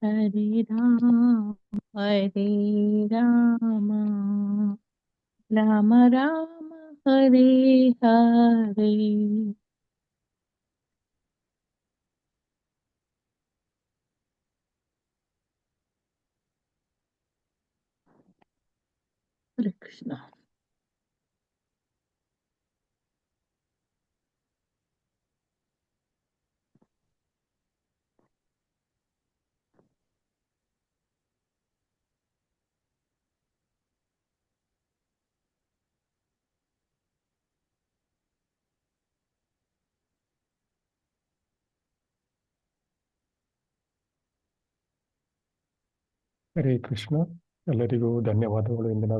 ಹರೇ ರಾಮ ರಾಮ ರಾಮ ಹರೇ ಹರೇ. ಹರೇ ಕೃಷ್ಣ. ಹರೇ ಕೃಷ್ಣ. ಎಲ್ಲರಿಗೂ ಧನ್ಯವಾದಗಳು ಇಂದಿನ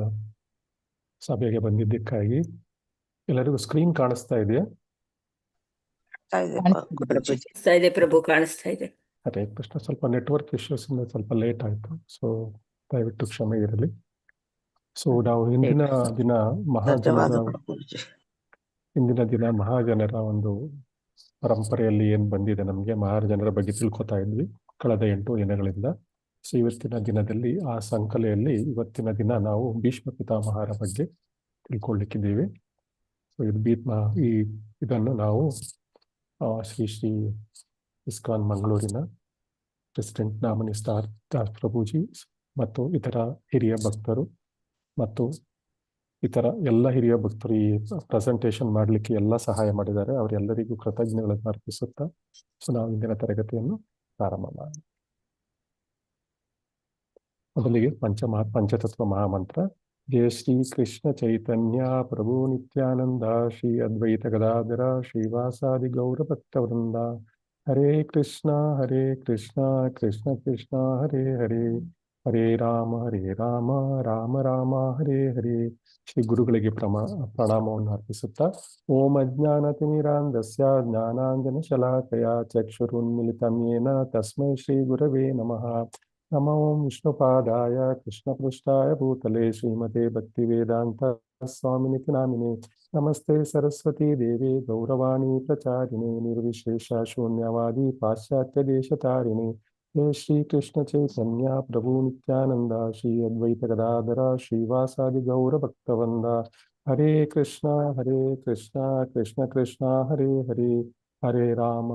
ಸಭೆಗೆ ಬಂದಿದ್ದಕ್ಕಾಗಿ. ಎಲ್ಲರಿಗೂ ಸ್ಕ್ರೀನ್ ಕಾಣಿಸ್ತಾ ಇದೆಯಾ? ಕಾಣಿಸ್ತಾ ಇದೆ ಪ್ರಭು, ಕಾಣಿಸ್ತಾ ಇದೆ. ಹರೇ ಕೃಷ್ಣ. ಸ್ವಲ್ಪ ನೆಟ್ವರ್ಕ್ ಇಶ್ಯೂಸ್ ಇಂದ ಸ್ವಲ್ಪ ಲೇಟ್ ಆಯಿತು, ಸೊ ದಯವಿಟ್ಟು ಕ್ಷಮೆ ಇರಲಿ. ಸೊ ನಾವು ಇಂದಿನ ದಿನ ಮಹಾಜನರ ಒಂದು ಪರಂಪರೆಯಲ್ಲಿ ಏನು ಬಂದಿದೆ, ನಮಗೆ ಮಹಾಜನರ ಬಗ್ಗೆ ತಿಳ್ಕೊತಾ ಇದ್ವಿ ಕಳೆದ 8 ದಿನಗಳಿಂದ. ಸೊ ಇವತ್ತಿನ ದಿನದಲ್ಲಿ ಆ ಸಂಕಲೆಯಲ್ಲಿ ಇವತ್ತಿನ ದಿನ ನಾವು ಭೀಷ್ಮ ಪಿತಾಮಹರ ಬಗ್ಗೆ ತಿಳ್ಕೊಳ್ಳಿಕ್ಕಿದ್ದೀವಿ. ಸೊ ಇದನ್ನು ನಾವು ಶ್ರೀ ಶ್ರೀ ಇಸ್ಕಾನ್ ಮಂಗಳೂರಿನ ಪ್ರೆಸಿಡೆಂಟ್ ನಾಮನಿ ದಾಸ್ ಪ್ರಭುಜಿ ಮತ್ತು ಇತರ ಹಿರಿಯ ಭಕ್ತರು ಮತ್ತು ಇತರ ಎಲ್ಲ ಹಿರಿಯ ಭಕ್ತರು ಈ ಪ್ರೆಸೆಂಟೇಷನ್ ಮಾಡಲಿಕ್ಕೆ ಎಲ್ಲ ಸಹಾಯ ಮಾಡಿದ್ದಾರೆ. ಅವರೆಲ್ಲರಿಗೂ ಕೃತಜ್ಞತೆಗಳನ್ನು ಅರ್ಪಿಸುತ್ತಾ ಸೊ ನಾವು ಇಂದಿನ ತರಗತಿಯನ್ನು ಪ್ರಾರಂಭ ಮಾಡೋಣ. ಮೊದಲಿಗೆ ಪಂಚತತ್ವ ಮಹಾಮಂತ್ರ. ಜಯ ಶ್ರೀ ಕೃಷ್ಣ ಚೈತನ್ಯ ಪ್ರಭು ನಿತ್ಯಾನಂದ ಶ್ರೀ ಅದ್ವೈತ ಗದಾಧರ ಶ್ರೀವಾಸಾದಿ ಗೌರ ಭಕ್ತವೃಂದ. ಹರೇ ಕೃಷ್ಣ ಕೃಷ್ಣ ಕೃಷ್ಣ ಹರೇ ಹರೇ, ಹರೇ ರಾಮ ರಾಮ ರಾಮ ಹರೇ ಹರೇ. ಶ್ರೀ ಗುರುಗಳಿಗೆ ಪ್ರಣಾಮವನ್ನು ಅರ್ಪಿಸುತ್ತಾ ಓಂ ಅಜ್ಞಾನತಿಮಿರಾಂಧಸ್ಯ ಜ್ಞಾನಾಂಜನ ಶಲಾಕಯ ಚಕ್ಷುರುನ್ಮಿಲಿತಂ ಯೇನ ತಸ್ಮೈ ಶ್ರೀ ಗುರವೇ ನಮಃ. ನಮೋ ವಿಷ್ಣುಪಾದಾಯ ಕೃಷ್ಣಪೃಷ್ಠಾಯ ಭೂತಲೆ ಶ್ರೀಮತೆ ಭಕ್ತಿವೇದಾಂತ ಸ್ವಾಮಿನಿತಿ ನಾಮಿನೇ. ನಮಸ್ತೆ ಸರಸ್ವತೀ ದೇವಿ ಗೌರವಾಣಿ ಪ್ರಚಾರಿಣೆ ನಿರ್ವಿಶೇಷ ಶೂನ್ಯವಾದಿ ಪಾಶ್ಚಾತ್ಯ ದೇಶತಾರಿಣೆ. ಹೇ ಶ್ರೀ ಕೃಷ್ಣ ಚೈತನ್ಯ ಪ್ರಭು ನಿತ್ಯಾನಂದ ಶ್ರೀ ಅದ್ವೈತ ಗದಾಧರ ಶ್ರೀವಾಸಾದಿ ಗೌರ ಭಕ್ತವೃಂದ. ಹರೇ ಕೃಷ್ಣ ಕೃಷ್ಣ ಕೃಷ್ಣ ಹರೇ ಹರೇ, ಹರೇ ರಾಮ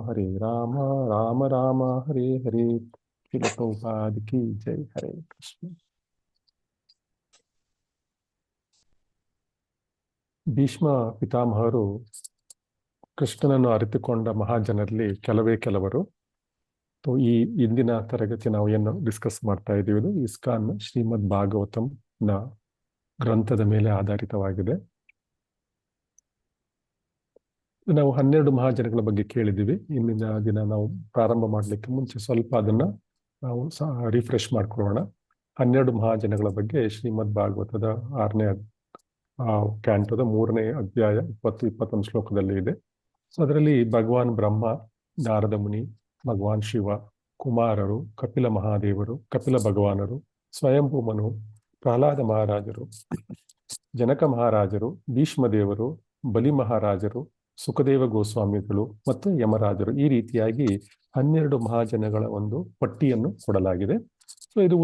ರಾಮ ರಾಮ ಹರೇ ಹರೇ. ಪ್ರಭುಪಾದ ಕಿ ಜೈ. ಹರೇ ಕೃಷ್ಣ. ಭೀಷ್ಮ ಪಿತಾಮಹರು ಕೃಷ್ಣನನ್ನು ಅರಿತುಕೊಂಡ ಮಹಾಜನರಲ್ಲಿ ಕೆಲವರು. ಈ ಇಂದಿನ ತರಗತಿ ನಾವು ಏನು ಡಿಸ್ಕಸ್ ಮಾಡ್ತಾ ಇದ್ದೀವಿ, ಇಸ್ಕಾನ್ ಶ್ರೀಮದ್ ಭಾಗವತಂ ನ ಗ್ರಂಥದ ಮೇಲೆ ಆಧಾರಿತವಾಗಿದೆ. ನಾವು 12 ಮಹಾಜನಗಳ ಬಗ್ಗೆ ಕೇಳಿದ್ದೀವಿ. ಇಂದಿನ ದಿನ ನಾವು ಪ್ರಾರಂಭ ಮಾಡಲಿಕ್ಕೆ ಮುಂಚೆ ಸ್ವಲ್ಪ ಅದನ್ನ ನಾವು ರಿಫ್ರೆಶ್ ಮಾಡ್ಕೊಳ್ಳೋಣ. 12 ಮಹಾಜನಗಳ ಬಗ್ಗೆ ಶ್ರೀಮದ್ ಭಾಗವತದ 6ನೇ ಕ್ಯಾಂಟೋದ 3ನೇ ಅಧ್ಯಾಯ 20-21 ಶ್ಲೋಕದಲ್ಲಿ ಇದೆ. ಸೊ ಅದರಲ್ಲಿ ಭಗವಾನ್ ಬ್ರಹ್ಮ, ನಾರದ ಮುನಿ, ಭಗವಾನ್ ಶಿವ, ಕುಮಾರರು, ಕಪಿಲ ಮಹಾದೇವರು, ಕಪಿಲ ಭಗವಾನರು, ಸ್ವಯಂಭೂ ಮನು, ಪ್ರಹ್ಲಾದ ಮಹಾರಾಜರು, ಜನಕ ಮಹಾರಾಜರು, ಭೀಷ್ಮದೇವರು, ಬಲಿ ಮಹಾರಾಜರು, ಸುಖದೇವ ಗೋಸ್ವಾಮಿಗಳು ಮತ್ತು ಯಮರಾಜರು, ಈ ರೀತಿಯಾಗಿ 12 ಮಹಾಜನಗಳ ಒಂದು ಪಟ್ಟಿಯನ್ನು ಕೊಡಲಾಗಿದೆ. ಸೊ ಇದು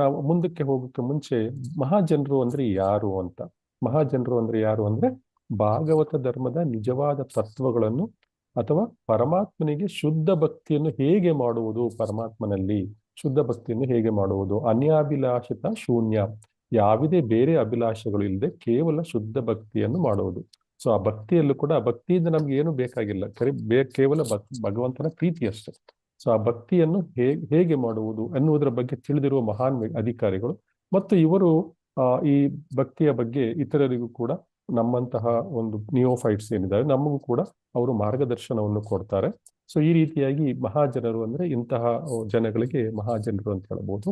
ನಾವು ಮುಂದಕ್ಕೆ ಹೋಗೋಕ್ಕೆ ಮುಂಚೆ ಮಹಾಜನರು ಅಂದ್ರೆ ಯಾರು ಅಂತ. ಮಹಾಜನರು ಅಂದ್ರೆ ಯಾರು ಅಂದ್ರೆ ಭಾಗವತ ಧರ್ಮದ ನಿಜವಾದ ತತ್ವಗಳನ್ನು ಅಥವಾ ಪರಮಾತ್ಮನಿಗೆ ಶುದ್ಧ ಭಕ್ತಿಯನ್ನು ಹೇಗೆ ಮಾಡುವುದು, ಪರಮಾತ್ಮನಲ್ಲಿ ಶುದ್ಧ ಭಕ್ತಿಯನ್ನು ಹೇಗೆ ಮಾಡುವುದು, ಅನ್ಯಾಭಿಲಾಷಿತ ಶೂನ್ಯ, ಯಾವುದೇ ಬೇರೆ ಅಭಿಲಾಷೆಗಳು ಇಲ್ಲದೆ ಕೇವಲ ಶುದ್ಧ ಭಕ್ತಿಯನ್ನು ಮಾಡುವುದು. ಸೊ ಆ ಭಕ್ತಿಯಲ್ಲೂ ಕೂಡ ಭಕ್ತಿಯಿಂದ ನಮ್ಗೆ ಏನು ಬೇಕಾಗಿಲ್ಲ, ಕೇವಲ ಭಗವಂತನ ಪ್ರೀತಿ ಅಷ್ಟೇ. ಸೊ ಆ ಭಕ್ತಿಯನ್ನು ಹೇಗೆ ಮಾಡುವುದು ಅನ್ನುವುದರ ಬಗ್ಗೆ ತಿಳಿದಿರುವ ಮಹಾನ್ ಅಧಿಕಾರಿಗಳು ಮತ್ತು ಇವರು ಈ ಭಕ್ತಿಯ ಬಗ್ಗೆ ಇತರರಿಗೂ ಕೂಡ ನಮ್ಮಂತಹ ಒಂದು ನಿಯೋಫೈಟ್ಸ್ ಏನಿದ್ದಾರೆ ನಮಗೂ ಕೂಡ ಅವರು ಮಾರ್ಗದರ್ಶನವನ್ನು ಕೊಡ್ತಾರೆ. ಸೊ ಈ ರೀತಿಯಾಗಿ ಮಹಾಜನರು ಅಂದ್ರೆ ಇಂತಹ ಜನಗಳಿಗೆ ಮಹಾಜನರು ಅಂತ ಹೇಳ್ಬೋದು.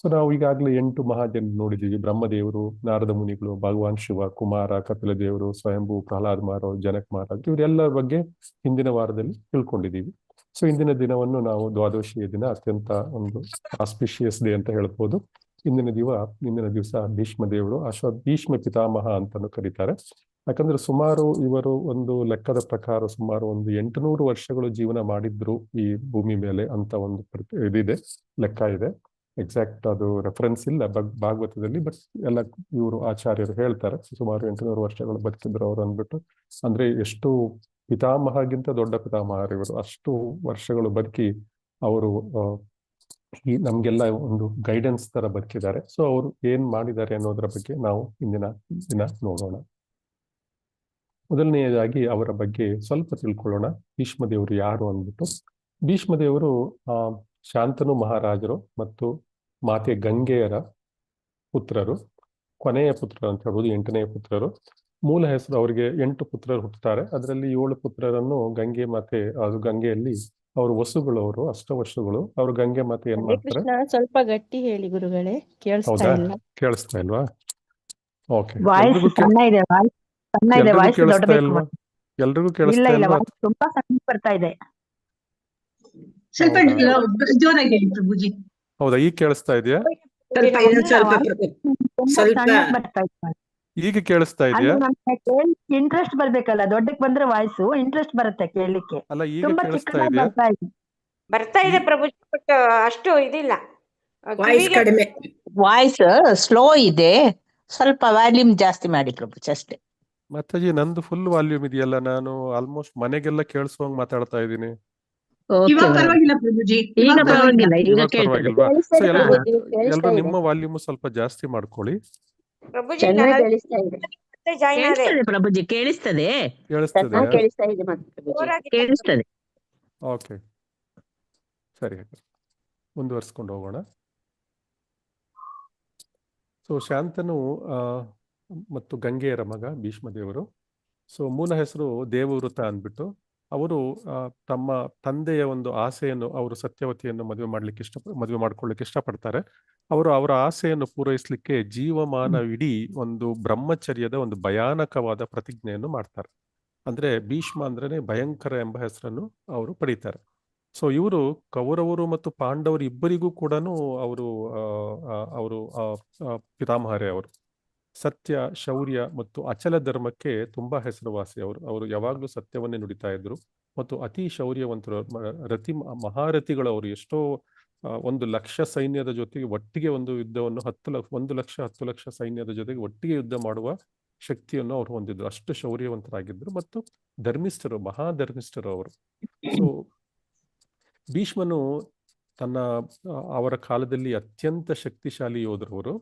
ಸೊ ನಾವು ಈಗಾಗಲೇ 8 ಮಹಾಜನರು ನೋಡಿದ್ದೀವಿ. ಬ್ರಹ್ಮದೇವರು, ನಾರದ ಮುನಿಗಳು, ಭಗವಾನ್ ಶಿವ, ಕುಮಾರ, ಕಪಿಲ ದೇವರು, ಸ್ವಯಂಭೂ, ಪ್ರಹ್ಲಾದ್ ಮಹಾರಾಜ್, ಜನಕ್ ಮಹಾರಾಜ್, ಇವರೆಲ್ಲರ ಬಗ್ಗೆ ಹಿಂದಿನ ವಾರದಲ್ಲಿ ತಿಳ್ಕೊಂಡಿದ್ದೀವಿ. ಸೊ ಇಂದಿನ ದಿನವನ್ನು ನಾವು ದ್ವಾದಶಿಯ ದಿನ, ಅತ್ಯಂತ ಒಂದು ಆಸ್ಪಿಷಿಯಸ್ ಡೇ ಅಂತ ಹೇಳ್ಬೋದು. ಇಂದಿನ ದಿವಸ ಭೀಷ್ಮ ದೇವರು ಭೀಷ್ಮ ಪಿತಾಮಹ ಅಂತಾನು ಕರೀತಾರೆ. ಯಾಕಂದ್ರೆ ಸುಮಾರು ಇವರು ಒಂದು ಲೆಕ್ಕದ ಪ್ರಕಾರ ಸುಮಾರು ಒಂದು 800 ವರ್ಷಗಳು ಜೀವನ ಮಾಡಿದ್ರು ಈ ಭೂಮಿ ಮೇಲೆ ಅಂತ ಒಂದು ಇದಿದೆ, ಲೆಕ್ಕ ಇದೆ. ಎಕ್ಸಾಕ್ಟ್ ಅದು ರೆಫರೆನ್ಸ್ ಇಲ್ಲ ಭಾಗವತದಲ್ಲಿ, ಬಟ್ ಎಲ್ಲ ಇವರು ಆಚಾರ್ಯರು ಹೇಳ್ತಾರೆ ಸುಮಾರು 800 ವರ್ಷಗಳು ಬದುಕಿದ್ರು ಅವರು ಅಂದ್ಬಿಟ್ಟು. ಅಂದ್ರೆ ಎಷ್ಟು ಪಿತಾಮಹಗಿಂತ ದೊಡ್ಡ ಪಿತಾಮಹರು ಇವರು, ಅಷ್ಟು ವರ್ಷಗಳು ಬದುಕಿ ಅವರು ಈ ನಮ್ಗೆಲ್ಲ ಒಂದು ಗೈಡೆನ್ಸ್ ತರ ಬದುಕಿದ್ದಾರೆ. ಸೊ ಅವರು ಏನ್ ಮಾಡಿದ್ದಾರೆ ಅನ್ನೋದ್ರ ಬಗ್ಗೆ ನಾವು ಇಂದಿನ ದಿನ ನೋಡೋಣ. ಮೊದಲನೆಯದಾಗಿ ಅವರ ಬಗ್ಗೆ ಸ್ವಲ್ಪ ತಿಳ್ಕೊಳ್ಳೋಣ. ಭೀಷ್ಮದೇವರು ಯಾರು ಅಂದ್ಬಿಟ್ಟು. ಭೀಷ್ಮದೇವರು ಶಾಂತನು ಮಹಾರಾಜರು ಮತ್ತು ಮಾತೆ ಗಂಗೆಯರ ಪುತ್ರರು, ಕೊನೆಯ ಪುತ್ರರು ಅಂತ ಹೇಳ್ಬೋದು, 8ನೇ ಪುತ್ರರು. ಮೂಲ ಹೆಸರು ಅವರಿಗೆ 8 ಪುತ್ರರು ಹುಟ್ಟುತ್ತಾರೆ. ಅದರಲ್ಲಿ 7 ಪುತ್ರರನ್ನು ಗಂಗೆ ಮಾತೆ, ಅದು ಗಂಗೆಯಲ್ಲಿ ಅವರು ವಸುಗಳು, ಅಷ್ಟವಸುಗಳು. ಅವರು ಗಂಗೆ ಮಾತೆ ಏನ್ ಮಾಡ್ತಾರೆ, ಸ್ವಲ್ಪ ಗಟ್ಟಿ ಹೇಳಿ ಗುರುಗಳೇ, ಹೌದಾ ಕೇಳಿಸ್ತಾ ಇಲ್ವಾ? ಓಕೆ, ವಾಯ್ಸ್ ಸಣ್ಣ ಇದೆ, ವಾಯ್ಸ್ ಕೇಳಿಸ್ತಾ ಇಲ್ವಾ? ಎಲ್ರಿಗೂ ಕೇಳಿಸ್ತಾ ಇಲ್ವಾ? ತುಂಬಾ ಸಣ್ಣ ಬರ್ತಾ ಇದೆ. ಸ್ವಲ್ಪ ಜೋರಾಗಿ ಹೇಳಿ ಪ್ರಭುಜಿ. ಹೌದಾ, ಈಗ ಕೇಳಿಸ್ತಾ ಇದೆಯಾ? ಈಗ ಕೇಳಿಸ್ತಾ ಇದೆಯಾ? ಇಂಟ್ರೆಸ್ಟ್ ಬರ್ಬೇಕಲ್ಲ, ದೊಡ್ಡಕ್ಕೆ ಬಂದ್ರೆ ವಾಯ್ಸ್ ಇಂಟ್ರೆಸ್ಟ್ ಬರುತ್ತೆ ಕೇಳಲಿಕ್ಕೆ. ಅಲ್ಲ, ಈಗ ತುಂಬಾ ಕೇಳಿಸ್ತಾ ಇದೆಯಾ? ಬರ್ತಾ ಇದೆ ಪ್ರಭುಜಿ, ಬಟ್ ಅಷ್ಟು ಇದಿಲ್ಲ, ವಾಯ್ಸ್ ಕಡಿಮೆ, ವಾಯ್ಸ್ ಸ್ಲೋ ಇದೆ, ಸ್ವಲ್ಪ ವಾಲ್ಯೂಮ್ ಜಾಸ್ತಿ ಮಾಡಿ ಪ್ರಭು ಅಷ್ಟೇ. ಮತ್ತಾಜಿ ನಂದು ಫುಲ್ ವಾಲ್ಯೂಮ್ ಇದೆಯಲ್ಲ, ನಾನು ಆಲ್ಮೋಸ್ಟ್ ಮನೆಗೆಲ್ಲ ಕೇಳಿಸುವಂಗ್ ಮಾತಾಡ್ತಾ ಇದ್ದೀನಿ. ಇವಾಗ ಪರವಾಗಿಲ್ಲ ಪ್ರಭುಜಿ, ಈಗ ಪರವಾಗಿಲ್ಲ, ಈಗ ಇವಾಗ ಪರವಾಗಿಲ್ವಾ? ಸೊ ಎಲ್ರು ನಿಮ್ಮ ವಾಲ್ಯೂಮ್ ಸ್ವಲ್ಪ ಜಾಸ್ತಿ ಮಾಡ್ಕೊಳ್ಳಿ. ಪ್ರಭುಜಿ ಚೆನ್ನಾಗಿ ಮತ್ತೆ ಜಾಯ್ನ್ ಆದೆ. ಕೇಳಿಸ್ತದೆ ಪ್ರಭುಜಿ, ಕೇಳಿಸ್ತದೆ, ಕೇಳಿಸ್ತದೆ? ಕೇಳಿಸ್ತದೆ. ಓಕೆ, ಸರಿ, ಮುಂದುವರ್ಸ್ಕೊಂಡು ಹೋಗೋಣ. ಸೊ ಶಾಂತನು ಮತ್ತು ಗಂಗೆಯರ ಮಗ ಭೀಷ್ಮದೇವರು. ಸೊ ಮೂಲ ಹೆಸರು ದೇವವೃತ ಅಂದ್ಬಿಟ್ಟು. ಅವರು ತಮ್ಮ ತಂದೆಯ ಒಂದು ಆಸೆಯನ್ನು, ಅವರು ಸತ್ಯವತಿಯನ್ನು ಮದುವೆ ಮಾಡ್ಕೊಳ್ಳಿಕ್ಕೆ ಇಷ್ಟಪಡ್ತಾರೆ. ಅವರು ಅವರ ಆಸೆಯನ್ನು ಪೂರೈಸಲಿಕ್ಕೆ ಜೀವಮಾನವಿಡೀ ಒಂದು ಬ್ರಹ್ಮಚರ್ಯದ ಒಂದು ಭಯಾನಕವಾದ ಪ್ರತಿಜ್ಞೆಯನ್ನು ಮಾಡ್ತಾರೆ. ಅಂದ್ರೆ ಭೀಷ್ಮ ಅಂದ್ರೇನೆ ಭಯಂಕರ ಎಂಬ ಹೆಸರನ್ನು ಅವರು ಪಡೀತಾರೆ. ಸೊ ಇವರು ಕೌರವರು ಮತ್ತು ಪಾಂಡವರು ಇಬ್ಬರಿಗೂ ಕೂಡ ಅವರು ಪಿತಾಮಹರೇ. ಅವರು ಸತ್ಯ, ಶೌರ್ಯ ಮತ್ತು ಅಚಲ ಧರ್ಮಕ್ಕೆ ತುಂಬಾ ಹೆಸರುವಾಸಿ. ಅವರು ಯಾವಾಗ್ಲೂ ಸತ್ಯವನ್ನೇ ನುಡಿತಾ ಇದ್ರು ಮತ್ತು ಅತಿ ಶೌರ್ಯವಂತರು, ಮಹಾರಥಿಗಳವರು. ಎಷ್ಟೋ 1,00,000 ಸೈನ್ಯದ ಜೊತೆಗೆ ಒಟ್ಟಿಗೆ ಒಂದು ಯುದ್ಧವನ್ನು 1,00,000 ಸೈನ್ಯದ ಜೊತೆಗೆ ಒಟ್ಟಿಗೆ ಯುದ್ಧ ಮಾಡುವ ಶಕ್ತಿಯನ್ನು ಅವರು ಹೊಂದಿದ್ರು. ಅಷ್ಟು ಶೌರ್ಯವಂತರಾಗಿದ್ರು ಮತ್ತು ಧರ್ಮಿಷ್ಠರು, ಮಹಾಧರ್ಮಿಷ್ಠರು ಅವರು. ಸೊ ಭೀಷ್ಮನು ಅವರ ಕಾಲದಲ್ಲಿ ಅತ್ಯಂತ ಶಕ್ತಿಶಾಲಿ ಯೋಧರವರು.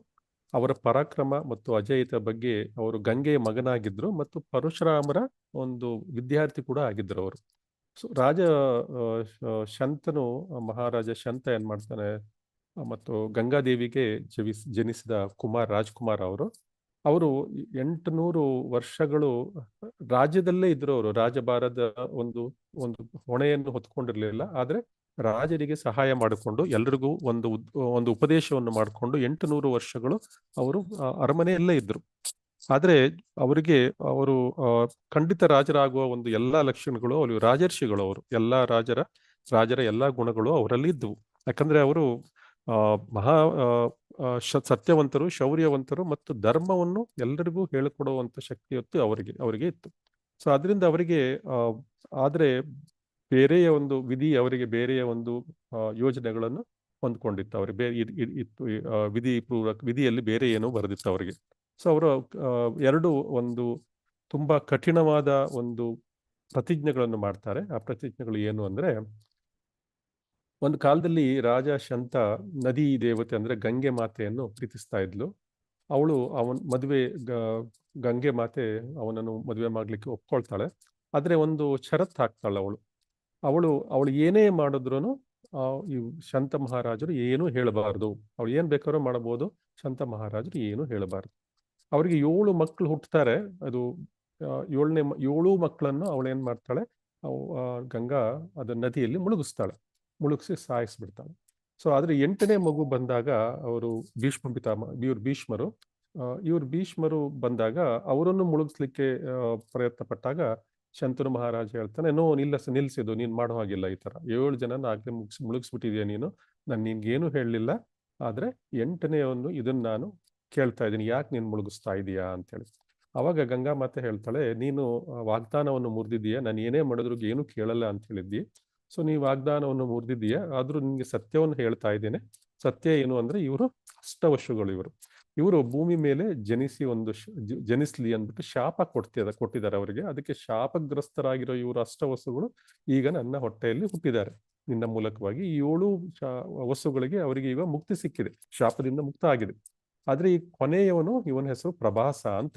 ಅವರ ಪರಾಕ್ರಮ ಮತ್ತು ಅಜೇಯತೆ ಬಗ್ಗೆ ಅವರು ಗಂಗೆಯ ಮಗನಾಗಿದ್ರು ಮತ್ತು ಪರಶುರಾಮರ ಒಂದು ವಿದ್ಯಾರ್ಥಿ ಕೂಡ ಆಗಿದ್ರು ಅವರು. ಸೊ ಶಂತನು, ಮಹಾರಾಜ ಶಂತ ಏನ್ ಮಾಡ್ತಾನೆ, ಮತ್ತು ಗಂಗಾದೇವಿಗೆ ಜನಿಸಿದ ರಾಜ್ಕುಮಾರ್ ಅವರು 800 ವರ್ಷಗಳು ರಾಜ್ಯದಲ್ಲೇ ಇದ್ರು. ಅವರು ರಾಜಭಾರದ ಒಂದು ಹೊಣೆಯನ್ನು ಹೊತ್ಕೊಂಡಿರ್ಲಿಲ್ಲ, ಆದ್ರೆ ರಾಜರಿಗೆ ಸಹಾಯ ಮಾಡಿಕೊಂಡು ಎಲ್ರಿಗೂ ಒಂದು ಉಪದೇಶವನ್ನು ಮಾಡಿಕೊಂಡು 800 ವರ್ಷಗಳು ಅವರು ಅರಮನೆಯಲ್ಲೇ ಇದ್ರು. ಆದ್ರೆ ಅವರು ಖಂಡಿತ ರಾಜರಾಗುವ ಒಂದು ಎಲ್ಲಾ ಲಕ್ಷಣಗಳು, ಅವರು ರಾಜರ್ಷಿಗಳು. ಅವರು ಎಲ್ಲಾ ರಾಜರ ಎಲ್ಲಾ ಗುಣಗಳು ಅವರಲ್ಲಿ ಇದ್ವು. ಯಾಕಂದ್ರೆ ಅವರು ಸತ್ಯವಂತರು, ಶೌರ್ಯವಂತರು ಮತ್ತು ಧರ್ಮವನ್ನು ಎಲ್ಲರಿಗೂ ಹೇಳಿಕೊಡುವಂತ ಶಕ್ತಿಯತ್ತು ಅವರಿಗೆ ಇತ್ತು. ಸೊ ಅದರಿಂದ ಅವರಿಗೆ ಆದ್ರೆ ಬೇರೆಯ ಒಂದು ವಿಧಿ, ಅವರಿಗೆ ಬೇರೆಯ ಒಂದು ಯೋಜನೆಗಳನ್ನು ಹೊಂದ್ಕೊಂಡಿತ್ತು. ಅವರಿಗೆ ವಿಧಿಯಲ್ಲಿ ಬೇರೆ ಏನೋ ಬರೆದಿತ್ತು ಅವರಿಗೆ. ಸೊ ಅವರು ಒಂದು ತುಂಬಾ ಕಠಿಣವಾದ ಒಂದು ಪ್ರತಿಜ್ಞೆಗಳನ್ನು ಮಾಡ್ತಾರೆ. ಆ ಪ್ರತಿಜ್ಞೆಗಳು ಏನು ಅಂದ್ರೆ, ಒಂದು ಕಾಲದಲ್ಲಿ ರಾಜ ಶಂತ ನದಿ ದೇವತೆ ಅಂದ್ರೆ ಗಂಗೆ ಮಾತೆಯನ್ನು ಪ್ರೀತಿಸ್ತಾ ಇದ್ಲು. ಗಂಗೆ ಮಾತೆ ಅವನನ್ನು ಮದುವೆ ಮಾಡ್ಲಿಕ್ಕೆ ಒಪ್ಕೊಳ್ತಾಳೆ. ಆದ್ರೆ ಒಂದು ಷರತ್ತು ಹಾಕ್ತಾಳೆ. ಅವಳು ಏನೇ ಮಾಡಿದ್ರು ಈ ಶಂತ ಮಹಾರಾಜರು ಏನು ಹೇಳಬಾರದು. ಅವಳು ಏನ್ ಬೇಕಾದ್ರೂ ಮಾಡಬಹುದು, ಶಂತ ಮಹಾರಾಜರು ಏನು ಹೇಳಬಾರದು. ಅವರಿಗೆ 7 ಮಕ್ಕಳು ಹುಟ್ಟುತ್ತಾರೆ. ಅದು 7 ಮಕ್ಕಳನ್ನು ಅವಳು ಏನ್ ಮಾಡ್ತಾಳೆ, ಗಂಗಾ ಅದು ನದಿಯಲ್ಲಿ ಮುಳುಗಿಸಿ ಸಾಯಿಸ್ಬಿಡ್ತಾಳೆ. ಸೊ ಆದ್ರೆ 8ನೇ ಮಗು ಬಂದಾಗ ಅವರು ಭೀಷ್ಮರು ಬಂದಾಗ ಅವರನ್ನು ಮುಳುಗಿಸ್ಲಿಕ್ಕೆ ಪ್ರಯತ್ನ ಪಟ್ಟಾಗ ಶಂತನು ಮಹಾರಾಜ ಹೇಳ್ತಾನೆ, ನಿಲ್ಸಿದು, ನೀನ್ ಮಾಡೋ ಹಾಗಿಲ್ಲ. ಈ ತರ 7 ಜನನ ಆಗ್ಲೇ ಮುಳುಗಿಸ್ಬಿಟ್ಟಿದ್ಯಾ ನೀನು, ನಾನು ನಿನ್ಗೇನು ಹೇಳಲಿಲ್ಲ. ಆದ್ರೆ 8ನೇವನ್ನು ಇದನ್ನ ನಾನು ಕೇಳ್ತಾ ಇದ್ದೀನಿ, ಯಾಕೆ ನೀನ್ ಮುಳುಗಿಸ್ತಾ ಇದೀಯಾ ಅಂತೇಳಿ. ಅವಾಗ ಗಂಗಾ ಮಾತೆ ಹೇಳ್ತಾಳೆ, ನೀನು ವಾಗ್ದಾನವನ್ನು ಮುರಿದಿದ್ದೀಯ, ನಾನು ಏನೇ ಮಾಡಿದ್ರು ಏನು ಕೇಳಲ್ಲ ಅಂತ ಹೇಳಿದ್ದಿ. ಸೊ ನೀವು ವಾಗ್ದಾನವನ್ನು ಮುರಿದಿದ್ದೀಯ, ಆದ್ರೂ ನಿನ್ಗೆ ಸತ್ಯವನ್ನು ಹೇಳ್ತಾ ಇದ್ದೇನೆ. ಸತ್ಯ ಏನು ಅಂದ್ರೆ ಇವರು ಅಷ್ಟವಶುಗಳು. ಇವರು ಭೂಮಿ ಮೇಲೆ ಜನಿಸ್ಲಿ ಅಂದ್ಬಿಟ್ಟು ಶಾಪ ಕೊಟ್ಟಿದ್ದಾರೆ ಅವರಿಗೆ. ಅದಕ್ಕೆ ಶಾಪಗ್ರಸ್ತರಾಗಿರೋ ಇವರು ಅಷ್ಟವಸುಗಳು ಈಗ ನನ್ನ ಹೊಟ್ಟೆಯಲ್ಲಿ ಹುಟ್ಟಿದ್ದಾರೆ. ನಿನ್ನ ಮೂಲಕವಾಗಿ ಈ 7 ವಸುಗಳಿಗೆ ಅವರಿಗೆ ಈಗ ಮುಕ್ತಿ ಸಿಕ್ಕಿದೆ, ಶಾಪದಿಂದ ಮುಕ್ತ ಆಗಿದೆ. ಆದ್ರೆ ಈ ಕೊನೆಯವನು, ಇವನ ಹೆಸರು ಪ್ರಭಾಸ ಅಂತ.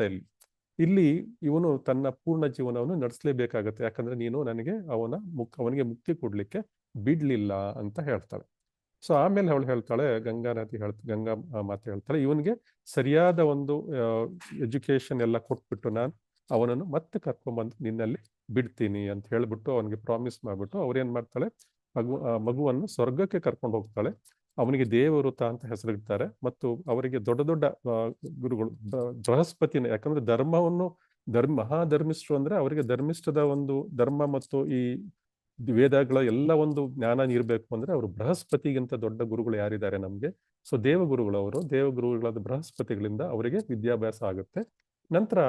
ಇಲ್ಲಿ ಇವನು ತನ್ನ ಪೂರ್ಣ ಜೀವನವನ್ನು ನಡೆಸಲೇಬೇಕಾಗತ್ತೆ, ಯಾಕಂದ್ರೆ ನೀನು ನನಗೆ ಅವನಿಗೆ ಮುಕ್ತಿ ಕೊಡ್ಲಿಕ್ಕೆ ಬಿಡ್ಲಿಲ್ಲ ಅಂತ ಹೇಳ್ತಾಳೆ. ಸೊ ಆಮೇಲೆ ಅವಳು ಹೇಳ್ತಾಳೆ, ಗಂಗಾ ಮಾತೆ ಹೇಳ್ತಾಳೆ, ಇವನಿಗೆ ಸರಿಯಾದ ಒಂದು ಎಜುಕೇಶನ್ ಎಲ್ಲ ಕೊಟ್ಬಿಟ್ಟು ನಾನು ಅವನನ್ನು ಮತ್ತೆ ಕರ್ಕೊಂಡ್ಬಂದು ನಿನ್ನಲ್ಲಿ ಬಿಡ್ತೀನಿ ಅಂತ ಹೇಳ್ಬಿಟ್ಟು ಅವನಿಗೆ ಪ್ರಾಮಿಸ್ ಮಾಡ್ಬಿಟ್ಟು ಅವ್ರೇನ್ ಮಾಡ್ತಾಳೆ, ಮಗುವನ್ನು ಸ್ವರ್ಗಕ್ಕೆ ಕರ್ಕೊಂಡು ಹೋಗ್ತಾಳೆ. ಅವನಿಗೆ ದೇವವೃತ ಅಂತ ಹೆಸರಿಡ್ತಾರೆ. ಮತ್ತು ಅವರಿಗೆ ದೊಡ್ಡ ದೊಡ್ಡ ಗುರುಗಳು ಬೃಹಸ್ಪತಿನ, ಯಾಕಂದ್ರೆ ಮಹಾಧರ್ಮಿಷ್ಠರು ಅಂದ್ರೆ ಅವರಿಗೆ ಧರ್ಮಿಷ್ಠದ ಒಂದು ಧರ್ಮ ಮತ್ತು ಈ ವೇದಗಳ ಎಲ್ಲ ಒಂದು ಜ್ಞಾನ ಇರಬೇಕು ಅಂದ್ರೆ ಅವರು ಬೃಹಸ್ಪತಿಗಿಂತ ದೊಡ್ಡ ಗುರುಗಳು ಯಾರಿದ್ದಾರೆ ನಮ್ಗೆ? ಸೊ ದೇವಗುರುಗಳವರು, ದೇವಗುರುಗಳಾದ ಬೃಹಸ್ಪತಿಗಳಿಂದ ಅವರಿಗೆ ವಿದ್ಯಾಭ್ಯಾಸ ಆಗುತ್ತೆ. ನಂತರ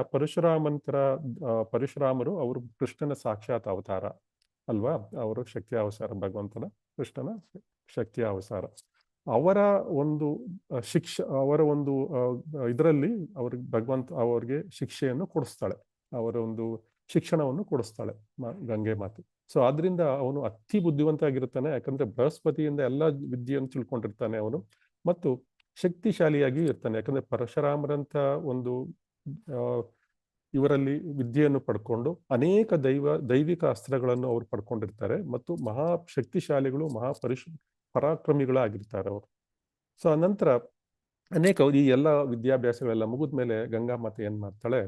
ಪರಶುರಾಮರು ಅವರು ಕೃಷ್ಣನ ಸಾಕ್ಷಾತ್ ಅವತಾರ ಅಲ್ವಾ, ಅವರು ಶಕ್ತಿಯ ಅವತಾರ, ಭಗವಂತನ ಕೃಷ್ಣನ ಶಕ್ತಿಯ ಅವತಾರ. ಅವರ ಒಂದು ಇದರಲ್ಲಿ ಅವ್ರಿಗೆ ಅವ್ರಿಗೆ ಶಿಕ್ಷೆಯನ್ನು ಕೊಡಿಸ್ತಾಳೆ, ಅವರ ಒಂದು ಶಿಕ್ಷಣವನ್ನು ಕೊಡಿಸ್ತಾಳೆ ಗಂಗೆ ಮಾತೆ. ಸೊ ಆದ್ರಿಂದ ಅವನು ಅತಿ ಬುದ್ಧಿವಂತ ಆಗಿರ್ತಾನೆ, ಯಾಕಂದ್ರೆ ಬೃಹಸ್ಪತಿಯಿಂದ ಎಲ್ಲ ವಿದ್ಯೆಯನ್ನು ತಿಳ್ಕೊಂಡಿರ್ತಾನೆ ಅವನು, ಮತ್ತು ಶಕ್ತಿಶಾಲಿಯಾಗಿಯೂ ಇರ್ತಾನೆ. ಯಾಕಂದ್ರೆ ಪರಶುರಾಮರಂತ ಒಂದು ಇವರಲ್ಲಿ ವಿದ್ಯೆಯನ್ನು ಪಡ್ಕೊಂಡು ಅನೇಕ ದೈವಿಕ ಅಸ್ತ್ರಗಳನ್ನು ಅವ್ರು ಪಡ್ಕೊಂಡಿರ್ತಾರೆ, ಮತ್ತು ಶಕ್ತಿಶಾಲಿಗಳು, ಪರಾಕ್ರಮಿಗಳಾಗಿರ್ತಾರೆ ಅವರು. ಸೊ ಅನಂತರ ಈ ಎಲ್ಲ ವಿದ್ಯಾಭ್ಯಾಸಗಳೆಲ್ಲ ಮುಗಿದ್ಮೇಲೆ ಗಂಗಾ ಮಾತೆ ಏನ್ ಮಾಡ್ತಾಳೆ,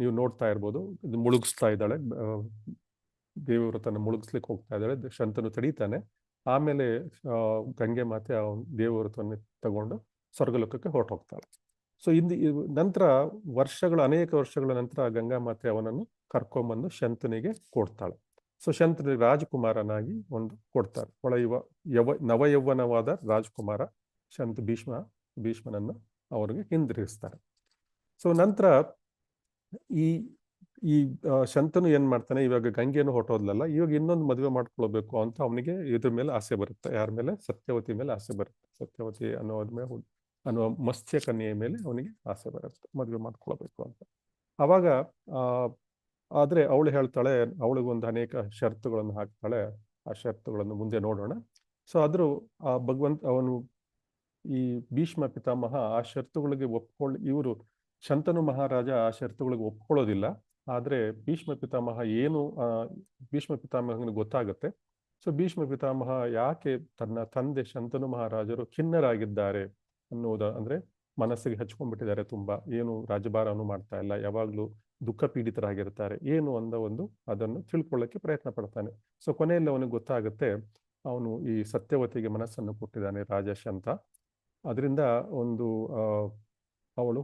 ನೀವು ನೋಡ್ತಾ ಇರ್ಬೋದು, ಇದು ಮುಳುಗಿಸ್ತಾ ಇದ್ದಾಳೆ, ದೇವವ್ರತನ ಮುಳುಗಿಸ್ಲಿಕ್ಕೆ ಹೋಗ್ತಾ ಇದ್ದಾಳೆ. ಶಂತನು ತಡೀತಾನೆ. ಆಮೇಲೆ ಗಂಗೆ ಮಾತೆ ದೇವವ್ರತವನ್ನು ತಗೊಂಡು ಸ್ವರ್ಗಲೋಕಕ್ಕೆ ಹೊರಟೋಗ್ತಾಳೆ. ಸೊ ನಂತರ ಅನೇಕ ವರ್ಷಗಳ ನಂತರ ಗಂಗಾ ಮಾತೆ ಅವನನ್ನು ಕರ್ಕೊಂಬಂದು ಶಂತನಿಗೆ ಕೊಡ್ತಾಳೆ. ಸೊ ಶಂತನಿಗೆ ರಾಜಕುಮಾರನಾಗಿ ಕೊಡ್ತಾರೆ. ನವಯೌವನವಾದ ರಾಜಕುಮಾರ ಭೀಷ್ಮನನ್ನು ಅವರಿಗೆ ಹಿಂದಿರುಗಿಸ್ತಾರೆ. ಸೊ ನಂತರ ಈ ಶಂತನು ಏನ್ ಮಾಡ್ತಾನೆ, ಇವಾಗ ಗಂಗೆಯನ್ನು ಹೊಟ್ಟೋದ್ಲಲ್ಲ, ಇವಾಗ ಇನ್ನೊಂದು ಮದುವೆ ಮಾಡ್ಕೊಳ್ಬೇಕು ಅಂತ ಅವನಿಗೆ ಇದ್ರ ಮೇಲೆ ಆಸೆ ಬರುತ್ತೆ. ಯಾರ ಮೇಲೆ? ಸತ್ಯವತಿ ಮೇಲೆ ಆಸೆ ಬರುತ್ತೆ. ಸತ್ಯವತಿ ಅನ್ನುವ ಮತ್ಸ್ಯ ಕನ್ಯೆಯ ಮೇಲೆ ಅವನಿಗೆ ಆಸೆ ಬರುತ್ತೆ, ಮದುವೆ ಮಾಡ್ಕೊಳ್ಬೇಕು ಅಂತ. ಅವಾಗ ಆದ್ರೆ ಅವಳು ಹೇಳ್ತಾಳೆ, ಅವಳಿಗೊಂದು ಅನೇಕ ಷರತ್ತುಗಳನ್ನು ಹಾಕ್ತಾಳೆ. ಆ ಷರತ್ತುಗಳನ್ನು ಮುಂದೆ ನೋಡೋಣ. ಸೊ ಆದ್ರೂ ಅವನು ಈ ಭೀಷ್ಮ ಪಿತಾಮಹ ಆ ಷರತ್ತುಗಳಿಗೆ ಇವರು ಶಂತನು ಮಹಾರಾಜ ಆ ಷರತ್ತುಗಳಿಗೆ ಒಪ್ಕೊಳ್ಳೋದಿಲ್ಲ. ಆದ್ರೆ ಭೀಷ್ಮ ಪಿತಾಮಹನಿಗೆ ಗೊತ್ತಾಗುತ್ತೆ. ಸೊ ಭೀಷ್ಮ ಪಿತಾಮಹ ಯಾಕೆ ತನ್ನ ತಂದೆ ಶಂತನು ಮಹಾರಾಜರು ಖಿನ್ನರಾಗಿದ್ದಾರೆ ಅಂದ್ರೆ ಮನಸ್ಸಿಗೆ ಹಚ್ಕೊಂಡ್ಬಿಟ್ಟಿದ್ದಾರೆ, ತುಂಬಾ ಏನು ರಾಜಭಾರವನ್ನು ಮಾಡ್ತಾ ಇಲ್ಲ, ಯಾವಾಗ್ಲೂ ದುಃಖ ಪೀಡಿತರಾಗಿರ್ತಾರೆ ಏನು ಅದನ್ನು ತಿಳ್ಕೊಳ್ಳಕ್ಕೆ ಪ್ರಯತ್ನ ಪಡ್ತಾನೆ. ಸೊ ಕೊನೆಯಲ್ಲಿ ಅವನಿಗೆ ಗೊತ್ತಾಗುತ್ತೆ, ಅವನು ಈ ಸತ್ಯವತಿಗೆ ಮನಸ್ಸನ್ನು ಕೊಟ್ಟಿದ್ದಾನೆ ರಾಜ ಶಂತ. ಅದರಿಂದ ಅವಳು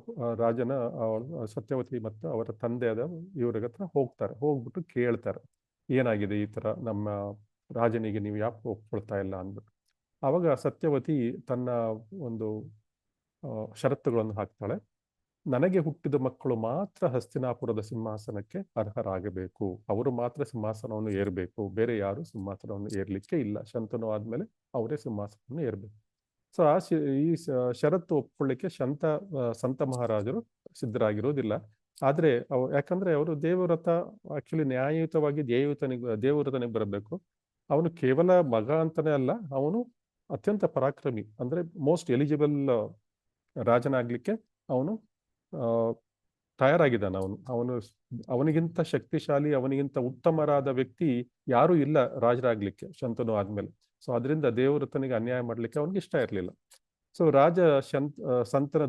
ಸತ್ಯವತಿ ಮತ್ತು ಅವರ ತಂದೆಯಾದ ಇವ್ರಿಗೆ ಹತ್ರ ಹೋಗ್ಬಿಟ್ಟು ಕೇಳ್ತಾರೆ, ಏನಾಗಿದೆ ಈ ತರ ನಮ್ಮ ರಾಜನಿಗೆ ನೀವು ಯಾಕೆ ಒಪ್ಕೊಳ್ತಾ ಇಲ್ಲ ಅಂದ್ಬಿಟ್ಟು. ಆವಾಗ ಸತ್ಯವತಿ ತನ್ನ ಒಂದು ಷರತ್ತುಗಳನ್ನು ಹಾಕ್ತಾಳೆ. ನನಗೆ ಹುಟ್ಟಿದ ಮಕ್ಕಳು ಮಾತ್ರ ಹಸ್ತಿನಾಪುರದ ಸಿಂಹಾಸನಕ್ಕೆ ಅರ್ಹರಾಗಬೇಕು, ಅವರು ಮಾತ್ರ ಸಿಂಹಾಸನವನ್ನು ಏರ್ಬೇಕು, ಬೇರೆ ಯಾರು ಸಿಂಹಾಸನವನ್ನು ಏರ್ಲಿಕ್ಕೆ ಇಲ್ಲ. ಶಂತನು ಆದ್ಮೇಲೆ ಅವರೇ ಸಿಂಹಾಸನವನ್ನು ಏರ್ಬೇಕು. ಸೊ ಈ ಷರತ್ತು ಒಪ್ಕೊಳ್ಳಿಕ್ಕೆ ಸಂತ ಮಹಾರಾಜರು ಸಿದ್ಧರಾಗಿರೋದಿಲ್ಲ. ಆದ್ರೆ ಯಾಕಂದ್ರೆ ಅವರು ದೇವವ್ರತ ಆಕ್ಚುಲಿ ನ್ಯಾಯಯುತವಾಗಿ ದೇವವ್ರತನಿಗೆ ಬರಬೇಕು. ಅವನು ಕೇವಲ ಮಗ ಅಂತಾನೆ ಅಲ್ಲ, ಅವನು ಅತ್ಯಂತ ಪರಾಕ್ರಮಿ, ಅಂದ್ರೆ ಮೋಸ್ಟ್ ಎಲಿಜಿಬಲ್ ರಾಜನಾಗ್ಲಿಕ್ಕೆ ಅವನು ತಯಾರಾಗಿದ್ದಾನೆ. ಅವನಿಗಿಂತ ಶಕ್ತಿಶಾಲಿ, ಅವನಿಗಿಂತ ಉತ್ತಮರಾದ ವ್ಯಕ್ತಿ ಯಾರೂ ಇಲ್ಲ ರಾಜರಾಗ್ಲಿಕ್ಕೆ ಶಂತನು ಆದ್ಮೇಲೆ. ಸೊ ಅದರಿಂದ ದೇವವ್ರತನಿಗೆ ಅನ್ಯಾಯ ಮಾಡ್ಲಿಕ್ಕೆ ಅವನಿಗೆ ಇಷ್ಟ ಇರಲಿಲ್ಲ. ಸೊ ರಾಜ ಸಂತನ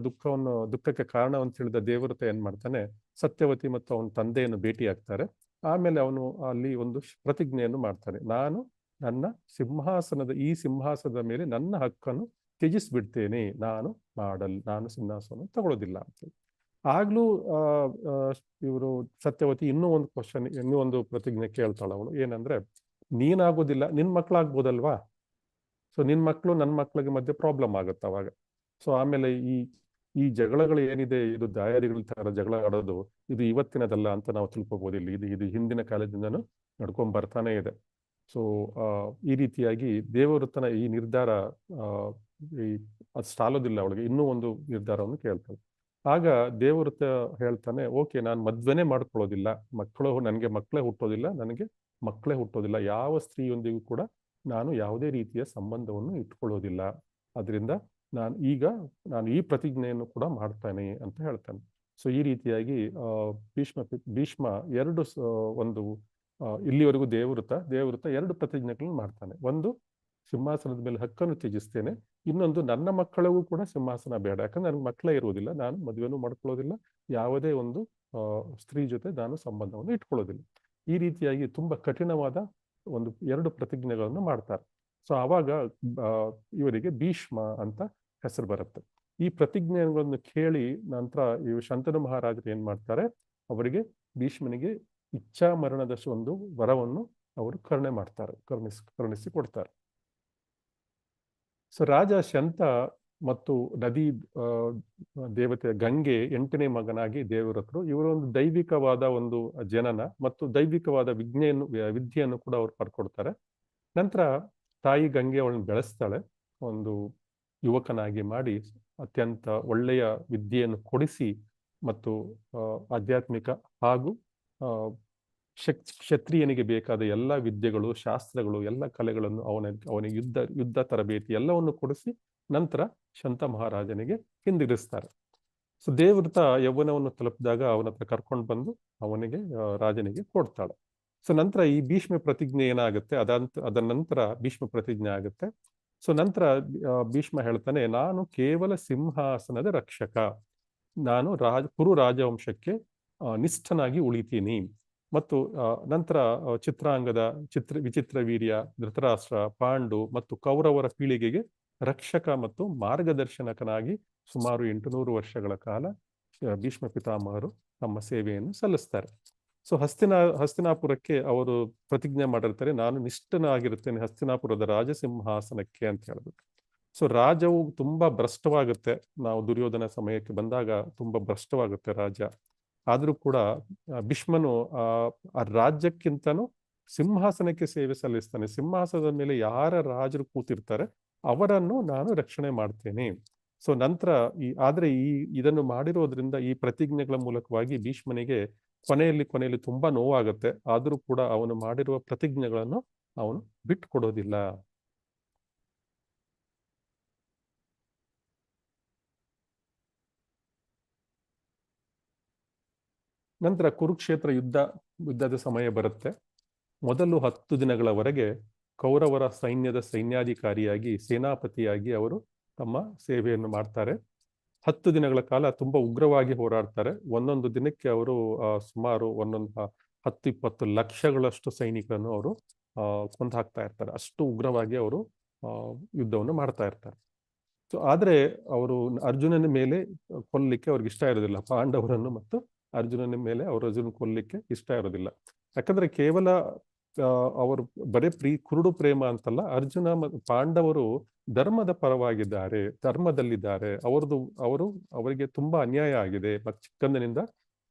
ದುಃಖಕ್ಕೆ ಕಾರಣ ಅಂತ ಹೇಳಿದ ದೇವವ್ರತ ಏನ್ ಮಾಡ್ತಾನೆ, ಸತ್ಯವತಿ ಮತ್ತು ಅವನ ತಂದೆಯನ್ನು ಭೇಟಿ ಆಗ್ತಾರೆ. ಆಮೇಲೆ ಅವನು ಅಲ್ಲಿ ಒಂದು ಪ್ರತಿಜ್ಞೆಯನ್ನು ಮಾಡ್ತಾನೆ, ನಾನು ನನ್ನ ಸಿಂಹಾಸನದ ಮೇಲೆ ನನ್ನ ಹಕ್ಕನ್ನು ತ್ಯಜಿಸ್ಬಿಡ್ತೇನೆ, ನಾನು ಸಿಂಹಾಸನ ತಗೊಳ್ಳೋದಿಲ್ಲ ಅಂತ. ಆಗ್ಲೂ ಇವರು ಸತ್ಯವತಿ ಇನ್ನೂ ಒಂದು ಪ್ರತಿಜ್ಞೆ ಕೇಳ್ತಾಳ ಅವಳು. ಏನಂದ್ರೆ, ನೀನಾಗೋದಿಲ್ಲ, ನಿನ್ ಮಕ್ಳಾಗ್ಬೋದಲ್ವಾ? ಸೊ ನಿನ್ ಮಕ್ಳು ನನ್ನ ಮಕ್ಳಿಗೆ ಮಧ್ಯೆ ಪ್ರಾಬ್ಲಮ್ ಆಗುತ್ತೆ ಅವಾಗ. ಸೊ ಆಮೇಲೆ ಈ ಜಗಳಗಳು ಏನಿದೆ, ಇದು ದಾಯಾದಿಗಳ ತರ ಜಗಳ ಆಡೋದು, ಇದು ಇವತ್ತಿನದಲ್ಲ ಅಂತ ನಾವು ತಿಳ್ಕೊಬೋದು. ಇಲ್ಲಿ ಇದು ಹಿಂದಿನ ಕಾಲದಿಂದನೂ ನಡ್ಕೊಂಡ್ ಬರ್ತಾನೆ ಇದೆ. ಸೊ ಈ ರೀತಿಯಾಗಿ ದೇವವೃತ್ತನ ಈ ನಿರ್ಧಾರ ಅದು ಸಾಲೋದಿಲ್ಲ, ಅವಳಿಗೆ ಇನ್ನೂ ಒಂದು ನಿರ್ಧಾರವನ್ನು ಕೇಳ್ತಾಳೆ. ಆಗ ದೇವವೃತ್ತ ಹೇಳ್ತಾನೆ, ಓಕೆ, ನಾನು ಮದ್ವೆನೇ ಮಾಡ್ಕೊಳ್ಳೋದಿಲ್ಲ, ನನಗೆ ಮಕ್ಕಳೇ ಹುಟ್ಟೋದಿಲ್ಲ, ನನಗೆ ಮಕ್ಕಳೇ ಹುಟ್ಟೋದಿಲ್ಲ, ಯಾವ ಸ್ತ್ರೀಯೊಂದಿಗೂ ಕೂಡ ನಾನು ಯಾವುದೇ ರೀತಿಯ ಸಂಬಂಧವನ್ನು ಇಟ್ಕೊಳ್ಳೋದಿಲ್ಲ, ಅದರಿಂದ ನಾನು ಈ ಪ್ರತಿಜ್ಞೆಯನ್ನು ಕೂಡ ಮಾಡ್ತಾನೆ ಅಂತ ಹೇಳ್ತಾನೆ. ಸೊ ಈ ರೀತಿಯಾಗಿ ಭೀಷ್ಮ ಇಲ್ಲಿವರೆಗೂ ದೇವವೃತ್ತ 2 ಪ್ರತಿಜ್ಞೆಗಳನ್ನು ಮಾಡ್ತಾನೆ. ಒಂದು, ಸಿಂಹಾಸನದ ಮೇಲೆ ಹಕ್ಕನ್ನು ತ್ಯಜಿಸ್ತೇನೆ. ಇನ್ನೊಂದು, ನನ್ನ ಮಕ್ಕಳಿಗೂ ಕೂಡ ಸಿಂಹಾಸನ ಬೇಡ, ಯಾಕಂದ್ರೆ ನನಗೆ ಮಕ್ಕಳೇ ಇರುವುದಿಲ್ಲ, ನಾನು ಮದುವೆನೂ ಮಾಡ್ಕೊಳ್ಳೋದಿಲ್ಲ, ಯಾವುದೇ ಒಂದು ಸ್ತ್ರೀ ಜೊತೆ ನಾನು ಸಂಬಂಧವನ್ನು ಇಟ್ಕೊಳ್ಳೋದಿಲ್ಲ. ಈ ರೀತಿಯಾಗಿ ತುಂಬಾ ಕಠಿಣವಾದ 2 ಪ್ರತಿಜ್ಞೆಗಳನ್ನು ಮಾಡ್ತಾರೆ. ಸೊ ಆವಾಗ ಇವರಿಗೆ ಭೀಷ್ಮ ಅಂತ ಹೆಸರು ಬರುತ್ತೆ. ಈ ಪ್ರತಿಜ್ಞೆಗಳನ್ನು ಕೇಳಿ ನಂತರ ಈ ಶಂತನು ಮಹಾರಾಜರು ಏನ್ ಮಾಡ್ತಾರೆ, ಅವರಿಗೆ ಭೀಷ್ಮನಿಗೆ ಇಚ್ಛಾ ಮರಣದ ಒಂದು ವರವನ್ನು ಅವರು ಕರುಣಿಸಿ ಕೊಡ್ತಾರೆ. ಸೊ ರಾಜ ಶಂತ ಮತ್ತು ನದಿ ದೇವತೆ ಗಂಗೆ 8ನೇ ಮಗನಾಗಿ ದೇವವ್ರತರು. ಇವರು ಒಂದು ದೈವಿಕವಾದ ಒಂದು ಜನನ ಮತ್ತು ದೈವಿಕವಾದ ವಿದ್ಯೆಯನ್ನು ಕೂಡ ಅವ್ರು ಪಡ್ಕೊಡ್ತಾರೆ. ನಂತರ ತಾಯಿ ಗಂಗೆ ಅವಳನ್ನು ಬೆಳೆಸ್ತಾಳೆ, ಒಂದು ಯುವಕನಾಗಿ ಮಾಡಿ ಅತ್ಯಂತ ಒಳ್ಳೆಯ ವಿದ್ಯೆಯನ್ನು ಕೊಡಿಸಿ ಮತ್ತು ಆಧ್ಯಾತ್ಮಿಕ ಹಾಗೂ ಕ್ಷತ್ರಿಯನಿಗೆ ಬೇಕಾದ ಎಲ್ಲ ವಿದ್ಯೆಗಳು, ಶಾಸ್ತ್ರಗಳು, ಎಲ್ಲ ಕಲೆಗಳನ್ನು ಅವನಿಗೆ ಯುದ್ಧ ತರಬೇತಿ ಎಲ್ಲವನ್ನು ಕೊಡಿಸಿ ನಂತರ ಶಂತ ಮಹಾರಾಜನಿಗೆ ಹಿಂದಿರಿಸ್ತಾರೆ. ಸೊ ದೇವವ್ರತ ಯೌವನವನ್ನು ತಲುಪಿದಾಗ ಅವನ ಹತ್ರ ಕರ್ಕೊಂಡು ಬಂದು ರಾಜನಿಗೆ ಕೊಡ್ತಾಳೆ. ಸೊ ನಂತರ ಈ ಭೀಷ್ಮ ಪ್ರತಿಜ್ಞೆ ಏನಾಗುತ್ತೆ, ಅದರ ನಂತರ ಭೀಷ್ಮ ಪ್ರತಿಜ್ಞೆ ಆಗುತ್ತೆ. ಸೊ ನಂತರ ಭೀಷ್ಮ ಹೇಳ್ತಾನೆ, ನಾನು ಕೇವಲ ಸಿಂಹಾಸನದ ರಕ್ಷಕ, ನಾನು ಕುರು ರಾಜವಂಶಕ್ಕೆ ನಿಷ್ಠನಾಗಿ ಉಳಿತೀನಿ. ಮತ್ತು ನಂತರ ವಿಚಿತ್ರ ವೀರ್ಯ, ಧೃತರಾಷ್ಟ್ರ, ಪಾಂಡು ಮತ್ತು ಕೌರವರ ಪೀಳಿಗೆಗೆ ರಕ್ಷಕ ಮತ್ತು ಮಾರ್ಗದರ್ಶನಕನಾಗಿ ಸುಮಾರು 800 ವರ್ಷಗಳ ಕಾಲ ಭೀಷ್ಮ ಪಿತಾಮಹರು ತಮ್ಮ ಸೇವೆಯನ್ನು ಸಲ್ಲಿಸ್ತಾರೆ. ಸೊ ಹಸ್ತಿನಾಪುರಕ್ಕೆ ಅವರು ಪ್ರತಿಜ್ಞೆ ಮಾಡಿರ್ತಾರೆ, ನಾನು ನಿಷ್ಠನಾಗಿರುತ್ತೇನೆ ಹಸ್ತಿನಾಪುರದ ರಾಜಸಿಂಹಾಸನಕ್ಕೆ ಅಂತ ಹೇಳ್ಬಿಟ್ಟು. ಸೊ ರಾಜವು ತುಂಬಾ ಭ್ರಷ್ಟವಾಗುತ್ತೆ. ನಾವು ದುರ್ಯೋಧನ ಸಮಯಕ್ಕೆ ಬಂದಾಗ ತುಂಬಾ ಭ್ರಷ್ಟವಾಗುತ್ತೆ ರಾಜ. ಆದ್ರೂ ಕೂಡ ಭೀಷ್ಮನು ಆ ರಾಜ್ಯಕ್ಕಿಂತನೂ ಸಿಂಹಾಸನಕ್ಕೆ ಸೇವೆ ಸಲ್ಲಿಸ್ತಾನೆ. ಸಿಂಹಾಸನದ ಮೇಲೆ ಯಾರ ರಾಜರು ಕೂತಿರ್ತಾರೆ ಅವರನ್ನು ನಾನು ರಕ್ಷಣೆ ಮಾಡ್ತೇನೆ. ಸೊ ನಂತರ ಇದನ್ನು ಮಾಡಿರೋದ್ರಿಂದ, ಈ ಪ್ರತಿಜ್ಞೆಗಳ ಮೂಲಕವಾಗಿ ಭೀಷ್ಮನಿಗೆ ಕೊನೆಯಲ್ಲಿ ತುಂಬಾ ನೋವಾಗುತ್ತೆ. ಆದ್ರೂ ಕೂಡ ಅವನು ಮಾಡಿರುವ ಪ್ರತಿಜ್ಞೆಗಳನ್ನು ಅವನು ಬಿಟ್ಟು ಕೊಡೋದಿಲ್ಲ. ನಂತರ ಕುರುಕ್ಷೇತ್ರ ಯುದ್ಧದ ಸಮಯ ಬರುತ್ತೆ. ಮೊದಲು 10 ದಿನಗಳವರೆಗೆ ಕೌರವರ ಸೈನ್ಯದ ಸೈನ್ಯಾಧಿಕಾರಿಯಾಗಿ, ಸೇನಾಪತಿಯಾಗಿ ಅವರು ತಮ್ಮ ಸೇವೆಯನ್ನು ಮಾಡ್ತಾರೆ. 10 ದಿನಗಳ ಕಾಲ ತುಂಬಾ ಉಗ್ರವಾಗಿ ಹೋರಾಡ್ತಾರೆ. ಒಂದೊಂದು ದಿನಕ್ಕೆ ಅವರು ಸುಮಾರು 10-20 ಲಕ್ಷಗಳಷ್ಟು ಸೈನಿಕರನ್ನು ಅವರು ಕೊಂದು ಹಾಕ್ತಾ ಇರ್ತಾರೆ. ಅಷ್ಟು ಉಗ್ರವಾಗಿ ಅವರು ಯುದ್ಧವನ್ನು ಮಾಡ್ತಾ ಇರ್ತಾರೆ. ಸೊ ಆದ್ರೆ ಅವರು ಅರ್ಜುನನ ಮೇಲೆ ಕೊಲ್ಲಲಿಕ್ಕೆ ಅವ್ರಿಗೆ ಇಷ್ಟ ಇರೋದಿಲ್ಲ. ಪಾಂಡವರನ್ನು ಮತ್ತು ಅರ್ಜುನನ ಮೇಲೆ ಅರ್ಜುನ ಕೊಲ್ಲಲಿಕ್ಕೆ ಇಷ್ಟ ಇರೋದಿಲ್ಲ. ಯಾಕಂದ್ರೆ ಕೇವಲ ಅವರು ಬರೇ ಕುರುಡು ಪ್ರೇಮ ಅಂತಲ್ಲ, ಅರ್ಜುನ ಮತ್ತು ಪಾಂಡವರು ಧರ್ಮದ ಪರವಾಗಿದ್ದಾರೆ, ಧರ್ಮದಲ್ಲಿದ್ದಾರೆ. ಅವರಿಗೆ ತುಂಬಾ ಅನ್ಯಾಯ ಆಗಿದೆ. ಚಿಕ್ಕಂದಿನಿಂದ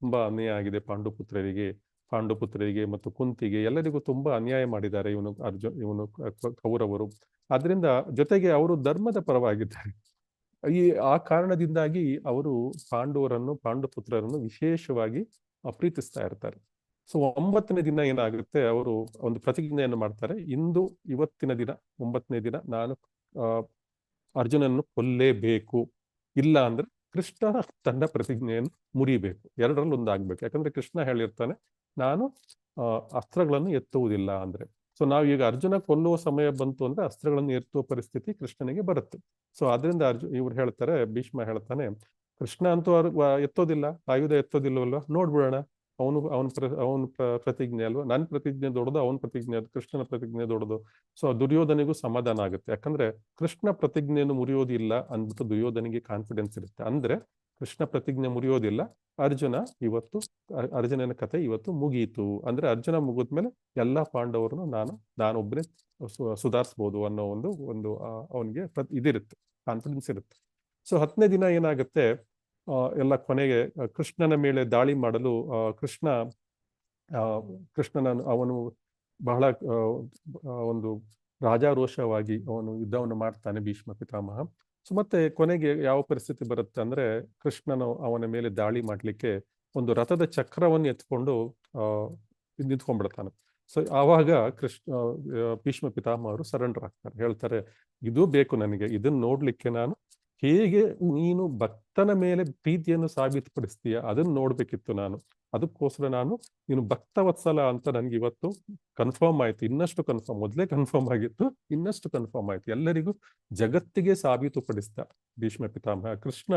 ತುಂಬಾ ಅನ್ಯಾಯ ಆಗಿದೆ ಪಾಂಡುಪುತ್ರರಿಗೆ ಮತ್ತು ಕುಂತಿಗೆ, ಎಲ್ಲರಿಗೂ ತುಂಬಾ ಅನ್ಯಾಯ ಮಾಡಿದ್ದಾರೆ ಇವನು ಕೌರವರು. ಆದ್ರಿಂದ ಜೊತೆಗೆ ಅವರು ಧರ್ಮದ ಪರವಾಗಿದ್ದಾರೆ. ಆ ಕಾರಣದಿಂದಾಗಿ ಅವರು ಪಾಂಡುಪುತ್ರರನ್ನು ವಿಶೇಷವಾಗಿ ಪ್ರೀತಿಸ್ತಾ ಇರ್ತಾರೆ. ಸೊ 9ನೇ ದಿನ ಏನಾಗುತ್ತೆ, ಅವರು ಒಂದು ಪ್ರತಿಜ್ಞೆಯನ್ನು ಮಾಡ್ತಾರೆ. ಇವತ್ತಿನ ದಿನ 9ನೇ ದಿನ ನಾನು ಅರ್ಜುನನ್ನು ಕೊಲ್ಲೇಬೇಕು, ಇಲ್ಲ ಅಂದ್ರೆ ಕೃಷ್ಣ ತನ್ನ ಪ್ರತಿಜ್ಞೆಯನ್ನು ಮುರಿಬೇಕು. 2ರಲ್ಲಿ ಒಂದಾಗ್ಬೇಕು. ಯಾಕಂದ್ರೆ ಕೃಷ್ಣ ಹೇಳಿರ್ತಾನೆ, ನಾನು ಅಸ್ತ್ರಗಳನ್ನು ಎತ್ತುವುದಿಲ್ಲ ಅಂದ್ರೆ. ಸೊ ನಾವು ಈಗ ಅರ್ಜುನ ಕೊಲ್ಲುವ ಸಮಯ ಬಂತು ಅಂದ್ರೆ ಅಸ್ತ್ರಗಳನ್ನು ಎತ್ತುವ ಪರಿಸ್ಥಿತಿ ಕೃಷ್ಣನಿಗೆ ಬರುತ್ತೆ. ಸೊ ಅದರಿಂದ ಭೀಷ್ಮ ಹೇಳ್ತಾನೆ, ಕೃಷ್ಣ ಅಂತೂ ಎತ್ತೋದಿಲ್ಲ, ಆಯುಧ ಎತ್ತೋದಿಲ್ಲವಲ್ವ, ನೋಡ್ಬಿಡೋಣ, ಅವನ ಪ್ರತಿಜ್ಞೆ ಅಲ್ವಾ, ನನ್ನ ಪ್ರತಿಜ್ಞೆ ದೊಡ್ಡದು, ಕೃಷ್ಣನ ಪ್ರತಿಜ್ಞೆ ದೊಡ್ಡದು. ಸೊ ದುರ್ಯೋಧನಿಗೂ ಸಮಾಧಾನ ಆಗುತ್ತೆ. ಯಾಕಂದ್ರೆ ಕೃಷ್ಣ ಪ್ರತಿಜ್ಞೆಯನ್ನು ಮುರಿಯೋದಿಲ್ಲ ಅಂದ್ಬಿಟ್ಟು ದುರ್ಯೋಧನಿಗೆ ಕಾನ್ಫಿಡೆನ್ಸ್ ಇರುತ್ತೆ. ಅಂದ್ರೆ ಕೃಷ್ಣ ಪ್ರತಿಜ್ಞೆ ಮುರಿಯೋದಿಲ್ಲ, ಅರ್ಜುನನ ಕಥೆ ಇವತ್ತು ಮುಗಿಯಿತು ಅಂದ್ರೆ, ಅರ್ಜುನ ಮುಗಿದ್ಮೇಲೆ ಎಲ್ಲಾ ಪಾಂಡವರನ್ನು ನಾನೊಬ್ಬನೇ ಸುಧಾರಿಸ್ಬೋದು ಅನ್ನೋ ಒಂದು ಅವನಿಗೆ ಇದಿರುತ್ತೆ, ಕಾನ್ಫಿಡೆನ್ಸ್ ಇರುತ್ತೆ. ಸೊ 10ನೇ ದಿನ ಏನಾಗುತ್ತೆ, ಎಲ್ಲ ಕೊನೆಗೆ ಕೃಷ್ಣನ ಮೇಲೆ ದಾಳಿ ಮಾಡಲು ಕೃಷ್ಣನ ಅವನು ಬಹಳ ಒಂದು ರಾಜಾರೋಷವಾಗಿ ಅವನು ಯುದ್ಧವನ್ನು ಮಾಡ್ತಾನೆ ಭೀಷ್ಮ ಪಿತಾಮಹ. ಸೊ ಮತ್ತೆ ಕೊನೆಗೆ ಯಾವ ಪರಿಸ್ಥಿತಿ ಬರುತ್ತೆ ಅಂದ್ರೆ ಕೃಷ್ಣನು ಅವನ ಮೇಲೆ ದಾಳಿ ಮಾಡ್ಲಿಕ್ಕೆ ಒಂದು ರಥದ ಚಕ್ರವನ್ನು ಎತ್ಕೊಂಡು ನಿಂತ್ಕೊಂಡ್ಬಿಡ್ತಾನೆ. ಸೊ ಆವಾಗ ಭೀಷ್ಮ ಪಿತಾಮಹರು ಸರೆಂಡರ್ ಆಗ್ತಾರೆ, ಹೇಳ್ತಾರೆ ಇದು ಬೇಕು ನನಗೆ, ಇದನ್ನ ನೋಡ್ಲಿಕ್ಕೆ ನಾನು ಹೇಗೆ ನೀನು ಭಕ್ತನ ಮೇಲೆ ಪ್ರೀತಿಯನ್ನು ಸಾಬೀತುಪಡಿಸ್ತೀಯ ಅದನ್ನ ನೋಡ್ಬೇಕಿತ್ತು ನಾನು. ಅದಕ್ಕೋಸ್ಕರ ನಾನು ನೀನು ಭಕ್ತವತ್ಸಲ ಅಂತ ನನಗೆ ಇವತ್ತು ಕನ್ಫರ್ಮ್ ಆಯ್ತು, ಇನ್ನಷ್ಟು ಕನ್ಫರ್ಮ್, ಮೊದಲೇ ಕನ್ಫರ್ಮ್ ಆಗಿತ್ತು, ಇನ್ನಷ್ಟು ಕನ್ಫರ್ಮ್ ಆಯ್ತು, ಎಲ್ಲರಿಗೂ ಜಗತ್ತಿಗೆ ಸಾಬೀತುಪಡಿಸ್ದ ಭೀಷ್ಮ ಪಿತಾಮಹ. ಕೃಷ್ಣ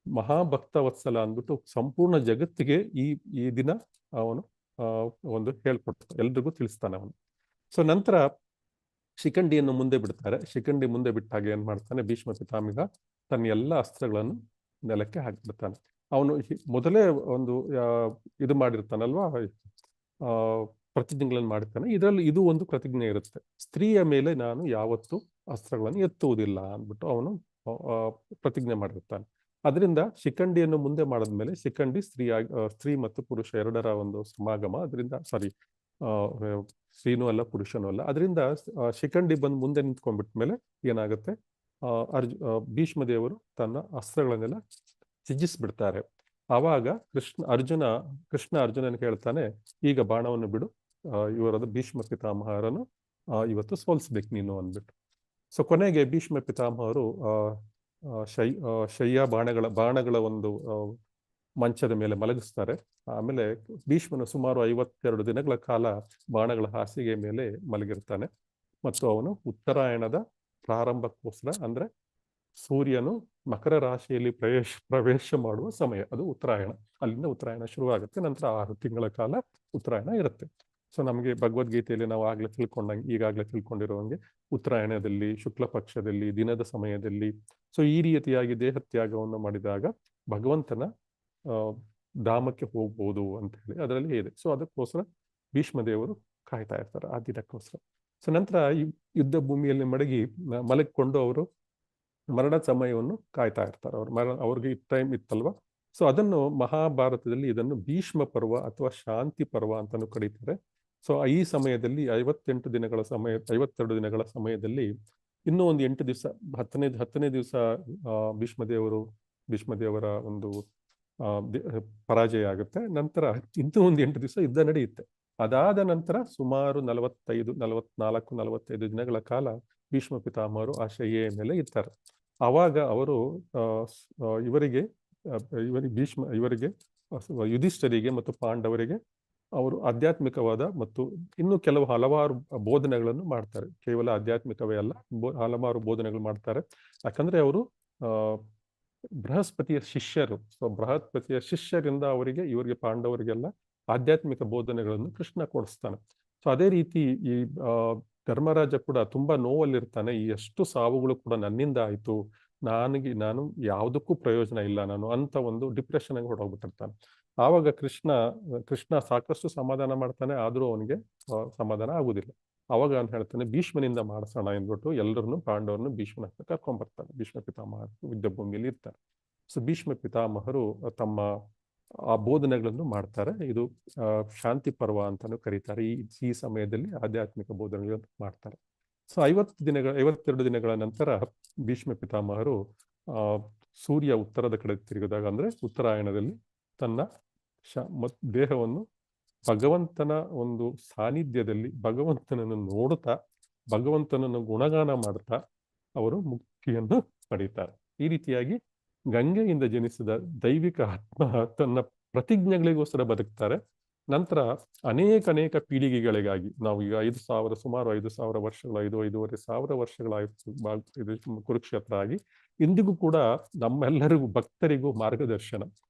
ಮಹಾಭಕ್ತವತ್ಸಲ ಅಂದ್ಬಿಟ್ಟು ಸಂಪೂರ್ಣ ಜಗತ್ತಿಗೆ ಈ ದಿನ ಅವನು ಒಂದು ಹೇಳ್ಕೊಡ್ತ ಎಲ್ರಿಗೂ ತಿಳಿಸ್ತಾನೆ ಅವನು. ಸೊ ನಂತರ ಶಿಖಂಡಿಯನ್ನು ಮುಂದೆ ಬಿಡ್ತಾರೆ. ಶಿಖಂಡಿ ಮುಂದೆ ಬಿಟ್ಟಾಗ ಏನ್ ಮಾಡ್ತಾನೆ ಭೀಷ್ಮ ಪಿತಾಮಹ ತನ್ನ ಎಲ್ಲ ಅಸ್ತ್ರಗಳನ್ನು ನೆಲಕ್ಕೆ ಹಾಕಿಬಿಡ್ತಾನೆ. ಅವನು ಮೊದಲೇ ಒಂದು ಇದು ಮಾಡಿರ್ತಾನಲ್ವಾ, ಪ್ರತಿಜ್ಞೆಗಳನ್ನು ಮಾಡಿರ್ತಾನೆ. ಇದರಲ್ಲಿ ಇದು ಒಂದು ಪ್ರತಿಜ್ಞೆ ಇರುತ್ತೆ, ಸ್ತ್ರೀಯ ಮೇಲೆ ನಾನು ಯಾವತ್ತೂ ಅಸ್ತ್ರಗಳನ್ನು ಎತ್ತುವುದಿಲ್ಲ ಅಂದ್ಬಿಟ್ಟು ಅವನು ಪ್ರತಿಜ್ಞೆ ಮಾಡಿರ್ತಾನೆ. ಅದರಿಂದ ಶಿಖಂಡಿಯನ್ನು ಮುಂದೆ ಮಾಡಿದ್ಮೇಲೆ ಶಿಖಂಡಿ ಸ್ತ್ರೀ ಮತ್ತು ಪುರುಷ ಎರಡರ ಒಂದು ಸಮಾಗಮ. ಅದರಿಂದ ಸ್ತ್ರೀನೂ ಅಲ್ಲ ಪುರುಷನೂ ಅಲ್ಲ. ಅದರಿಂದ ಶಿಖಂಡಿ ಬಂದು ಮುಂದೆ ನಿಂತ್ಕೊಂಡ್ಬಿಟ್ಮೇಲೆ ಏನಾಗುತ್ತೆ, ಭೀಷ್ಮ ದೇವರು ತನ್ನ ಅಸ್ತ್ರಗಳನ್ನೆಲ್ಲ ತ್ಯಜಿಸ್ಬಿಡ್ತಾರೆ. ಆವಾಗ ಕೃಷ್ಣ ಅರ್ಜುನನಿಗೆ ಹೇಳ್ತಾನೆ, ಈಗ ಬಾಣವನ್ನು ಬಿಡು, ಇವರದ ಭೀಷ್ಮ ಪಿತಾಮಹರನ್ನು ಇವತ್ತು ಸೋಲಿಸ್ಬೇಕು ನೀನು ಅಂದ್ಬಿಟ್ಟು. ಸೊ ಕೊನೆಗೆ ಭೀಷ್ಮ ಪಿತಾಮಹರು ಶಯ್ಯ ಬಾಣಗಳ ಒಂದು ಮಂಚದ ಮೇಲೆ ಮಲಗಿಸ್ತಾರೆ. ಆಮೇಲೆ ಭೀಷ್ಮನು ಸುಮಾರು 52 ದಿನಗಳ ಕಾಲ ಬಾಣಗಳ ಹಾಸಿಗೆ ಮೇಲೆ ಮಲಗಿರ್ತಾನೆ. ಮತ್ತು ಅವನು ಉತ್ತರಾಯಣದ ಪ್ರಾರಂಭಕ್ಕೋಸ್ಕರ, ಅಂದ್ರೆ ಸೂರ್ಯನು ಮಕರ ರಾಶಿಯಲ್ಲಿ ಪ್ರವೇಶ ಮಾಡುವ ಸಮಯ, ಅದು ಉತ್ತರಾಯಣ. ಅಲ್ಲಿಂದ ಉತ್ತರಾಯಣ ಶುರುವಾಗುತ್ತೆ. ನಂತರ 6 ತಿಂಗಳ ಕಾಲ ಉತ್ತರಾಯಣ ಇರುತ್ತೆ. ಸೊ ನಮಗೆ ಭಗವದ್ಗೀತೆಯಲ್ಲಿ ನಾವು ಈಗಾಗಲೇ ತಿಳ್ಕೊಂಡಿರುವಂಗೆ ಉತ್ತರಾಯಣದಲ್ಲಿ, ಶುಕ್ಲ ಪಕ್ಷದಲ್ಲಿ, ದಿನದ ಸಮಯದಲ್ಲಿ, ಸೊ ಈ ರೀತಿಯಾಗಿ ದೇಹತ್ಯಾಗವನ್ನು ಮಾಡಿದಾಗ ಭಗವಂತನ ಧಾಮಕ್ಕೆ ಹೋಗ್ಬೋದು ಅಂತ ಹೇಳಿ ಅದರಲ್ಲಿ ಇದೆ. ಸೊ ಅದಕ್ಕೋಸ್ಕರ ಭೀಷ್ಮ ದೇವರು ಕಾಯ್ತಾ ಇರ್ತಾರೆ ಆ ದಿನಕ್ಕೋಸ್ಕರ. ಸೊ ನಂತರ ಯುದ್ಧ ಭೂಮಿಯಲ್ಲಿ ಮಲಗಿಕೊಂಡು ಅವರು ಮರಣ ಸಮಯವನ್ನು ಕಾಯ್ತಾ ಇರ್ತಾರೆ. ಅವ್ರಿಗೆ ಟೈಮ್ ಇತ್ತಲ್ವಾ. ಸೊ ಅದನ್ನು ಮಹಾಭಾರತದಲ್ಲಿ ಇದನ್ನು ಭೀಷ್ಮ ಪರ್ವ ಅಥವಾ ಶಾಂತಿ ಪರ್ವ ಅಂತಾನು ಕರೀತಾರೆ. ಸೊ ಈ ಸಮಯದಲ್ಲಿ 52 ದಿನಗಳ ಸಮಯದಲ್ಲಿ ಇನ್ನೂ ಒಂದು 8 ದಿವಸ, 10ನೇ ದಿವಸ ಭೀಷ್ಮದೇವರ ಒಂದು ಪರಾಜಯ ಆಗುತ್ತೆ. ನಂತರ ಇನ್ನೂ ಒಂದು 8 ದಿವಸ ಯುದ್ಧ ನಡೆಯುತ್ತೆ. ಅದಾದ ನಂತರ ಸುಮಾರು 45 ದಿನಗಳ ಕಾಲ ಭೀಷ್ಮ ಪಿತಾಮಹರು ಆ ಶಯ್ಯೆಯ ಮೇಲೆ ಇರ್ತಾರೆ. ಆವಾಗ ಅವರು ಇವರಿಗೆ ಯುಧಿಷ್ಠರಿಗೆ ಮತ್ತು ಪಾಂಡವರಿಗೆ ಅವರು ಆಧ್ಯಾತ್ಮಿಕವಾದ ಮತ್ತು ಇನ್ನು ಹಲವಾರು ಬೋಧನೆಗಳನ್ನು ಮಾಡ್ತಾರೆ. ಕೇವಲ ಆಧ್ಯಾತ್ಮಿಕವೇ ಅಲ್ಲ, ಹಲವಾರು ಬೋಧನೆಗಳು ಮಾಡ್ತಾರೆ. ಯಾಕಂದ್ರೆ ಅವರು ಬೃಹಸ್ಪತಿಯ ಶಿಷ್ಯರು. ಸೊ ಬೃಹಸ್ಪತಿಯ ಶಿಷ್ಯರಿಂದ ಇವರಿಗೆ ಪಾಂಡವರಿಗೆಲ್ಲ ಆಧ್ಯಾತ್ಮಿಕ ಬೋಧನೆಗಳನ್ನು ಕೃಷ್ಣ ಕೊಡಿಸ್ತಾನೆ. ಸೊ ಅದೇ ರೀತಿ ಈ ಧರ್ಮರಾಜ ಕೂಡ ತುಂಬಾ ನೋವಲ್ಲಿರ್ತಾನೆ. ಈ ಎಷ್ಟು ಸಾವುಗಳು ಕೂಡ ನನ್ನಿಂದ ಆಯ್ತು, ನಾನು ಯಾವುದಕ್ಕೂ ಪ್ರಯೋಜನ ಇಲ್ಲ ನಾನು ಅಂತ ಒಂದು ಡಿಪ್ರೆಷನ್ ಆಗಿ ಹೊರಟೋಗ್ಬಿಟ್ಟಿರ್ತಾನೆ. ಆವಾಗ ಕೃಷ್ಣ ಸಾಕಷ್ಟು ಸಮಾಧಾನ ಮಾಡ್ತಾನೆ, ಆದ್ರೂ ಅವನಿಗೆ ಸಮಾಧಾನ ಆಗುದಿಲ್ಲ. ಅವಾಗ ಅವನು ಹೇಳ್ತಾನೆ, ಭೀಷ್ಮನಿಂದ ಮಾಡಿಸೋಣ ಎಂದ್ಬಿಟ್ಟು ಎಲ್ಲರನ್ನು ಪಾಂಡವರನ್ನು ಭೀಷ್ಮನ ಹತ್ರ ಕರ್ಕೊಂಡ್ಬರ್ತಾನೆ. ಭೀಷ್ಮ ಪಿತಾಮಹರು ಯುದ್ಧ ಭೂಮಿಯಲ್ಲಿ ಇರ್ತಾರೆ. ಸೊ ಭೀಷ್ಮ ಪಿತಾಮಹರು ತಮ್ಮ ಆ ಬೋಧನೆಗಳನ್ನು ಮಾಡ್ತಾರೆ. ಇದು ಶಾಂತಿ ಪರ್ವ ಅಂತಾನು ಕರೀತಾರೆ. ಈ ಸಮಯದಲ್ಲಿ ಆಧ್ಯಾತ್ಮಿಕ ಬೋಧನೆಗಳನ್ನು ಮಾಡ್ತಾರೆ. ಸೊ 52 ದಿನಗಳ ನಂತರ ಭೀಷ್ಮ ಪಿತಾಮಹರು ಸೂರ್ಯ ಉತ್ತರದ ಕಡೆ ತಿರುಗಿದಾಗ, ಅಂದ್ರೆ ಉತ್ತರಾಯಣದಲ್ಲಿ ತನ್ನ ದೇಹವನ್ನು ಭಗವಂತನ ಒಂದು ಸಾನ್ನಿಧ್ಯದಲ್ಲಿ ಭಗವಂತನನ್ನು ನೋಡುತ್ತಾ, ಭಗವಂತನನ್ನು ಗುಣಗಾನ ಮಾಡ್ತಾ ಅವರು ಮುಕ್ತಿಯನ್ನು ಪಡೀತಾರೆ. ಈ ರೀತಿಯಾಗಿ ಗಂಗೆಯಿಂದ ಜನಿಸಿದ ದೈವಿಕ ಆತ್ಮ ತನ್ನ ಪ್ರತಿಜ್ಞೆಗಳಿಗೋಸ್ಕರ ಬದುಕ್ತಾರೆ. ನಂತರ ಅನೇಕ ಪೀಳಿಗೆಗಳಿಗಾಗಿ ನಾವು ಈಗ ಸುಮಾರು 5,000 ವರ್ಷಗಳು, 5,500 ವರ್ಷಗಳಾಯಿತು ಇದು ಕುರುಕ್ಷೇತ್ರ ಆಗಿ. ಇಂದಿಗೂ ಕೂಡ ನಮ್ಮೆಲ್ಲರಿಗೂ ಭಕ್ತರಿಗೂ ಮಾರ್ಗದರ್ಶನ.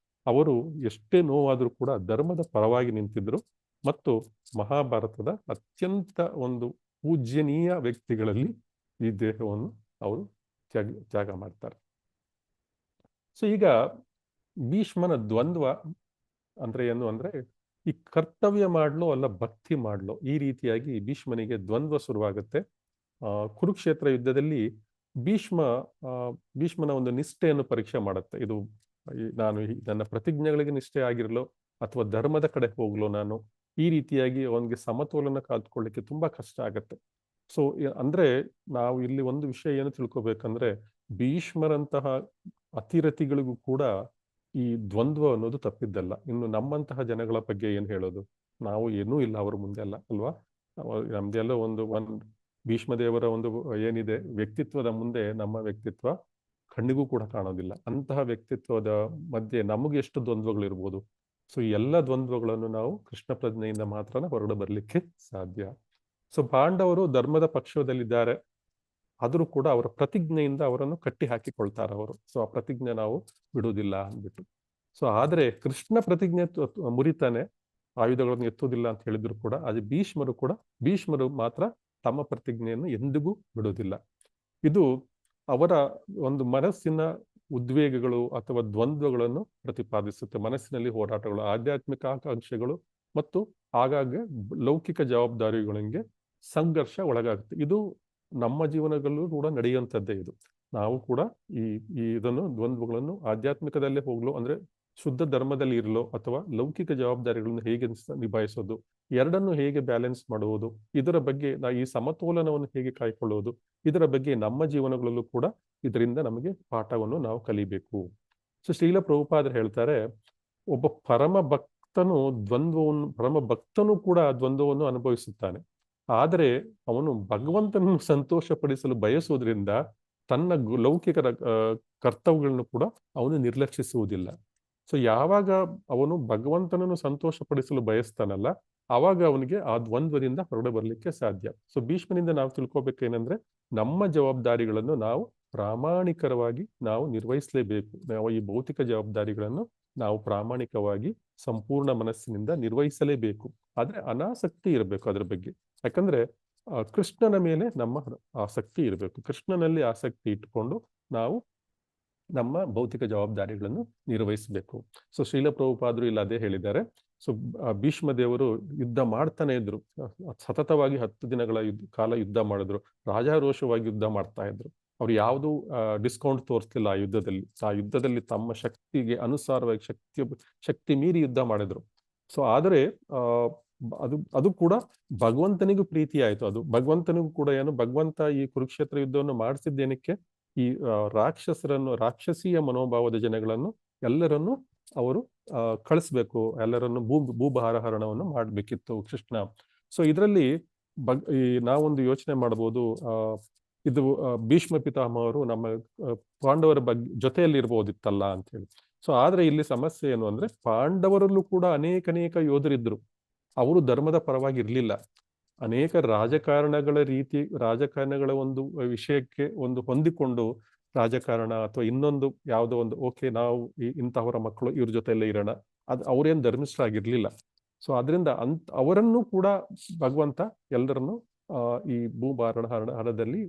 ಅವರು ಎಷ್ಟೇ ನೋವಾದರೂ ಕೂಡ ಧರ್ಮದ ಪರವಾಗಿ ನಿಂತಿದ್ರು ಮತ್ತು ಮಹಾಭಾರತದ ಅತ್ಯಂತ ಒಂದು ಪೂಜ್ಯನೀಯ ವ್ಯಕ್ತಿಗಳಲ್ಲಿ ಈ ದೇಹವನ್ನು ಅವರು ತ್ಯಾಗ ಮಾಡ್ತಾರೆ. ಸೊ ಈಗ ಭೀಷ್ಮನ ದ್ವಂದ್ವ ಅಂದ್ರೆ ಏನು ಅಂದ್ರೆ, ಈ ಕರ್ತವ್ಯ ಮಾಡ್ಲೋ ಅಲ್ಲ ಭಕ್ತಿ ಮಾಡ್ಲೋ, ಈ ರೀತಿಯಾಗಿ ಭೀಷ್ಮನಿಗೆ ದ್ವಂದ್ವ ಶುರುವಾಗುತ್ತೆ. ಕುರುಕ್ಷೇತ್ರ ಯುದ್ಧದಲ್ಲಿ ಭೀಷ್ಮನ ಒಂದು ನಿಷ್ಠೆಯನ್ನು ಪರೀಕ್ಷೆ ಮಾಡುತ್ತೆ. ಇದು ನಾನು ನನ್ನ ಪ್ರತಿಜ್ಞೆಗಳಿಗೆ ನಿಷ್ಠೆ ಆಗಿರಲೋ ಅಥವಾ ಧರ್ಮದ ಕಡೆ ಹೋಗ್ಲೋ ನಾನು ಈ ರೀತಿಯಾಗಿ ಅವನಿಗೆ ಸಮತೋಲನ ಕಾಯ್ದುಕೊಳ್ಳಿಕ್ಕೆ ತುಂಬಾ ಕಷ್ಟ ಆಗತ್ತೆ. ಸೊ ಅಂದ್ರೆ ನಾವು ಇಲ್ಲಿ ಒಂದು ವಿಷಯ ಏನು ತಿಳ್ಕೊಬೇಕಂದ್ರೆ ಭೀಷ್ಮರಂತಹ ಅತಿರಥಿಗಳಿಗೂ ಕೂಡ ಈ ದ್ವಂದ್ವ ಅನ್ನೋದು ತಪ್ಪಿದ್ದಲ್ಲ. ಇನ್ನು ನಮ್ಮಂತಹ ಜನಗಳ ಬಗ್ಗೆ ಏನ್ ಹೇಳೋದು, ನಾವು ಏನೂ ಇಲ್ಲ ಅವ್ರ ಮುಂದೆ ಅಲ್ಲ ಅಲ್ವಾ. ನಮ್ದೆಲ್ಲ ಒಂದು ಭೀಷ್ಮದೇವರ ಒಂದು ಏನಿದೆ ವ್ಯಕ್ತಿತ್ವದ ಮುಂದೆ ನಮ್ಮ ವ್ಯಕ್ತಿತ್ವ ಕಣ್ಣಿಗೂ ಕೂಡ ಕಾಣೋದಿಲ್ಲ. ಅಂತಹ ವ್ಯಕ್ತಿತ್ವದ ಮಧ್ಯೆ ನಮಗೆ ಎಷ್ಟು ದ್ವಂದ್ವಗಳಿರ್ಬೋದು. ಸೊ ಈ ಎಲ್ಲ ದ್ವಂದ್ವಗಳನ್ನು ನಾವು ಕೃಷ್ಣ ಪ್ರಜ್ಞೆಯಿಂದ ಮಾತ್ರನ ಹೊರಗಡೆ ಬರ್ಲಿಕ್ಕೆ ಸಾಧ್ಯ. ಸೊ ಪಾಂಡವರು ಧರ್ಮದ ಪಕ್ಷದಲ್ಲಿದ್ದಾರೆ, ಆದರೂ ಕೂಡ ಅವರ ಪ್ರತಿಜ್ಞೆಯಿಂದ ಅವರನ್ನು ಕಟ್ಟಿ ಹಾಕಿಕೊಳ್ತಾರೆ ಅವರು. ಸೊ ಆ ಪ್ರತಿಜ್ಞೆ ನಾವು ಬಿಡುವುದಿಲ್ಲ ಅಂದ್ಬಿಟ್ಟು. ಸೊ ಆದ್ರೆ ಕೃಷ್ಣ ಪ್ರತಿಜ್ಞೆ ಮುರಿತಾನೆ, ಆಯುಧಗಳನ್ನು ಎತ್ತುವುದಿಲ್ಲ ಅಂತ ಹೇಳಿದ್ರು ಕೂಡ ಅದು ಭೀಷ್ಮರು ಮಾತ್ರ ತಮ್ಮ ಪ್ರತಿಜ್ಞೆಯನ್ನು ಎಂದಿಗೂ ಬಿಡುವುದಿಲ್ಲ. ಇದು ಅವರ ಒಂದು ಮನಸ್ಸಿನ ಉದ್ವೇಗಗಳು ಅಥವಾ ದ್ವಂದ್ವಗಳನ್ನು ಪ್ರತಿಪಾದಿಸುತ್ತೆ. ಮನಸ್ಸಿನಲ್ಲಿ ಹೋರಾಟಗಳು, ಆಧ್ಯಾತ್ಮಿಕ ಆಕಾಂಕ್ಷೆಗಳು ಮತ್ತು ಆಗಾಗ್ಗೆ ಲೌಕಿಕ ಜವಾಬ್ದಾರಿಗಳಿಗೆ ಸಂಘರ್ಷ ಒಳಗಾಗುತ್ತೆ. ಇದು ನಮ್ಮ ಜೀವನಗಳಲ್ಲೂ ಕೂಡ ನಡೆಯುವಂಥದ್ದೇ. ಇದು ನಾವು ಕೂಡ ಇದನ್ನು ದ್ವಂದ್ವಗಳನ್ನು ಆಧ್ಯಾತ್ಮಿಕದಲ್ಲೇ ಹೋಗ್ಲು ಅಂದ್ರೆ ಶುದ್ಧ ಧರ್ಮದಲ್ಲಿ ಇರಲು ಅಥವಾ ಲೌಕಿಕ ಜವಾಬ್ದಾರಿಗಳನ್ನು ಹೇಗೆ ನಿಭಾಯಿಸೋದು, ಎರಡನ್ನು ಹೇಗೆ ಬ್ಯಾಲೆನ್ಸ್ ಮಾಡುವುದು, ಇದರ ಬಗ್ಗೆ ಈ ಸಮತೋಲನವನ್ನು ಹೇಗೆ ಕಾಯ್ಕೊಳ್ಳುವುದು, ಇದರ ಬಗ್ಗೆ ನಮ್ಮ ಜೀವನಗಳಲ್ಲೂ ಕೂಡ ಇದರಿಂದ ನಮಗೆ ಪಾಠವನ್ನು ನಾವು ಕಲಿಬೇಕು. ಸೊ ಶ್ರೀಲ ಪ್ರಭುಪಾದರು ಹೇಳ್ತಾರೆ, ಒಬ್ಬ ಪರಮ ಭಕ್ತನು ಕೂಡ ದ್ವಂದ್ವವನ್ನು ಅನುಭವಿಸುತ್ತಾನೆ. ಆದರೆ ಅವನು ಭಗವಂತನನ್ನು ಸಂತೋಷಪಡಿಸಲು ಬಯಸುವುದರಿಂದ ತನ್ನ ಲೌಕಿಕ ಕರ್ತವ್ಯಗಳನ್ನು ಕೂಡ ಅವನು ನಿರ್ಲಕ್ಷಿಸುವುದಿಲ್ಲ. ಸೊ ಯಾವಾಗ ಅವನು ಭಗವಂತನನ್ನು ಸಂತೋಷಪಡಿಸಲು ಬಯಸ್ತಾನಲ್ಲ, ಆವಾಗ ಅವನಿಗೆ ಆ ದ್ವಂದ್ವದಿಂದ ಹೊರಗಡೆ ಬರಲಿಕ್ಕೆ ಸಾಧ್ಯ. ಸೊ ಭೀಷ್ಮನಿಂದ ನಾವು ತಿಳ್ಕೊಬೇಕೇನೆಂದ್ರೆ ನಮ್ಮ ಜವಾಬ್ದಾರಿಗಳನ್ನು ನಾವು ಪ್ರಾಮಾಣಿಕವಾಗಿ ನಾವು ನಿರ್ವಹಿಸಲೇಬೇಕು. ನಾವು ಈ ಭೌತಿಕ ಜವಾಬ್ದಾರಿಗಳನ್ನು ನಾವು ಪ್ರಾಮಾಣಿಕವಾಗಿ ಸಂಪೂರ್ಣ ಮನಸ್ಸಿನಿಂದ ನಿರ್ವಹಿಸಲೇಬೇಕು. ಆದ್ರೆ ಅನಾಸಕ್ತಿ ಇರಬೇಕು ಅದರ ಬಗ್ಗೆ. ಯಾಕಂದ್ರೆ ಕೃಷ್ಣನ ಮೇಲೆ ನಮ್ಮ ಆಸಕ್ತಿ ಇರಬೇಕು. ಕೃಷ್ಣನಲ್ಲಿ ಆಸಕ್ತಿ ಇಟ್ಕೊಂಡು ನಾವು ನಮ್ಮ ಭೌತಿಕ ಜವಾಬ್ದಾರಿಗಳನ್ನು ನಿರ್ವಹಿಸಬೇಕು. ಸೊ ಶ್ರೀಲ ಪ್ರಭುಪಾದರು ಇಲ್ಲಿ ಅದೇ ಹೇಳಿದ್ದಾರೆ. ಸೊ ಭೀಷ್ಮ ದೇವರು ಯುದ್ಧ ಮಾಡ್ತಾನೆ ಇದ್ರು, ಸತತವಾಗಿ 10 ದಿನಗಳ ಕಾಲ ಯುದ್ಧ ಮಾಡಿದ್ರು, ರಾಜಾರೋಷವಾಗಿ ಯುದ್ಧ ಮಾಡ್ತಾ ಇದ್ರು. ಅವ್ರು ಯಾವುದು ಡಿಸ್ಕೌಂಟ್ ತೋರಿಸ್ಲಿಲ್ಲ ಆ ಯುದ್ಧದಲ್ಲಿ ತಮ್ಮ ಶಕ್ತಿಗೆ ಅನುಸಾರವಾಗಿ ಶಕ್ತಿ ಮೀರಿ ಯುದ್ಧ ಮಾಡಿದ್ರು. ಸೊ ಆದರೆ ಅದು ಕೂಡ ಭಗವಂತನಿಗೂ ಪ್ರೀತಿ ಆಯ್ತು. ಅದು ಭಗವಂತನಿಗೂ ಕೂಡ ಭಗವಂತ ಈ ಕುರುಕ್ಷೇತ್ರ ಯುದ್ಧವನ್ನು ಮಾಡಿಸಿದ್ದೇನಕ್ಕೆ, ಈ ರಾಕ್ಷಸೀಯ ಮನೋಭಾವದ ಜನಗಳನ್ನು ಎಲ್ಲರನ್ನು ಅವರು ಕಳಿಸ್ಬೇಕು, ಎಲ್ಲರನ್ನು ಭೂಭಾರಹರಣವನ್ನು ಮಾಡ್ಬೇಕಿತ್ತು ಕೃಷ್ಣ. ಸೊ ಇದರಲ್ಲಿ ನಾವೊಂದು ಯೋಚನೆ ಮಾಡಬಹುದು, ಇದು ಭೀಷ್ಮ ಪಿತಾಮಹರು ನಮ್ಮ ಪಾಂಡವರ ಜೊತೆಯಲ್ಲಿ ಇರ್ಬೋದಿತ್ತಲ್ಲ ಅಂತ ಹೇಳಿ. ಸೊ ಆದ್ರೆ ಇಲ್ಲಿ ಸಮಸ್ಯೆ ಏನು ಅಂದ್ರೆ ಪಾಂಡವರಲ್ಲೂ ಕೂಡ ಅನೇಕ ಯೋಧರಿದ್ರು, ಅವರು ಧರ್ಮದ ಪರವಾಗಿ ಇರ್ಲಿಲ್ಲ. ಅನೇಕ ರಾಜಕಾರಣಗಳ ಒಂದು ವಿಷಯಕ್ಕೆ ಒಂದು ಹೊಂದಿಕೊಂಡು ರಾಜಕಾರಣ ಅಥವಾ ಇನ್ನೊಂದು ಯಾವುದೋ ಒಂದು ಓಕೆ ನಾವು ಇಂತಹವರ ಮಕ್ಕಳು ಇವ್ರ ಜೊತೆಯಲ್ಲೇ ಇರೋಣ, ಅವ್ರೇನ್ ಧರ್ಮಿಷ್ಠರಾಗಿರ್ಲಿಲ್ಲ. ಸೊ ಅದರಿಂದ ಅವರನ್ನು ಕೂಡ ಭಗವಂತ ಎಲ್ಲರನ್ನು ಈ ಹರದಲ್ಲಿ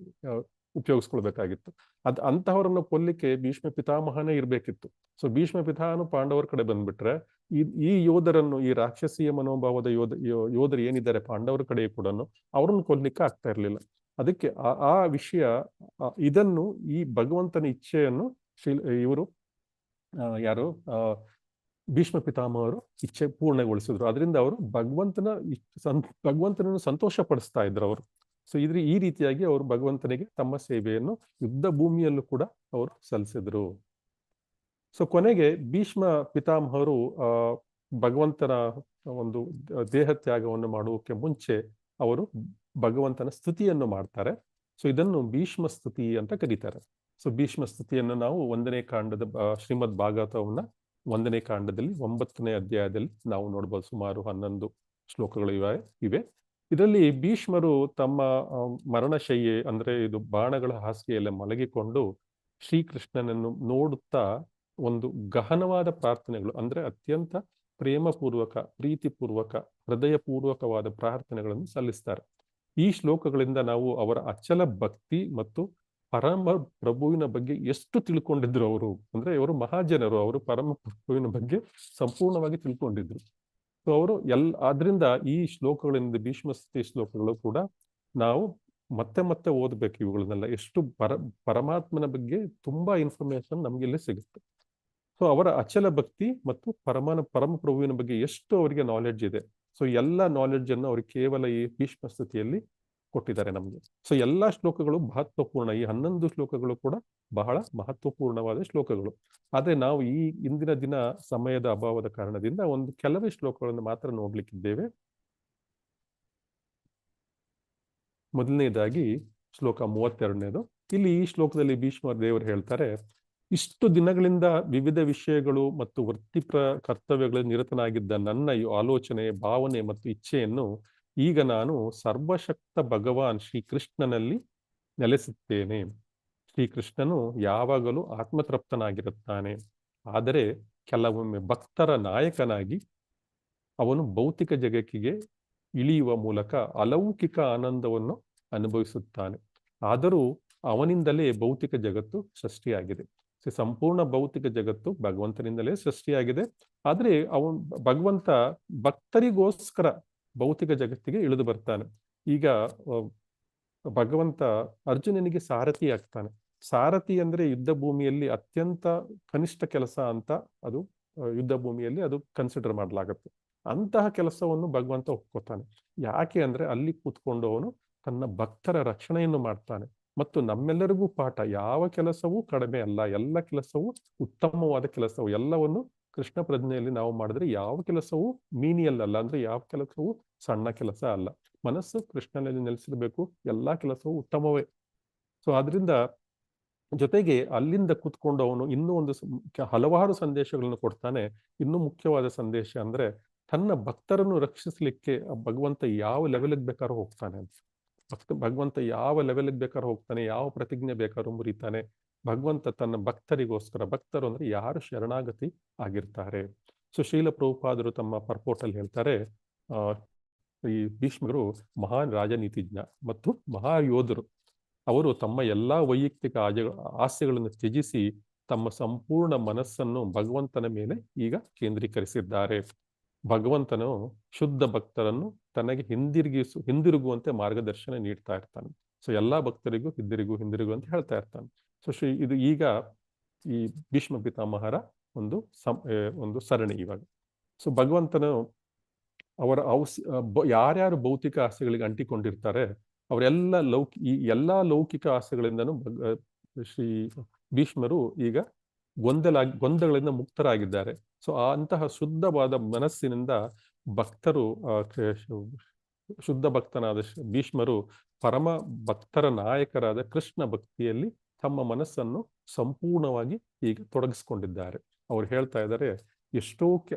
ಉಪಯೋಗಿಸ್ಕೊಳ್ಬೇಕಾಗಿತ್ತು. ಅಂತಹವರನ್ನು ಕೊಲ್ಲಿಕ್ಕೆ ಭೀಷ್ಮ ಪಿತಾಮಹನೇ ಇರ್ಬೇಕಿತ್ತು. ಸೊ ಭೀಷ್ಮ ಪಿತಾಮಹನು ಪಾಂಡವರ ಕಡೆ ಬಂದ್ಬಿಟ್ರೆ ಈ ಯೋಧರನ್ನು, ಈ ರಾಕ್ಷಸೀಯ ಮನೋಭಾವದ ಯೋಧರು ಏನಿದ್ದಾರೆ ಪಾಂಡವರ ಕಡೆ ಕೂಡ ಅವ್ರನ್ನು ಕೊಲ್ಲಿಕ್ಕೆ ಆಗ್ತಾ ಇರ್ಲಿಲ್ಲ. ಅದಕ್ಕೆ ಆ ವಿಷಯ ಇದನ್ನು ಈ ಭಗವಂತನ ಇಚ್ಛೆಯನ್ನು ಇವರು ಯಾರು ಭೀಷ್ಮ ಪಿತಾಮಹರು ಇಚ್ಛೆ ಪೂರ್ಣಗೊಳಿಸಿದ್ರು. ಅದರಿಂದ ಅವರು ಭಗವಂತನನ್ನು ಸಂತೋಷ ಪಡಿಸ್ತಾ ಇದ್ರು ಅವರು. ಸೊ ಈ ರೀತಿಯಾಗಿ ಅವರು ಭಗವಂತನಿಗೆ ತಮ್ಮ ಸೇವೆಯನ್ನು ಯುದ್ಧ ಭೂಮಿಯಲ್ಲೂ ಕೂಡ ಅವರು ಸಲ್ಲಿಸಿದ್ರು. ಸೊ ಕೊನೆಗೆ ಭೀಷ್ಮ ಪಿತಾಮಹರು ಭಗವಂತನ ಒಂದು ದೇಹ ತ್ಯಾಗವನ್ನು ಮಾಡುವುದಕ್ಕೆ ಮುಂಚೆ ಅವರು ಭಗವಂತನ ಸ್ತುತಿಯನ್ನು ಮಾಡ್ತಾರೆ. ಸೊ ಇದನ್ನು ಭೀಷ್ಮ ಸ್ತುತಿ ಅಂತ ಕರೀತಾರೆ. ಸೊ ಭೀಷ್ಮ ಸ್ತುತಿಯನ್ನು ನಾವು 1ನೇ ಕಾಂಡದ ಶ್ರೀಮದ್ ಭಾಗವತವನ್ನ 1ನೇ ಕಾಂಡದಲ್ಲಿ 9ನೇ ಅಧ್ಯಾಯದಲ್ಲಿ ನಾವು ನೋಡ್ಬೋದು. ಸುಮಾರು 11 ಶ್ಲೋಕಗಳು ಇವೆ. ಇದರಲ್ಲಿ ಭೀಷ್ಮರು ತಮ್ಮ ಮರಣಶಯ್ಯೆ ಅಂದ್ರೆ ಇದು ಬಾಣಗಳ ಹಾಸಿಗೆಯಲ್ಲೇ ಮಲಗಿಕೊಂಡು ಶ್ರೀಕೃಷ್ಣನನ್ನು ನೋಡುತ್ತಾ ಒಂದು ಗಹನವಾದ ಪ್ರಾರ್ಥನೆಗಳು ಅಂದ್ರೆ ಅತ್ಯಂತ ಪ್ರೀತಿಪೂರ್ವಕ ಹೃದಯಪೂರ್ವಕವಾದ ಪ್ರಾರ್ಥನೆಗಳನ್ನು ಸಲ್ಲಿಸ್ತಾರೆ. ಈ ಶ್ಲೋಕಗಳಿಂದ ನಾವು ಅವರ ಅಚಲ ಭಕ್ತಿ ಮತ್ತು ಪರಮ ಪ್ರಭುವಿನ ಬಗ್ಗೆ ಎಷ್ಟು ತಿಳ್ಕೊಂಡಿದ್ರು ಅವರು ಅಂದ್ರೆ ಇವರು ಮಹಾಜನರು, ಅವರು ಪರಮ ಪ್ರಭುವಿನ ಬಗ್ಗೆ ಸಂಪೂರ್ಣವಾಗಿ ತಿಳ್ಕೊಂಡಿದ್ರು. ಸೊ ಅವರು ಆದ್ರಿಂದ ಈ ಶ್ಲೋಕಗಳಿಂದ ಭೀಷ್ಮ ಸ್ತುತಿ ಶ್ಲೋಕಗಳು ಕೂಡ ನಾವು ಮತ್ತೆ ಓದ್ಬೇಕು. ಇವುಗಳನ್ನೆಲ್ಲ ಎಷ್ಟು ಪರಮಾತ್ಮನ ಬಗ್ಗೆ ತುಂಬಾ ಇನ್ಫಾರ್ಮೇಶನ್ ನಮ್ಗೆ ಇಲ್ಲಿ ಸಿಗುತ್ತೆ. ಸೊ ಅವರ ಅಚಲ ಭಕ್ತಿ ಮತ್ತು ಪರಮ ಪ್ರಭುವಿನ ಬಗ್ಗೆ ಎಷ್ಟು ಅವರಿಗೆ ನಾಲೆಡ್ಜ್ ಇದೆ. ಸೊ ಎಲ್ಲ ನಾಲೆಡ್ಜ್ ಅನ್ನು ಅವ್ರಿಗೆ ಕೇವಲ ಈ ಭೀಷ್ಮ ಸ್ತುತಿಯಲ್ಲಿ ಕೊಟ್ಟಿದ್ದಾರೆ ನಮ್ಗೆ. ಸೊ ಎಲ್ಲಾ ಶ್ಲೋಕಗಳು ಮಹತ್ವಪೂರ್ಣ. ಈ 11 ಶ್ಲೋಕಗಳು ಕೂಡ ಬಹಳ ಮಹತ್ವಪೂರ್ಣವಾದ ಶ್ಲೋಕಗಳು. ಆದ್ರೆ ನಾವು ಈ ಇಂದಿನ ದಿನ ಸಮಯದ ಅಭಾವದ ಕಾರಣದಿಂದ ಒಂದು ಕೆಲವೇ ಶ್ಲೋಕಗಳನ್ನು ಮಾತ್ರ ನೋಡ್ಲಿಕ್ಕಿದ್ದೇವೆ. ಮೊದಲನೇದಾಗಿ ಶ್ಲೋಕ 32ನೇದು. ಇಲ್ಲಿ ಈ ಶ್ಲೋಕದಲ್ಲಿ ಭೀಷ್ಮ ದೇವರು ಹೇಳ್ತಾರೆ, ಇಷ್ಟು ದಿನಗಳಿಂದ ವಿವಿಧ ವಿಷಯಗಳು ಮತ್ತು ವೃತ್ತಿಪರ ಕರ್ತವ್ಯಗಳಲ್ಲಿ ನಿರತನಾಗಿದ್ದ ನನ್ನ ಈ ಆಲೋಚನೆ, ಭಾವನೆ ಮತ್ತು ಇಚ್ಛೆಯನ್ನು ಈಗ ನಾನು ಸರ್ವಶಕ್ತ ಭಗವಾನ್ ಶ್ರೀಕೃಷ್ಣನಲ್ಲಿ ನೆಲೆಸುತ್ತೇನೆ. ಶ್ರೀಕೃಷ್ಣನು ಯಾವಾಗಲೂ ಆತ್ಮತೃಪ್ತನಾಗಿರುತ್ತಾನೆ. ಆದರೆ ಕೆಲವೊಮ್ಮೆ ಭಕ್ತರ ನಾಯಕನಾಗಿ ಅವನು ಭೌತಿಕ ಜಗತ್ತಿಗೆ ಇಳಿಯುವ ಮೂಲಕ ಅಲೌಕಿಕ ಆನಂದವನ್ನು ಅನುಭವಿಸುತ್ತಾನೆ. ಆದರೂ ಅವನಿಂದಲೇ ಭೌತಿಕ ಜಗತ್ತು ಸೃಷ್ಟಿಯಾಗಿದೆ. ಸಂಪೂರ್ಣ ಭೌತಿಕ ಜಗತ್ತು ಭಗವಂತನಿಂದಲೇ ಸೃಷ್ಟಿಯಾಗಿದೆ. ಆದ್ರೆ ಭಗವಂತ ಭಕ್ತರಿಗೋಸ್ಕರ ಭೌತಿಕ ಜಗತ್ತಿಗೆ ಇಳಿದು ಬರ್ತಾನೆ. ಈಗ ಭಗವಂತ ಅರ್ಜುನನಿಗೆ ಸಾರಥಿ ಆಗ್ತಾನೆ. ಸಾರಥಿ ಅಂದ್ರೆ ಯುದ್ಧ ಭೂಮಿಯಲ್ಲಿ ಅತ್ಯಂತ ಕನಿಷ್ಠ ಕೆಲಸ ಅಂತ ಅದು ಯುದ್ಧ ಭೂಮಿಯಲ್ಲಿ ಅದು ಕನ್ಸಿಡರ್ ಮಾಡಲಾಗುತ್ತೆ. ಅಂತಹ ಕೆಲಸವನ್ನು ಭಗವಂತ ಒಪ್ಕೋತಾನೆ. ಯಾಕೆ ಅಂದ್ರೆ ಅಲ್ಲಿ ಕೂತ್ಕೊಂಡು ಅವನು ತನ್ನ ಭಕ್ತರ ರಕ್ಷಣೆಯನ್ನು ಮಾಡ್ತಾನೆ. ಮತ್ತು ನಮ್ಮೆಲ್ಲರಿಗೂ ಪಾಠ, ಯಾವ ಕೆಲಸವೂ ಕಡಿಮೆ ಅಲ್ಲ, ಎಲ್ಲ ಕೆಲಸವೂ ಉತ್ತಮವಾದ ಕೆಲಸವು. ಎಲ್ಲವನ್ನು ಕೃಷ್ಣ ಪ್ರಜ್ಞೆಯಲ್ಲಿ ನಾವು ಮಾಡಿದ್ರೆ ಯಾವ ಕೆಲಸವೂ ಮೀನಿಯಲ್ ಅಲ್ಲ, ಅಂದ್ರೆ ಯಾವ ಕೆಲಸವೂ ಸಣ್ಣ ಕೆಲಸ ಅಲ್ಲ. ಮನಸ್ಸು ಕೃಷ್ಣನಲ್ಲಿ ನೆಲೆಸಿರ್ಬೇಕು, ಎಲ್ಲಾ ಕೆಲಸವೂ ಉತ್ತಮವೇ. ಸೊ ಆದ್ರಿಂದ ಜೊತೆಗೆ ಅಲ್ಲಿಂದ ಕೂತ್ಕೊಂಡು ಅವನು ಇನ್ನೂ ಒಂದು ಹಲವಾರು ಸಂದೇಶಗಳನ್ನು ಕೊಡ್ತಾನೆ. ಇನ್ನೂ ಮುಖ್ಯವಾದ ಸಂದೇಶ ಅಂದ್ರೆ ತನ್ನ ಭಕ್ತರನ್ನು ರಕ್ಷಿಸಲಿಕ್ಕೆ ಭಗವಂತ ಯಾವ ಲೆವೆಲ್ಗೆ ಬೇಕಾದ್ರೂ ಹೋಗ್ತಾನೆ ಅಂತ. ಭಗವಂತ ಯಾವ ಲೆವೆಲ್ಗೆ ಬೇಕಾದ್ರೂ ಹೋಗ್ತಾನೆ, ಯಾವ ಪ್ರತಿಜ್ಞೆ ಬೇಕಾದ್ರೂ ಮುರಿತಾನೆ. ಭಗವಂತ ತನ್ನ ಭಕ್ತರಿಗೋಸ್ಕರ, ಭಕ್ತರು ಅಂದ್ರೆ ಯಾರು ಶರಣಾಗತಿ ಆಗಿರ್ತಾರೆ. ಸೊ ಶ್ರೀಲ ಪ್ರಭುಪಾದರು ತಮ್ಮ ಪರ್ಪೋರ್ಟಲ್ಲಿ ಹೇಳ್ತಾರೆ, ಈ ಭೀಷ್ಮರು ಮಹಾನ್ ರಾಜನೀತಿಜ್ಞ ಮತ್ತು ಮಹಾಯೋಧರು. ಅವರು ತಮ್ಮ ಎಲ್ಲಾ ವೈಯಕ್ತಿಕ ಆಸೆಗಳನ್ನು ತ್ಯಜಿಸಿ ತಮ್ಮ ಸಂಪೂರ್ಣ ಮನಸ್ಸನ್ನು ಭಗವಂತನ ಮೇಲೆ ಈಗ ಕೇಂದ್ರೀಕರಿಸಿದ್ದಾರೆ. ಭಗವಂತನು ಶುದ್ಧ ಭಕ್ತರನ್ನು ತನಗೆ ಹಿಂದಿರುಗುವಂತೆ ಮಾರ್ಗದರ್ಶನ ನೀಡ್ತಾ ಇರ್ತಾನೆ. ಸೊ ಎಲ್ಲಾ ಭಕ್ತರಿಗೂ ಹಿಂದಿರುಗು ಅಂತ ಹೇಳ್ತಾ ಇರ್ತಾನೆ. ಸೊ ಇದು ಈಗ ಈ ಭೀಷ್ಮ ಪಿತಾಮಹರ ಒಂದು ಸರಣಿ ಇವಾಗ. ಸೊ ಭಗವಂತನು ಅವರ ಯಾರ್ಯಾರು ಭೌತಿಕ ಆಸೆಗಳಿಗೆ ಅಂಟಿಕೊಂಡಿರ್ತಾರೆ ಅವರೆಲ್ಲ ಈ ಎಲ್ಲಾ ಲೌಕಿಕ ಆಸೆಗಳಿಂದನೂ ಶ್ರೀ ಭೀಷ್ಮರು ಈಗ ಗೊಂದಲಗಳಿಂದ ಮುಕ್ತರಾಗಿದ್ದಾರೆ. ಸೊ ಅಂತಹ ಶುದ್ಧವಾದ ಮನಸ್ಸಿನಿಂದ ಭಕ್ತರು, ಶುದ್ಧ ಭಕ್ತನಾದ ಭೀಷ್ಮರು ಪರಮ ಭಕ್ತರ ನಾಯಕರಾದ ಕೃಷ್ಣ ಭಕ್ತಿಯಲ್ಲಿ ತಮ್ಮ ಮನಸ್ಸನ್ನು ಸಂಪೂರ್ಣವಾಗಿ ಈಗ ತೊಡಗಿಸ್ಕೊಂಡಿದ್ದಾರೆ. ಅವ್ರು ಹೇಳ್ತಾ ಇದ್ದಾರೆ, ಎಷ್ಟೋ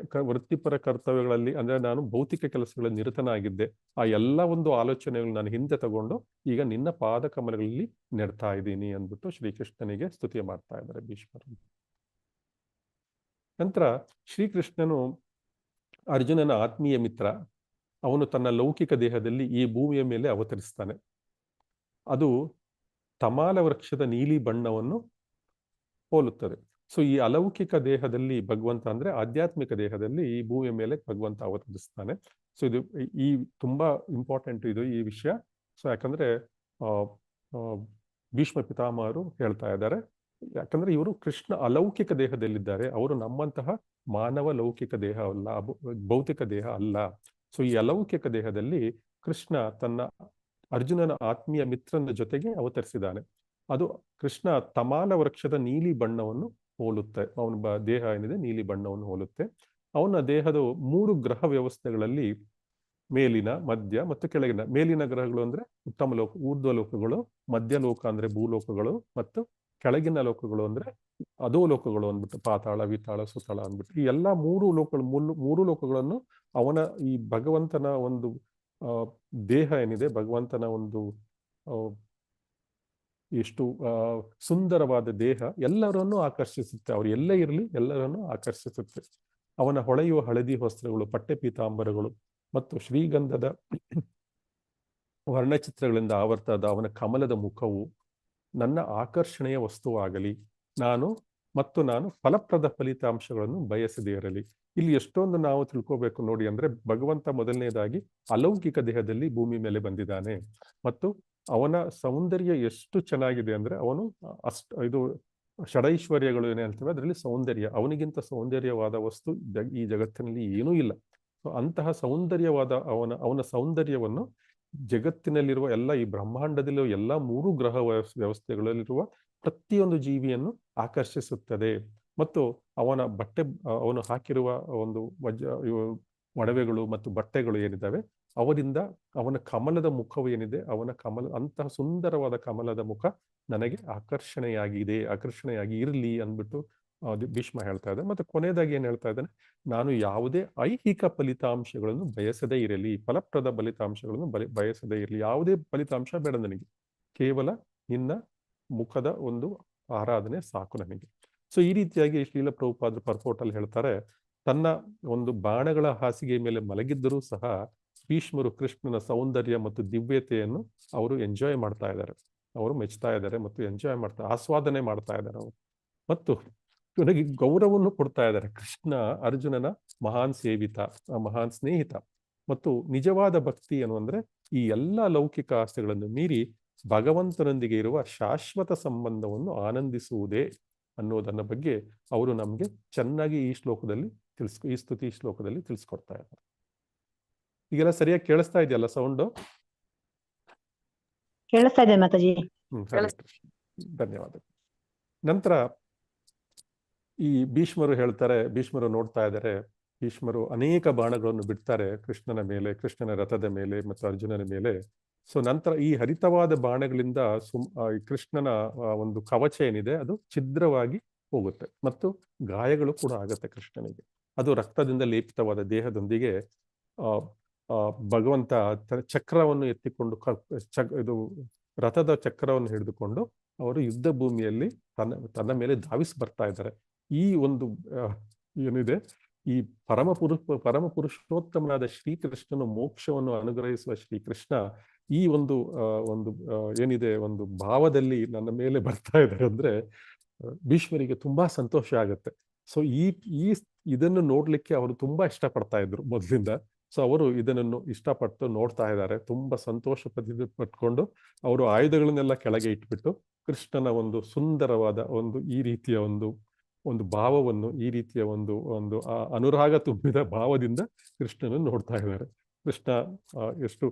ವೃತ್ತಿಪರ ಕರ್ತವ್ಯಗಳಲ್ಲಿ ಅಂದ್ರೆ ನಾನು ಭೌತಿಕ ಕೆಲಸಗಳಲ್ಲಿ ನಿರತನಾಗಿದ್ದೆ, ಆ ಎಲ್ಲ ಒಂದು ಆಲೋಚನೆಗಳು ನಾನು ಹಿಂದೆ ತಗೊಂಡು ಈಗ ನಿನ್ನ ಪಾದ ಕಮಲಗಳಲ್ಲಿ ನೆಡ್ತಾ ಇದ್ದೀನಿ ಅಂದ್ಬಿಟ್ಟು ಶ್ರೀಕೃಷ್ಣನಿಗೆ ಸ್ತುತಿ ಮಾಡ್ತಾ ಇದ್ದಾರೆ ಭೀಷ್ಮರು. ನಂತರ ಶ್ರೀಕೃಷ್ಣನು ಅರ್ಜುನನ ಆತ್ಮೀಯ ಮಿತ್ರ. ಅವನು ತನ್ನ ಲೌಕಿಕ ದೇಹದಲ್ಲಿ ಈ ಭೂಮಿಯ ಮೇಲೆ ಅವತರಿಸ್ತಾನೆ. ಅದು ತಮಾಲ ವೃಕ್ಷದ ನೀಲಿ ಬಣ್ಣವನ್ನು ಹೋಲುತ್ತದೆ. ಸೊ ಈ ಅಲೌಕಿಕ ದೇಹದಲ್ಲಿ ಭಗವಂತ ಅಂದ್ರೆ ಆಧ್ಯಾತ್ಮಿಕ ದೇಹದಲ್ಲಿ ಈ ಭೂಮಿಯ ಮೇಲೆ ಭಗವಂತ ಅವತರಿಸ್ತಾನೆ. ಸೊ ಇದು ಈ ತುಂಬಾ ಇಂಪಾರ್ಟೆಂಟ್ ಇದು ಈ ವಿಷಯ. ಸೊ ಯಾಕಂದ್ರೆ ಭೀಷ್ಮ ಪಿತಾಮಹರು ಹೇಳ್ತಾ ಇದ್ದಾರೆ, ಯಾಕಂದ್ರೆ ಇವರು ಕೃಷ್ಣ ಅಲೌಕಿಕ ದೇಹದಲ್ಲಿದ್ದಾರೆ. ಅವರು ನಮ್ಮಂತಹ ಮಾನವ ಲೌಕಿಕ ದೇಹ ಅಲ್ಲ, ಭೌತಿಕ ದೇಹ ಅಲ್ಲ. ಸೊ ಈ ಅಲೌಕಿಕ ದೇಹದಲ್ಲಿ ಕೃಷ್ಣ ತನ್ನ ಅರ್ಜುನನ ಆತ್ಮೀಯ ಮಿತ್ರನ ಜೊತೆಗೆ ಅವತರಿಸಿದ್ದಾನೆ. ಅದು ಕೃಷ್ಣ ತಮಾಲ ವೃಕ್ಷದ ನೀಲಿ ಬಣ್ಣವನ್ನು ಹೋಲುತ್ತೆ. ಅವನ ದೇಹ ಏನಿದೆ ನೀಲಿ ಬಣ್ಣವನ್ನು ಹೋಲುತ್ತೆ. ಅವನ ದೇಹದ 3 ಗ್ರಹ ವ್ಯವಸ್ಥೆಗಳಲ್ಲಿ ಮೇಲಿನ, ಮಧ್ಯ ಮತ್ತು ಕೆಳಗಿನ. ಮೇಲಿನ ಗ್ರಹಗಳು ಅಂದ್ರೆ ಉತ್ತಮ ಲೋಕ, ಊರ್ಧ್ವ ಲೋಕಗಳು, ಮಧ್ಯ ಲೋಕ ಅಂದ್ರೆ ಭೂಲೋಕಗಳು, ಮತ್ತು ಕೆಳಗಿನ ಲೋಕಗಳು ಅಂದ್ರೆ ಅಧೋ ಲೋಕಗಳು ಅಂದ್ಬಿಟ್ಟು ಪಾತಾಳ, ವಿತಾಳ, ಸುತಳ ಅಂದ್ಬಿಟ್ಟು ಈ ಎಲ್ಲಾ 3 ಲೋಕಗಳನ್ನು ಅವನ ಈ ಭಗವಂತನ ಒಂದು ದೇಹ ಏನಿದೆ, ಭಗವಂತನ ಒಂದು ಎಷ್ಟು ಸುಂದರವಾದ ದೇಹ ಎಲ್ಲರನ್ನೂ ಆಕರ್ಷಿಸುತ್ತೆ. ಅವ್ರು ಎಲ್ಲೇ ಇರಲಿ ಎಲ್ಲರನ್ನೂ ಆಕರ್ಷಿಸುತ್ತೆ. ಅವನ ಹೊಳೆಯುವ ಹಳದಿ ವಸ್ತ್ರಗಳು, ಪಟ್ಟೆ ಪೀತಾಂಬರಗಳು ಮತ್ತು ಶ್ರೀಗಂಧದ ವರ್ಣಚಿತ್ರಗಳಿಂದ ಆವರ್ತಾದ ಅವನ ಕಮಲದ ಮುಖವು ನನ್ನ ಆಕರ್ಷಣೆಯ ವಸ್ತುವಾಗಲಿ. ನಾನು ಫಲಪ್ರದ ಫಲಿತಾಂಶಗಳನ್ನು ಬಯಸದೇ ಇರಲಿ. ಇಲ್ಲಿ ಎಷ್ಟೊಂದು ನಾವು ತಿಳ್ಕೋಬೇಕು ನೋಡಿ. ಅಂದ್ರೆ ಭಗವಂತ ಮೊದಲನೇದಾಗಿ ಅಲೌಕಿಕ ದೇಹದಲ್ಲಿ ಭೂಮಿ ಮೇಲೆ ಬಂದಿದ್ದಾನೆ ಮತ್ತು ಅವನ ಸೌಂದರ್ಯ ಎಷ್ಟು ಚೆನ್ನಾಗಿದೆ ಅಂದ್ರೆ ಅವನು ಷಡೈಶ್ವರ್ಯಗಳು ಏನ್ ಹೇಳ್ತೇವೆ ಅದರಲ್ಲಿ ಸೌಂದರ್ಯ, ಅವನಿಗಿಂತ ಸೌಂದರ್ಯವಾದ ವಸ್ತು ಈ ಜಗತ್ತಿನಲ್ಲಿ ಏನೂ ಇಲ್ಲ. ಸೊ ಅಂತಹ ಸೌಂದರ್ಯವಾದ ಅವನ ಸೌಂದರ್ಯವನ್ನು ಜಗತ್ತಿನಲ್ಲಿರುವ ಎಲ್ಲ ಈ ಬ್ರಹ್ಮಾಂಡದಲ್ಲಿರುವ ಎಲ್ಲ 3 ಗ್ರಹ ವ್ಯವಸ್ಥೆಗಳಲ್ಲಿರುವ ಪ್ರತಿಯೊಂದು ಜೀವಿಯನ್ನು ಆಕರ್ಷಿಸುತ್ತದೆ. ಮತ್ತು ಅವನು ಹಾಕಿರುವ ಒಂದು ಒಡವೆಗಳು ಮತ್ತು ಬಟ್ಟೆಗಳು ಏನಿದ್ದಾವೆ ಅವರಿಂದ ಅವನ ಕಮಲದ ಮುಖವು ಏನಿದೆ ಅಂತಹ ಸುಂದರವಾದ ಕಮಲದ ಮುಖ ನನಗೆ ಆಕರ್ಷಣೆಯಾಗಿ ಇರಲಿ ಅಂದ್ಬಿಟ್ಟು ಭೀಷ್ಮ ಹೇಳ್ತಾ ಇದ್ದಾನೆ. ಮತ್ತೆ ಕೊನೆಯದಾಗಿ ಏನ್ ಹೇಳ್ತಾ ಇದ್ದಾನೆ, ನಾನು ಯಾವುದೇ ಐಹಿಕ ಫಲಿತಾಂಶಗಳನ್ನು ಬಯಸದೇ ಇರಲಿ, ಫಲಪ್ರದ ಫಲಿತಾಂಶಗಳನ್ನು ಬಯಸದೇ ಇರಲಿ, ಯಾವುದೇ ಫಲಿತಾಂಶ ಬೇಡ ನನಗೆ, ಕೇವಲ ನಿನ್ನ ಮುಖದ ಒಂದು ಆರಾಧನೆ ಸಾಕು ನನಗೆ. ಸೊ ಈ ರೀತಿಯಾಗಿ ಶ್ರೀಲ ಪ್ರಭುಪಾದರು ಪರ್ಪೋರ್ಟಲ್ಲಿ ಹೇಳ್ತಾರೆ, ತನ್ನ ಒಂದು ಬಾಣಗಳ ಹಾಸಿಗೆ ಮೇಲೆ ಮಲಗಿದ್ದರೂ ಸಹ ಭೀಷ್ಮರು ಕೃಷ್ಣನ ಸೌಂದರ್ಯ ಮತ್ತು ದಿವ್ಯತೆಯನ್ನು ಅವರು ಎಂಜಾಯ್ ಮಾಡ್ತಾ ಇದ್ದಾರೆ, ಅವರು ಮೆಚ್ತಾ ಇದ್ದಾರೆ ಮತ್ತು ಎಂಜಾಯ್ ಆಸ್ವಾದನೆ ಮಾಡ್ತಾ ಇದ್ದಾರೆ ಅವರು. ಮತ್ತು ಇವನಿಗೆ ಗೌರವವನ್ನು ಕೊಡ್ತಾ ಇದ್ದಾರೆ. ಕೃಷ್ಣ ಅರ್ಜುನನ ಮಹಾನ್ ಸೇವಿತ, ಮಹಾನ್ ಸ್ನೇಹಿತ. ಮತ್ತು ನಿಜವಾದ ಭಕ್ತಿ ಏನು ಅಂದ್ರೆ ಈ ಎಲ್ಲ ಲೌಕಿಕ ಆಸೆಗಳನ್ನು ಮೀರಿ ಭಗವಂತನೊಂದಿಗೆ ಇರುವ ಶಾಶ್ವತ ಸಂಬಂಧವನ್ನು ಆನಂದಿಸುವುದೇ ಅನ್ನೋದನ್ನ ಬಗ್ಗೆ ಅವರು ನಮ್ಗೆ ಚೆನ್ನಾಗಿ ಈ ಸ್ತುತಿ ಶ್ಲೋಕದಲ್ಲಿ ತಿಳಿಸ್ಕೊಡ್ತಾ ಇದ್ದಾರೆ. ಈಗೆಲ್ಲ ಸರಿಯಾಗಿ ಕೇಳಿಸ್ತಾ ಇದೆಯಲ್ಲ ಸೌಂಡು? ಕೇಳಿಸ್ತಾ ಇದೆ ಮಾತಾಜಿ. ಧನ್ಯವಾದ. ನಂತರ ಈ ಭೀಷ್ಮರು ನೋಡ್ತಾ ಇದ್ದಾರೆ, ಭೀಷ್ಮರು ಅನೇಕ ಬಾಣಗಳನ್ನು ಬಿಡ್ತಾರೆ ಕೃಷ್ಣನ ಮೇಲೆ, ಕೃಷ್ಣನ ರಥದ ಮೇಲೆ ಮತ್ತು ಅರ್ಜುನನ ಮೇಲೆ. ಸೊ ನಂತರ ಈ ಹರಿತವಾದ ಬಾಣಗಳಿಂದ ಕೃಷ್ಣನ ಒಂದು ಕವಚ ಏನಿದೆ ಅದು ಛಿದ್ರವಾಗಿ ಹೋಗುತ್ತೆ ಮತ್ತು ಗಾಯಗಳು ಕೂಡ ಆಗತ್ತೆ ಕೃಷ್ಣನಿಗೆ. ಅದು ರಕ್ತದಿಂದ ಲೇಪಿತವಾದ ದೇಹದೊಂದಿಗೆ ಭಗವಂತ ಚಕ್ರವನ್ನು ಎತ್ತಿಕೊಂಡು ಇದು ರಥದ ಚಕ್ರವನ್ನು ಹಿಡಿದುಕೊಂಡು ಅವರು ಯುದ್ಧ ಭೂಮಿಯಲ್ಲಿ ತನ್ನ ಮೇಲೆ ಧಾವಿಸಿ ಬರ್ತಾ ಇದ್ದಾರೆ. ಈ ಒಂದು ಏನಿದೆ, ಈ ಪರಮ ಪುರುಷೋತ್ತಮನಾದ ಶ್ರೀಕೃಷ್ಣನು ಮೋಕ್ಷವನ್ನು ಅನುಗ್ರಹಿಸುವ ಶ್ರೀಕೃಷ್ಣ ಈ ಒಂದು ಏನಿದೆ ಒಂದು ಭಾವದಲ್ಲಿ ನನ್ನ ಮೇಲೆ ಬರ್ತಾ ಇದ್ದಾರೆ ಅಂದ್ರೆ ಭೀಷ್ಮರಿಗೆ ತುಂಬಾ ಸಂತೋಷ ಆಗತ್ತೆ. ಸೊ ಇದನ್ನು ನೋಡ್ಲಿಕ್ಕೆ ಅವರು ತುಂಬಾ ಇಷ್ಟಪಡ್ತಾ ಇದ್ರು ಮೊದಲಿಂದ. ಸೊ ಅವರು ಇದನ್ನು ಇಷ್ಟಪಟ್ಟು ನೋಡ್ತಾ ಇದ್ದಾರೆ, ತುಂಬಾ ಸಂತೋಷ ಪಟ್ಕೊಂಡು ಅವರು ಆಯುಧಗಳನ್ನೆಲ್ಲ ಕೆಳಗೆ ಇಟ್ಬಿಟ್ಟು ಕೃಷ್ಣನ ಒಂದು ಸುಂದರವಾದ ಈ ರೀತಿಯ ಒಂದು ಭಾವವನ್ನು, ಈ ರೀತಿಯ ಒಂದು ಅನುರಾಗ ತುಂಬಿದ ಭಾವದಿಂದ ಕೃಷ್ಣನನ್ನು ನೋಡ್ತಾ ಇದ್ದಾರೆ. ಕೃಷ್ಣ ಎಷ್ಟು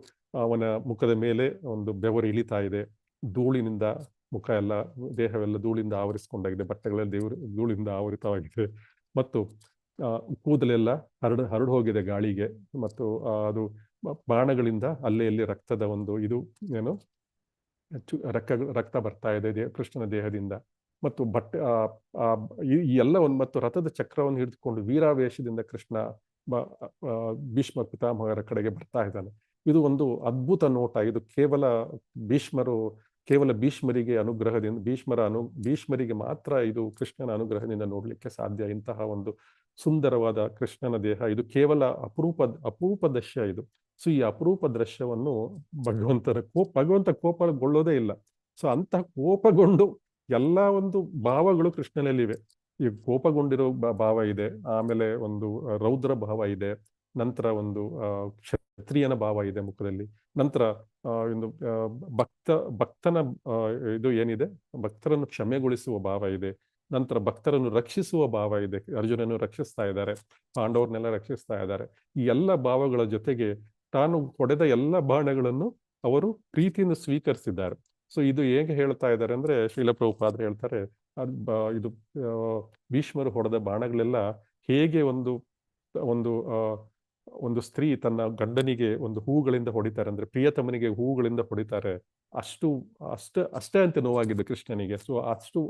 ಅವನ ಮುಖದ ಮೇಲೆ ಒಂದು ಬೆವರು ಇಳಿತಾ ಇದೆ, ಧೂಳಿನಿಂದ ಮುಖ ಎಲ್ಲ ದೇಹವೆಲ್ಲ ಧೂಳಿಂದ ಆವರಿಸ್ಕೊಂಡಾಗಿದೆ, ಬಟ್ಟೆಗಳೆಲ್ಲ ಧೂಳಿಂದ ಆವರಿತವಾಗಿದೆ ಮತ್ತು ಕೂದಲೆಲ್ಲ ಹರಡು ಹೋಗಿದೆ ಗಾಳಿಗೆ. ಮತ್ತು ಅದು ಬಾಣಗಳಿಂದ ಅಲ್ಲೇ ಇಲ್ಲಿ ರಕ್ತದ ರಕ್ತ ಬರ್ತಾ ಇದೆ ಕೃಷ್ಣನ ದೇಹದಿಂದ. ಮತ್ತು ಈ ಎಲ್ಲವನ್ನು ಮತ್ತು ರಥದ ಚಕ್ರವನ್ನು ಹಿಡಿದುಕೊಂಡು ವೀರಾವೇಶದಿಂದ ಕೃಷ್ಣ ಭೀಷ್ಮ ಪಿತಾಮಹರ ಕಡೆಗೆ ಬರ್ತಾ ಇದ್ದಾನೆ. ಇದು ಒಂದು ಅದ್ಭುತ ನೋಟ. ಇದು ಕೇವಲ ಭೀಷ್ಮರಿಗೆ ಅನುಗ್ರಹದಿಂದ ಭೀಷ್ಮರಿಗೆ ಮಾತ್ರ ಇದು ಕೃಷ್ಣನ ಅನುಗ್ರಹದಿಂದ ನೋಡ್ಲಿಕ್ಕೆ ಸಾಧ್ಯ. ಇಂತಹ ಒಂದು ಸುಂದರವಾದ ಕೃಷ್ಣನ ದೇಹ ಇದು ಕೇವಲ ಅಪರೂಪ ದೃಶ್ಯ ಇದು. ಸೊ ಈ ಅಪರೂಪ ದೃಶ್ಯವನ್ನು ಭಗವಂತ ಕೋಪಗೊಳ್ಳೋದೇ ಇಲ್ಲ. ಸೊ ಅಂತಹ ಕೋಪಗೊಂಡು ಎಲ್ಲ ಒಂದು ಭಾವಗಳು ಕೃಷ್ಣನಲ್ಲಿವೆ. ಈ ಕೋಪಗೊಂಡಿರೋ ಭಾವ ಇದೆ, ಆಮೇಲೆ ಒಂದು ರೌದ್ರ ಭಾವ ಇದೆ, ನಂತರ ಒಂದು ಕ್ಷತ್ರಿಯನ ಭಾವ ಇದೆ ಮುಖದಲ್ಲಿ, ನಂತರ ಒಂದು ಭಕ್ತನ ಇದು ಏನಿದೆ ಭಕ್ತರನ್ನು ಕ್ಷಮೆಗೊಳಿಸುವ ಭಾವ ಇದೆ, ನಂತರ ಭಕ್ತರನ್ನು ರಕ್ಷಿಸುವ ಭಾವ ಇದೆ. ಅರ್ಜುನನ್ನು ರಕ್ಷಿಸ್ತಾ ಇದ್ದಾರೆ, ಪಾಂಡವರನ್ನೆಲ್ಲ ರಕ್ಷಿಸ್ತಾ ಇದ್ದಾರೆ. ಈ ಎಲ್ಲ ಭಾವಗಳ ಜೊತೆಗೆ ತಾನು ಹೊಡೆದ ಎಲ್ಲ ಬಾಣಗಳನ್ನು ಅವರು ಪ್ರೀತಿಯಿಂದ ಸ್ವೀಕರಿಸಿದ್ದಾರೆ. ಸೊ ಇದು ಹೇಗೆ ಹೇಳ್ತಾ ಇದ್ದಾರೆ ಅಂದ್ರೆ ಶ್ರೀಲ ಪ್ರಭುಪಾದರು ಹೇಳ್ತಾರೆ, ಇದು ಭೀಷ್ಮರು ಹೊಡೆದ ಬಾಣಗಳೆಲ್ಲ ಹೇಗೆ ಒಂದು ಸ್ತ್ರೀ ತನ್ನ ಗಂಡನಿಗೆ ಒಂದು ಹೂಗಳಿಂದ ಹೊಡಿತಾರೆ ಅಂದ್ರೆ ಪ್ರಿಯತಮನಿಗೆ ಹೂಗಳಿಂದ ಹೊಡಿತಾರೆ, ಅಷ್ಟೇ ಅಂತ ನೋವಾಗಿದೆ ಕೃಷ್ಣನಿಗೆ. ಸೊ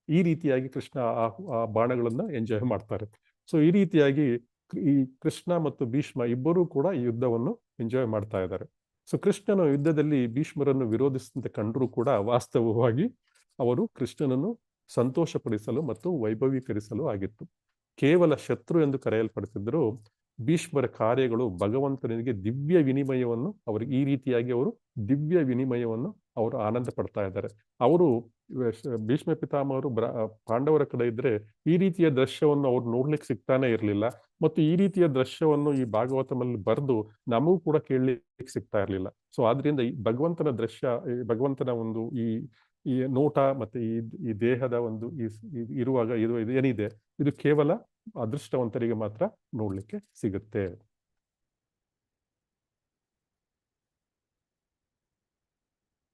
ಈ ರೀತಿಯಾಗಿ ಕೃಷ್ಣ ಆ ಬಾಣಗಳನ್ನ ಎಂಜಾಯ್ ಮಾಡ್ತಾರೆ. ಸೊ ಈ ರೀತಿಯಾಗಿ ಈ ಕೃಷ್ಣ ಮತ್ತು ಭೀಷ್ಮ ಇಬ್ಬರೂ ಕೂಡ ಈ ಯುದ್ಧವನ್ನು ಎಂಜಾಯ್ ಮಾಡ್ತಾ ಇದ್ದಾರೆ. ಸೊ ಕೃಷ್ಣನ ಯುದ್ಧದಲ್ಲಿ ಭೀಷ್ಮರನ್ನು ವಿರೋಧಿಸಿದಂತೆ ಕಂಡರೂ ಕೂಡ ವಾಸ್ತವವಾಗಿ ಅವರು ಕೃಷ್ಣನನ್ನು ಸಂತೋಷಪಡಿಸಲು ಮತ್ತು ವೈಭವೀಕರಿಸಲು ಆಗಿತ್ತು. ಕೇವಲ ಶತ್ರು ಎಂದು ಕರೆಯಲ್ಪಡುತ್ತಿದ್ದರೂ ಭೀಷ್ಮರ ಕಾರ್ಯಗಳು ಭಗವಂತನಿಗೆ ದಿವ್ಯ ವಿನಿಮಯವನ್ನು ಅವರು ಆನಂದ ಪಡ್ತಾ ಇದ್ದಾರೆ. ಅವರು ಭೀಷ್ಮ ಪಿತಾಮಹರು ಪಾಂಡವರ ಕಡೆ ಇದ್ರೆ ಈ ರೀತಿಯ ದೃಶ್ಯವನ್ನು ಅವ್ರು ನೋಡ್ಲಿಕ್ಕೆ ಸಿಗ್ತಾನೆ ಇರಲಿಲ್ಲ. ಮತ್ತು ಈ ರೀತಿಯ ದೃಶ್ಯವನ್ನು ಈ ಭಾಗವತದಲ್ಲಿ ಬರೆದು ನಮಗೂ ಕೂಡ ಕೇಳಲಿಕ್ಕೆ ಸಿಗ್ತಾ ಇರಲಿಲ್ಲ. ಸೊ ಆದ್ರಿಂದ ಈ ಭಗವಂತನ ದೃಶ್ಯ, ಭಗವಂತನ ಒಂದು ಈ ಈ ನೋಟ ಮತ್ತೆ ಈ ದೇಹದ ಒಂದು ಇರುವಾಗ ಇದು ಏನಿದೆ ಇದು ಕೇವಲ ಅದೃಷ್ಟವಂತರಿಗೆ ಮಾತ್ರ ನೋಡ್ಲಿಕ್ಕೆ ಸಿಗುತ್ತೆ.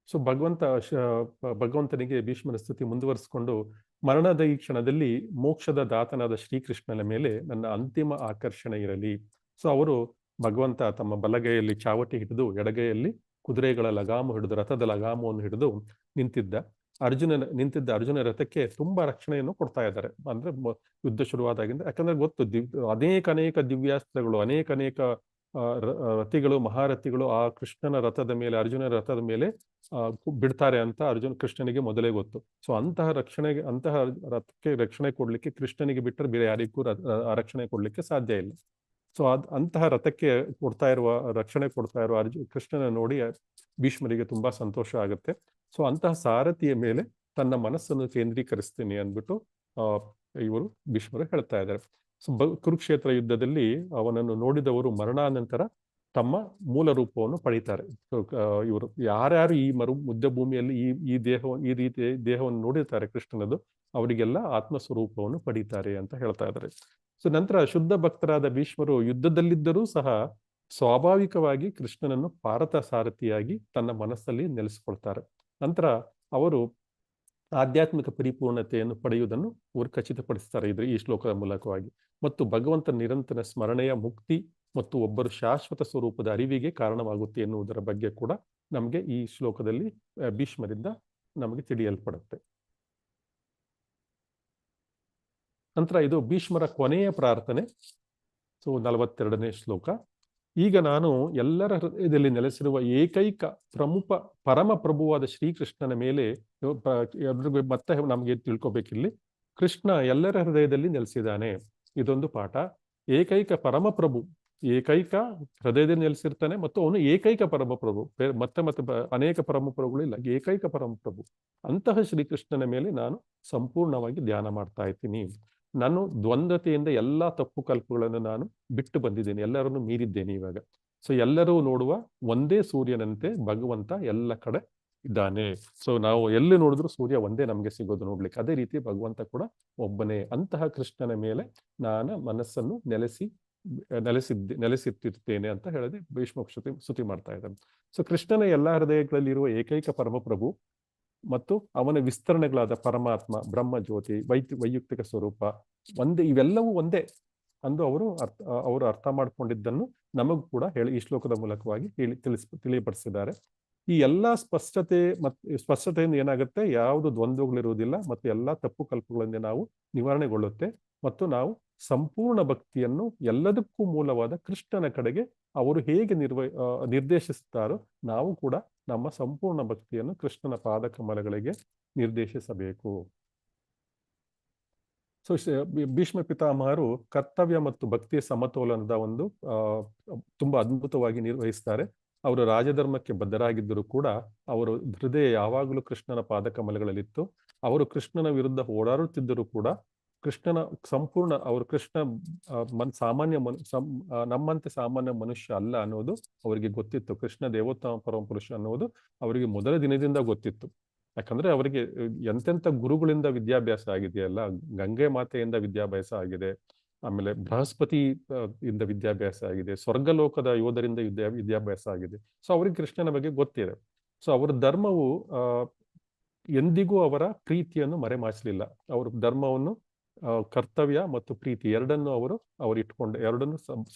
ಸೊ ಭಗವಂತನಿಗೆ ಭೀಷ್ಮನ ಸ್ತುತಿ ಮುಂದುವರಿಸಿಕೊಂಡು, ಮರಣದ ಈ ಕ್ಷಣದಲ್ಲಿ ಮೋಕ್ಷದ ದಾತನಾದ ಶ್ರೀಕೃಷ್ಣನ ಮೇಲೆ ನನ್ನ ಅಂತಿಮ ಆಕರ್ಷಣೆ ಇರಲಿ. ಸೊ ಅವರು ಭಗವಂತ ತಮ್ಮ ಬಲಗೈಯಲ್ಲಿ ಚಾವಟಿ ಹಿಡಿದು ಎಡಗೈಯಲ್ಲಿ ಕುದುರೆಗಳ ಲಗಾಮು ಹಿಡಿದು ರಥದ ಲಗಾಮವನ್ನು ಹಿಡಿದು ನಿಂತಿದ್ದ ಅರ್ಜುನ ರಥಕ್ಕೆ ತುಂಬಾ ರಕ್ಷಣೆಯನ್ನು ಕೊಡ್ತಾ ಇದ್ದಾರೆ. ಅಂದ್ರೆ ಯುದ್ಧ ಶುರುವಾದಾಗಿಂದ, ಯಾಕಂದ್ರೆ ಗೊತ್ತು ಅನೇಕ ದಿವ್ಯಾಸ್ತ್ರಗಳು ಅನೇಕ ರಥಿಗಳು ಮಹಾರಥಿಗಳು ಆ ಕೃಷ್ಣನ ರಥದ ಮೇಲೆ ಅರ್ಜುನ ರಥದ ಮೇಲೆ ಬಿಡ್ತಾರೆ ಅಂತ ಕೃಷ್ಣನಿಗೆ ಮೊದಲೇ ಗೊತ್ತು. ಸೊ ಅಂತಹ ರಥಕ್ಕೆ ರಕ್ಷಣೆ ಕೊಡ್ಲಿಕ್ಕೆ ಕೃಷ್ಣನಿಗೆ ಬಿಟ್ಟರೆ ಬೇರೆ ಯಾರಿಗೂ ರಕ್ಷಣೆ ಕೊಡ್ಲಿಕ್ಕೆ ಸಾಧ್ಯ ಇಲ್ಲ. ಸೊ ಅಂತಹ ರಥಕ್ಕೆ ರಕ್ಷಣೆ ಕೊಡ್ತಾ ಇರುವ ಕೃಷ್ಣನ ನೋಡಿ ಭೀಷ್ಮರಿಗೆ ತುಂಬಾ ಸಂತೋಷ ಆಗುತ್ತೆ. ಸೊ ಅಂತಹ ಸಾರಥಿಯ ಮೇಲೆ ತನ್ನ ಮನಸ್ಸನ್ನು ಕೇಂದ್ರೀಕರಿಸ್ತೀನಿ ಅಂದ್ಬಿಟ್ಟು ಇವರು ಭೀಷ್ಮರು ಹೇಳ್ತಾ ಇದ್ದಾರೆ. ಸೊ ಕುರುಕ್ಷೇತ್ರ ಯುದ್ಧದಲ್ಲಿ ಅವನನ್ನು ನೋಡಿದವರು ಮರಣಾನಂತರ ತಮ್ಮ ಮೂಲ ರೂಪವನ್ನು ಪಡೀತಾರೆ. ಇವರು ಯಾರ್ಯಾರು ಈ ಯುದ್ಧ ಭೂಮಿಯಲ್ಲಿ ಈ ರೀತಿ ದೇಹವನ್ನು ನೋಡಿರ್ತಾರೆ ಕೃಷ್ಣನದು, ಅವರಿಗೆಲ್ಲ ಆತ್ಮಸ್ವರೂಪವನ್ನು ಪಡೀತಾರೆ ಅಂತ ಹೇಳ್ತಾ ಇದ್ದಾರೆ. ಸೊ ನಂತರ ಶುದ್ಧ ಭಕ್ತರಾದ ಭೀಷ್ಮರು ಯುದ್ಧದಲ್ಲಿದ್ದರೂ ಸಹ ಸ್ವಾಭಾವಿಕವಾಗಿ ಕೃಷ್ಣನನ್ನು ಪಾರತ ಸಾರಥಿಯಾಗಿ ತನ್ನ ಮನಸ್ಸಲ್ಲಿ ನೆಲೆಸಿಕೊಳ್ತಾರೆ. ನಂತರ ಅವರು ಆಧ್ಯಾತ್ಮಿಕ ಪರಿಪೂರ್ಣತೆಯನ್ನು ಪಡೆಯುವುದನ್ನು ಅವರು ಖಚಿತಪಡಿಸ್ತಾರೆ ಈ ಶ್ಲೋಕದ ಮೂಲಕವಾಗಿ. ಮತ್ತು ಭಗವಂತ ನಿರಂತರ ಸ್ಮರಣೆಯ ಮುಕ್ತಿ ಮತ್ತು ಒಬ್ಬರು ಶಾಶ್ವತ ಸ್ವರೂಪದ ಅರಿವಿಗೆ ಕಾರಣವಾಗುತ್ತೆ ಎನ್ನುವುದರ ಬಗ್ಗೆ ಕೂಡ ನಮಗೆ ಈ ಶ್ಲೋಕದಲ್ಲಿ ಭೀಷ್ಮರಿಂದ ನಮಗೆ ತಿಳಿಯಲ್ಪಡುತ್ತೆ. ನಂತರ ಇದು ಭೀಷ್ಮರ ಕೊನೆಯ ಪ್ರಾರ್ಥನೆ. ಸೊ 42ನೇ ಶ್ಲೋಕ. ಈಗ ನಾನು ಎಲ್ಲರ ಹೃದಯದಲ್ಲಿ ನೆಲೆಸಿರುವ ಏಕೈಕ ಪರಮ ಪ್ರಭುವಾದ ಶ್ರೀಕೃಷ್ಣನ ಮೇಲೆ ಮತ್ತೆ ನಮಗೆ ತಿಳ್ಕೊಬೇಕಿಲ್ಲಿ, ಕೃಷ್ಣ ಎಲ್ಲರ ಹೃದಯದಲ್ಲಿ ನೆಲೆಸಿದ್ದಾನೆ. ಇದೊಂದು ಪಾಠ. ಏಕೈಕ ಪರಮಪ್ರಭು, ಏಕೈಕ ಹೃದಯದಲ್ಲಿ ನೆಲೆಸಿರ್ತಾನೆ ಮತ್ತು ಅವನು ಏಕೈಕ ಪರಮಪ್ರಭು. ಮತ್ತೆ ಅನೇಕ ಪರಮಪ್ರಭುಗಳು ಇಲ್ಲ, ಏಕೈಕ ಪರಮಪ್ರಭು. ಅಂತಹ ಶ್ರೀಕೃಷ್ಣನ ಮೇಲೆ ನಾನು ಸಂಪೂರ್ಣವಾಗಿ ಧ್ಯಾನ ಮಾಡ್ತಾ ಇದ್ದೀನಿ. ನಾನು ದ್ವಂದ್ವತೆಯಿಂದ ಎಲ್ಲಾ ತಪ್ಪು ಕಲ್ಪಗಳನ್ನು ನಾನು ಬಿಟ್ಟು ಬಂದಿದ್ದೇನೆ, ಎಲ್ಲರನ್ನು ಮೀರಿದ್ದೇನೆ ಇವಾಗ. ಸೊ ಎಲ್ಲರೂ ನೋಡುವ ಒಂದೇ ಸೂರ್ಯನಂತೆ ಭಗವಂತ ಎಲ್ಲ ಕಡೆ ಇದ್ದಾನೆ. ಸೊ ನಾವು ಎಲ್ಲಿ ನೋಡಿದ್ರು ಸೂರ್ಯ ಒಂದೇ ನಮಗೆ ಸಿಗೋದು ನೋಡ್ಲಿಕ್ಕೆ. ಅದೇ ರೀತಿ ಭಗವಂತ ಕೂಡ ಒಬ್ಬನೇ. ಅಂತಹ ಕೃಷ್ಣನ ಮೇಲೆ ನಾನು ಮನಸ್ಸನ್ನು ನೆಲೆಸಿಟ್ಟಿರ್ತೇನೆ ಅಂತ ಹೇಳದೆ ಭೀಷ್ಮ ಸ್ತುತಿ ಮಾಡ್ತಾ ಇದ್ದಾನೆ. ಸೊ ಕೃಷ್ಣನ ಎಲ್ಲಾ ಹೃದಯಗಳಲ್ಲಿ ಇರುವ ಏಕೈಕ ಪರಮಪ್ರಭು ಮತ್ತು ಅವನ ವಿಸ್ತರಣೆಗಳಾದ ಪರಮಾತ್ಮ, ಬ್ರಹ್ಮ ಜ್ಯೋತಿ, ವೈಯಕ್ತಿಕ ಸ್ವರೂಪ ಒಂದೇ, ಇವೆಲ್ಲವೂ ಒಂದೇ ಅಂದು ಅವರು ಅರ್ಥ ಮಾಡ್ಕೊಂಡಿದ್ದನ್ನು ನಮಗೂ ಕೂಡ ಈ ಶ್ಲೋಕದ ಮೂಲಕವಾಗಿ ತಿಳಿಯಪಡಿಸಿದ್ದಾರೆ. ಈ ಎಲ್ಲಾ ಸ್ಪಷ್ಟತೆಯಿಂದ ಏನಾಗುತ್ತೆ, ಯಾವುದು ದ್ವಂದ್ವಗಳಿರುವುದಿಲ್ಲ ಮತ್ತು ಎಲ್ಲಾ ತಪ್ಪು ಕಲ್ಪಗಳಿಂದ ನಾವು ನಿವಾರಣೆಗೊಳ್ಳುತ್ತೆ. ಮತ್ತು ನಾವು ಸಂಪೂರ್ಣ ಭಕ್ತಿಯನ್ನು ಎಲ್ಲದಕ್ಕೂ ಮೂಲವಾದ ಕೃಷ್ಣನ ಕಡೆಗೆ ಅವರು ಹೇಗೆ ನಿರ್ದೇಶಿಸುತ್ತಾರೋ ನಾವು ಕೂಡ ನಮ್ಮ ಸಂಪೂರ್ಣ ಭಕ್ತಿಯನ್ನು ಕೃಷ್ಣನ ಪಾದ ಕಮಲಗಳಿಗೆ ನಿರ್ದೇಶಿಸಬೇಕು. ಸೊ ಭೀಷ್ಮ ಪಿತಾಮಹರು ಕರ್ತವ್ಯ ಮತ್ತು ಭಕ್ತಿಯ ಸಮತೋಲನದ ಒಂದು ತುಂಬಾ ಅದ್ಭುತವಾಗಿ ನಿರ್ವಹಿಸ್ತಾರೆ. ಅವರು ರಾಜಧರ್ಮಕ್ಕೆ ಬದ್ಧರಾಗಿದ್ದರೂ ಕೂಡ ಅವರು ಹೃದಯ ಯಾವಾಗಲೂ ಕೃಷ್ಣನ ಪಾದ ಕಮಲಗಳಲ್ಲಿತ್ತು. ಅವರು ಕೃಷ್ಣನ ವಿರುದ್ಧ ಓಡಾಡುತ್ತಿದ್ದರೂ ಕೂಡ ಕೃಷ್ಣನ ಸಂಪೂರ್ಣ ಅವರು ಕೃಷ್ಣ ನಮ್ಮಂತೆ ಸಾಮಾನ್ಯ ಮನುಷ್ಯ ಅಲ್ಲ ಅನ್ನೋದು ಅವರಿಗೆ ಗೊತ್ತಿತ್ತು. ಕೃಷ್ಣ ದೇವೋತ್ತಮ ಪರಮ ಪುರುಷ ಅನ್ನೋದು ಅವರಿಗೆ ಮೊದಲ ದಿನದಿಂದ ಗೊತ್ತಿತ್ತು. ಯಾಕಂದ್ರೆ ಅವರಿಗೆ ಎಂತೆಂಥ ಗುರುಗಳಿಂದ ವಿದ್ಯಾಭ್ಯಾಸ ಆಗಿದೆಯಲ್ಲ, ಗಂಗೆ ಮಾತೆಯಿಂದ ವಿದ್ಯಾಭ್ಯಾಸ ಆಗಿದೆ, ಆಮೇಲೆ ಬೃಹಸ್ಪತಿ ಇಂದ ವಿದ್ಯಾಭ್ಯಾಸ ಆಗಿದೆ, ಸ್ವರ್ಗಲೋಕದ ಯೋಧರಿಂದ ವಿದ್ಯಾಭ್ಯಾಸ ಆಗಿದೆ. ಸೊ ಅವ್ರಿಗೆ ಕೃಷ್ಣನ ಬಗ್ಗೆ ಗೊತ್ತಿದೆ. ಸೊ ಅವರ ಧರ್ಮವು ಎಂದಿಗೂ ಅವರ ಪ್ರೀತಿಯನ್ನು ಮರೆಮಾಚಲಿಲ್ಲ. ಅವರ ಧರ್ಮವನ್ನು ಕರ್ತವ್ಯ ಮತ್ತು ಪ್ರೀತಿ ಅವರು ಇಟ್ಕೊಂಡು ಎರಡನ್ನು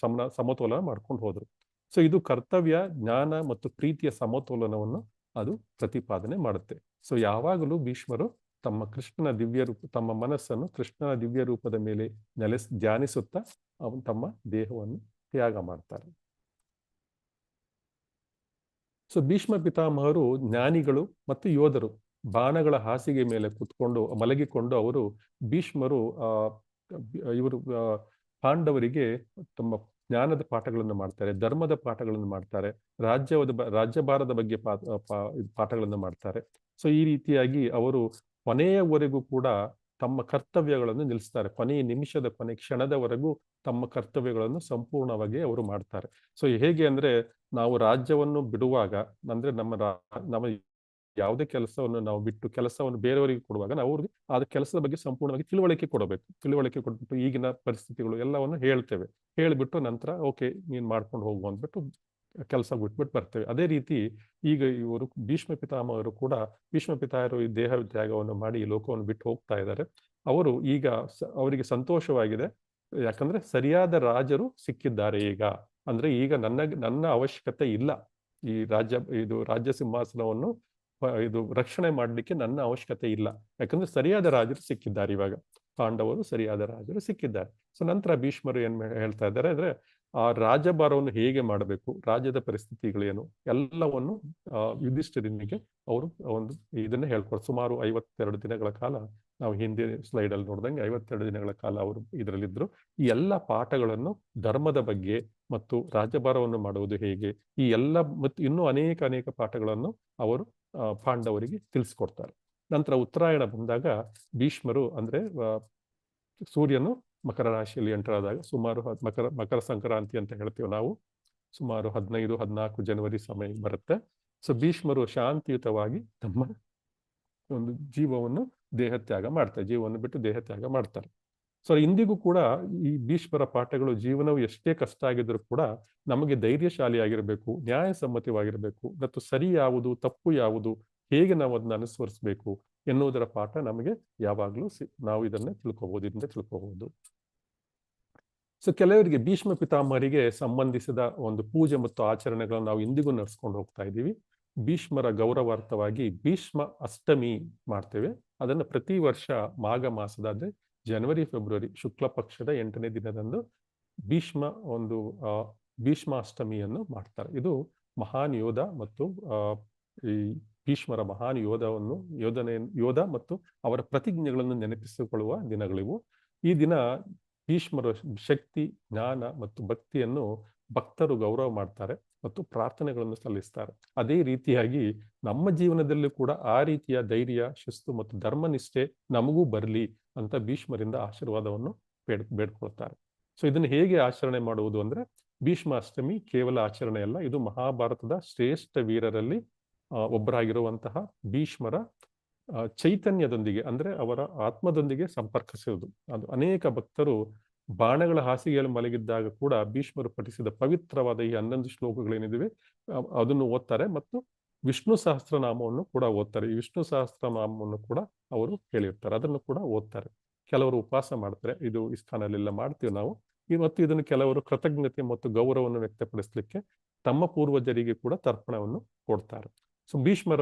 ಸಮತೋಲನ ಮಾಡ್ಕೊಂಡು ಹೋದ್ರು. ಸೊ ಇದು ಕರ್ತವ್ಯ, ಜ್ಞಾನ ಮತ್ತು ಪ್ರೀತಿಯ ಸಮತೋಲನವನ್ನು ಅದು ಪ್ರತಿಪಾದನೆ ಮಾಡುತ್ತೆ. ಸೊ ಯಾವಾಗಲೂ ಭೀಷ್ಮರು ತಮ್ಮ ಮನಸ್ಸನ್ನು ಕೃಷ್ಣನ ದಿವ್ಯ ರೂಪದ ಮೇಲೆ ಧ್ಯಾನಿಸುತ್ತಾ ತಮ್ಮ ದೇಹವನ್ನು ತ್ಯಾಗ ಮಾಡ್ತಾರೆ. ಸೊ ಭೀಷ್ಮ ಪಿತಾಮಹರು ಜ್ಞಾನಿಗಳು ಮತ್ತು ಯೋಧರು. ಬಾಣಗಳ ಹಾಸಿಗೆ ಮೇಲೆ ಮಲಗಿಕೊಂಡು ಭೀಷ್ಮರು ಪಾಂಡವರಿಗೆ ತಮ್ಮ ಜ್ಞಾನದ ಪಾಠಗಳನ್ನು ಮಾಡ್ತಾರೆ, ಧರ್ಮದ ಪಾಠಗಳನ್ನು ಮಾಡ್ತಾರೆ, ರಾಜ್ಯಭಾರದ ಬಗ್ಗೆ ಪಾಠಗಳನ್ನು ಮಾಡ್ತಾರೆ. ಸೊ ಈ ರೀತಿಯಾಗಿ ಅವರು ಕೊನೆಯವರೆಗೂ ಕೂಡ ತಮ್ಮ ಕರ್ತವ್ಯಗಳನ್ನು ನಿಲ್ಲಿಸ್ತಾರೆ. ಕೊನೆಯ ನಿಮಿಷದ ಕೊನೆ ಕ್ಷಣದವರೆಗೂ ತಮ್ಮ ಕರ್ತವ್ಯಗಳನ್ನು ಸಂಪೂರ್ಣವಾಗಿ ಅವರು ಮಾಡ್ತಾರೆ. ಸೊ ಹೇಗೆ ಅಂದ್ರೆ ನಾವು ರಾಜ್ಯವನ್ನು ಬಿಡುವಾಗ, ಅಂದ್ರೆ ನಮ್ಮ ಯಾವುದೇ ಕೆಲಸವನ್ನು ನಾವು ಬಿಟ್ಟು ಕೆಲಸವನ್ನು ಬೇರೆಯವರಿಗೆ ಕೊಡುವಾಗ ನಾವು ಅವ್ರಿಗೆ ಆ ಕೆಲಸದ ಬಗ್ಗೆ ಸಂಪೂರ್ಣವಾಗಿ ತಿಳುವಳಿಕೆ ಕೊಡಬೇಕು. ತಿಳುವಳಿಕೆ ಕೊಟ್ಬಿಟ್ಟು ಈಗಿನ ಪರಿಸ್ಥಿತಿಗಳು ಎಲ್ಲವನ್ನು ಹೇಳ್ತೇವೆ. ಹೇಳಿಬಿಟ್ಟು ನಂತರ ಓಕೆ ನೀನು ಮಾಡ್ಕೊಂಡು ಹೋಗು ಅಂದ್ಬಿಟ್ಟು ಕೆಲಸ ಬಿಟ್ಬಿಟ್ಟು ಬರ್ತೇವೆ. ಅದೇ ರೀತಿ ಈಗ ಇವರು ಭೀಷ್ಮ ಪಿತಾಮಹರು ಕೂಡ, ಭೀಷ್ಮ ಪಿತಾಮಹರು ಈ ದೇಹ ತ್ಯಾಗವನ್ನು ಮಾಡಿ ಈ ಲೋಕವನ್ನು ಬಿಟ್ಟು ಹೋಗ್ತಾ ಇದ್ದಾರೆ. ಅವರು ಈಗ ಅವರಿಗೆ ಸಂತೋಷವಾಗಿದೆ, ಯಾಕಂದ್ರೆ ಸರಿಯಾದ ರಾಜರು ಸಿಕ್ಕಿದ್ದಾರೆ ಈಗ. ಅಂದ್ರೆ ಈಗ ನನ್ನ ಅವಶ್ಯಕತೆ ಇಲ್ಲ, ಈ ರಾಜ್ಯ ಸಿಂಹಾಸನವನ್ನು ಇದು ರಕ್ಷಣೆ ಮಾಡಲಿಕ್ಕೆ ನನ್ನ ಅವಶ್ಯಕತೆ ಇಲ್ಲ, ಯಾಕಂದ್ರೆ ಸರಿಯಾದ ರಾಜರು ಸಿಕ್ಕಿದ್ದಾರೆ. ಇವಾಗ ಪಾಂಡವರು ಸರಿಯಾದ ರಾಜರು ಸಿಕ್ಕಿದ್ದಾರೆ. ಸೊ ನಂತರ ಭೀಷ್ಮರು ಏನ್ ಹೇಳ್ತಾ ಇದ್ದಾರೆ ಅಂದ್ರೆ ಆ ರಾಜಭಾರವನ್ನು ಹೇಗೆ ಮಾಡಬೇಕು, ರಾಜ್ಯದ ಪರಿಸ್ಥಿತಿಗಳೇನು ಎಲ್ಲವನ್ನು ಯುಧಿಷ್ಠಿರನಿಗೆ ಅವರು ಒಂದು ಇದನ್ನ ಹೇಳ್ಕೊಡ್ತಾರೆ. ಸುಮಾರು 52 ದಿನಗಳ ಕಾಲ, ನಾವು ಹಿಂದೆ ಸ್ಲೈಡ್ ಅಲ್ಲಿ ನೋಡಿದಂಗೆ 52 ದಿನಗಳ ಕಾಲ ಅವರು ಇದರಲ್ಲಿದ್ರು. ಈ ಎಲ್ಲ ಪಾಠಗಳನ್ನು ಧರ್ಮದ ಬಗ್ಗೆ ಮತ್ತು ರಾಜ್ಯಭಾರವನ್ನು ಮಾಡುವುದು ಹೇಗೆ, ಈ ಎಲ್ಲ ಮತ್ತು ಇನ್ನೂ ಅನೇಕ ಪಾಠಗಳನ್ನು ಅವರು ಪಾಂಡವರಿಗೆ ತಿಳಿಸ್ಕೊಡ್ತಾರೆ. ನಂತರ ಉತ್ತರಾಯಣ ಬಂದಾಗ ಭೀಷ್ಮರು ಅಂದ್ರೆ ಸೂರ್ಯನು ಮಕರ ರಾಶಿಯಲ್ಲಿ ಎಂಟರ್ ಆದಾಗ ಸುಮಾರು ಮಕರ ಸಂಕ್ರಾಂತಿ ಅಂತ ಹೇಳ್ತೀವಿ ನಾವು, ಸುಮಾರು 15-14 ಜನವರಿ ಸಮಯ ಬರುತ್ತೆ. ಸೊ ಭೀಷ್ಮರು ಶಾಂತಿಯುತವಾಗಿ ತಮ್ಮ ಒಂದು ಜೀವವನ್ನು ಜೀವವನ್ನು ಬಿಟ್ಟು ದೇಹತ್ಯಾಗ ಮಾಡ್ತಾರೆ. ಸೊ ಇಂದಿಗೂ ಕೂಡ ಈ ಭೀಷ್ಮರ ಪಾಠಗಳು, ಜೀವನವು ಎಷ್ಟೇ ಕಷ್ಟ ಆಗಿದ್ರು ಕೂಡ ನಮಗೆ ಧೈರ್ಯಶಾಲಿಯಾಗಿರ್ಬೇಕು, ನ್ಯಾಯಸಮ್ಮತವಾಗಿರ್ಬೇಕು, ಮತ್ತು ಸರಿ ಯಾವುದು ತಪ್ಪು ಯಾವುದು, ಹೇಗೆ ನಾವು ಅದನ್ನ ಅನುಸರಿಸಬೇಕು ಎನ್ನುವುದರ ಪಾಠ ನಮಗೆ ಯಾವಾಗಲೂ ನಾವು ಇದನ್ನ ತಿಳ್ಕೋಬಹುದು. ಸೊ ಕೆಲವರಿಗೆ ಭೀಷ್ಮ ಪಿತಾಮಹರಿಗೆ ಸಂಬಂಧಿಸಿದ ಒಂದು ಪೂಜೆ ಮತ್ತು ಆಚರಣೆಗಳನ್ನು ನಾವು ಇಂದಿಗೂ ನಡೆಸ್ಕೊಂಡು ಹೋಗ್ತಾ ಇದ್ದೀವಿ. ಭೀಷ್ಮರ ಗೌರವಾರ್ಥವಾಗಿ ಭೀಷ್ಮ ಅಷ್ಟಮಿ ಮಾಡ್ತೇವೆ. ಅದನ್ನು ಪ್ರತಿ ವರ್ಷ ಮಾಘ ಮಾಸದ ಅಂದ್ರೆ ಜನವರಿ ಫೆಬ್ರವರಿ ಶುಕ್ಲ ಪಕ್ಷದ 8ನೇ ದಿನದಂದು ಭೀಷ್ಮಾಷ್ಟಮಿಯನ್ನು ಮಾಡ್ತಾರೆ. ಇದು ಮಹಾನ್ ಯೋಧ ಮತ್ತು ಈ ಭೀಷ್ಮರ ಮಹಾನ್ ಯೋಧ ಮತ್ತು ಅವರ ಪ್ರತಿಜ್ಞೆಗಳನ್ನು ನೆನಪಿಸಿಕೊಳ್ಳುವ ದಿನಗಳಿವು. ಈ ದಿನ ಭೀಷ್ಮರ ಶಕ್ತಿ, ಜ್ಞಾನ ಮತ್ತು ಭಕ್ತಿಯನ್ನು ಭಕ್ತರು ಗೌರವ ಮಾಡ್ತಾರೆ ಮತ್ತು ಪ್ರಾರ್ಥನೆಗಳನ್ನು ಸಲ್ಲಿಸ್ತಾರೆ. ಅದೇ ರೀತಿಯಾಗಿ ನಮ್ಮ ಜೀವನದಲ್ಲೂ ಕೂಡ ಆ ರೀತಿಯ ಧೈರ್ಯ, ಶಿಸ್ತು ಮತ್ತು ಧರ್ಮನಿಷ್ಠೆ ನಮಗೂ ಬರಲಿ ಅಂತ ಭೀಷ್ಮರಿಂದ ಆಶೀರ್ವಾದವನ್ನು ಬೇಡ್ಕೊಳ್ತಾರೆ. ಸೊ ಇದನ್ನು ಹೇಗೆ ಆಚರಣೆ ಮಾಡುವುದು ಅಂದ್ರೆ, ಭೀಷ್ಮಾಷ್ಟಮಿ ಕೇವಲ ಆಚರಣೆ ಅಲ್ಲ, ಇದು ಮಹಾಭಾರತದ ಶ್ರೇಷ್ಠ ವೀರರಲ್ಲಿ ಒಬ್ಬರಾಗಿರುವಂತಹ ಭೀಷ್ಮರ ಚೈತನ್ಯದೊಂದಿಗೆ ಅಂದ್ರೆ ಅವರ ಆತ್ಮದೊಂದಿಗೆ ಸಂಪರ್ಕಿಸುವುದು. ಅದು ಅನೇಕ ಭಕ್ತರು ಬಾಣಗಳ ಹಾಸಿಗೆಯಲ್ಲಿ ಮಲಗಿದ್ದಾಗ ಕೂಡ ಭೀಷ್ಮರು ಪಠಿಸಿದ ಪವಿತ್ರವಾದ ಈ 11 ಶ್ಲೋಕಗಳೇನಿವೆ ಅದನ್ನು ಓದ್ತಾರೆ ಮತ್ತು ವಿಷ್ಣು ಸಹಸ್ರನಾಮವನ್ನು ಕೂಡ ಓದ್ತಾರೆ. ಈ ವಿಷ್ಣು ಸಹಸ್ರನಾಮವನ್ನು ಕೂಡ ಅವರು ಹೇಳಿರ್ತಾರೆ, ಅದನ್ನು ಕೂಡ ಓದ್ತಾರೆ. ಕೆಲವರು ಉಪವಾಸ ಮಾಡ್ತಾರೆ, ಇದು ಇಸ್ಕಾನಲ್ಲೆಲ್ಲ ಮಾಡ್ತೀವಿ ನಾವು. ಮತ್ತು ಇದನ್ನು ಕೆಲವರು ಕೃತಜ್ಞತೆ ಮತ್ತು ಗೌರವವನ್ನು ವ್ಯಕ್ತಪಡಿಸಲಿಕ್ಕೆ ತಮ್ಮ ಪೂರ್ವಜರಿಗೆ ಕೂಡ ತರ್ಪಣವನ್ನು ಕೊಡ್ತಾರೆ. ಸೊ ಭೀಷ್ಮರ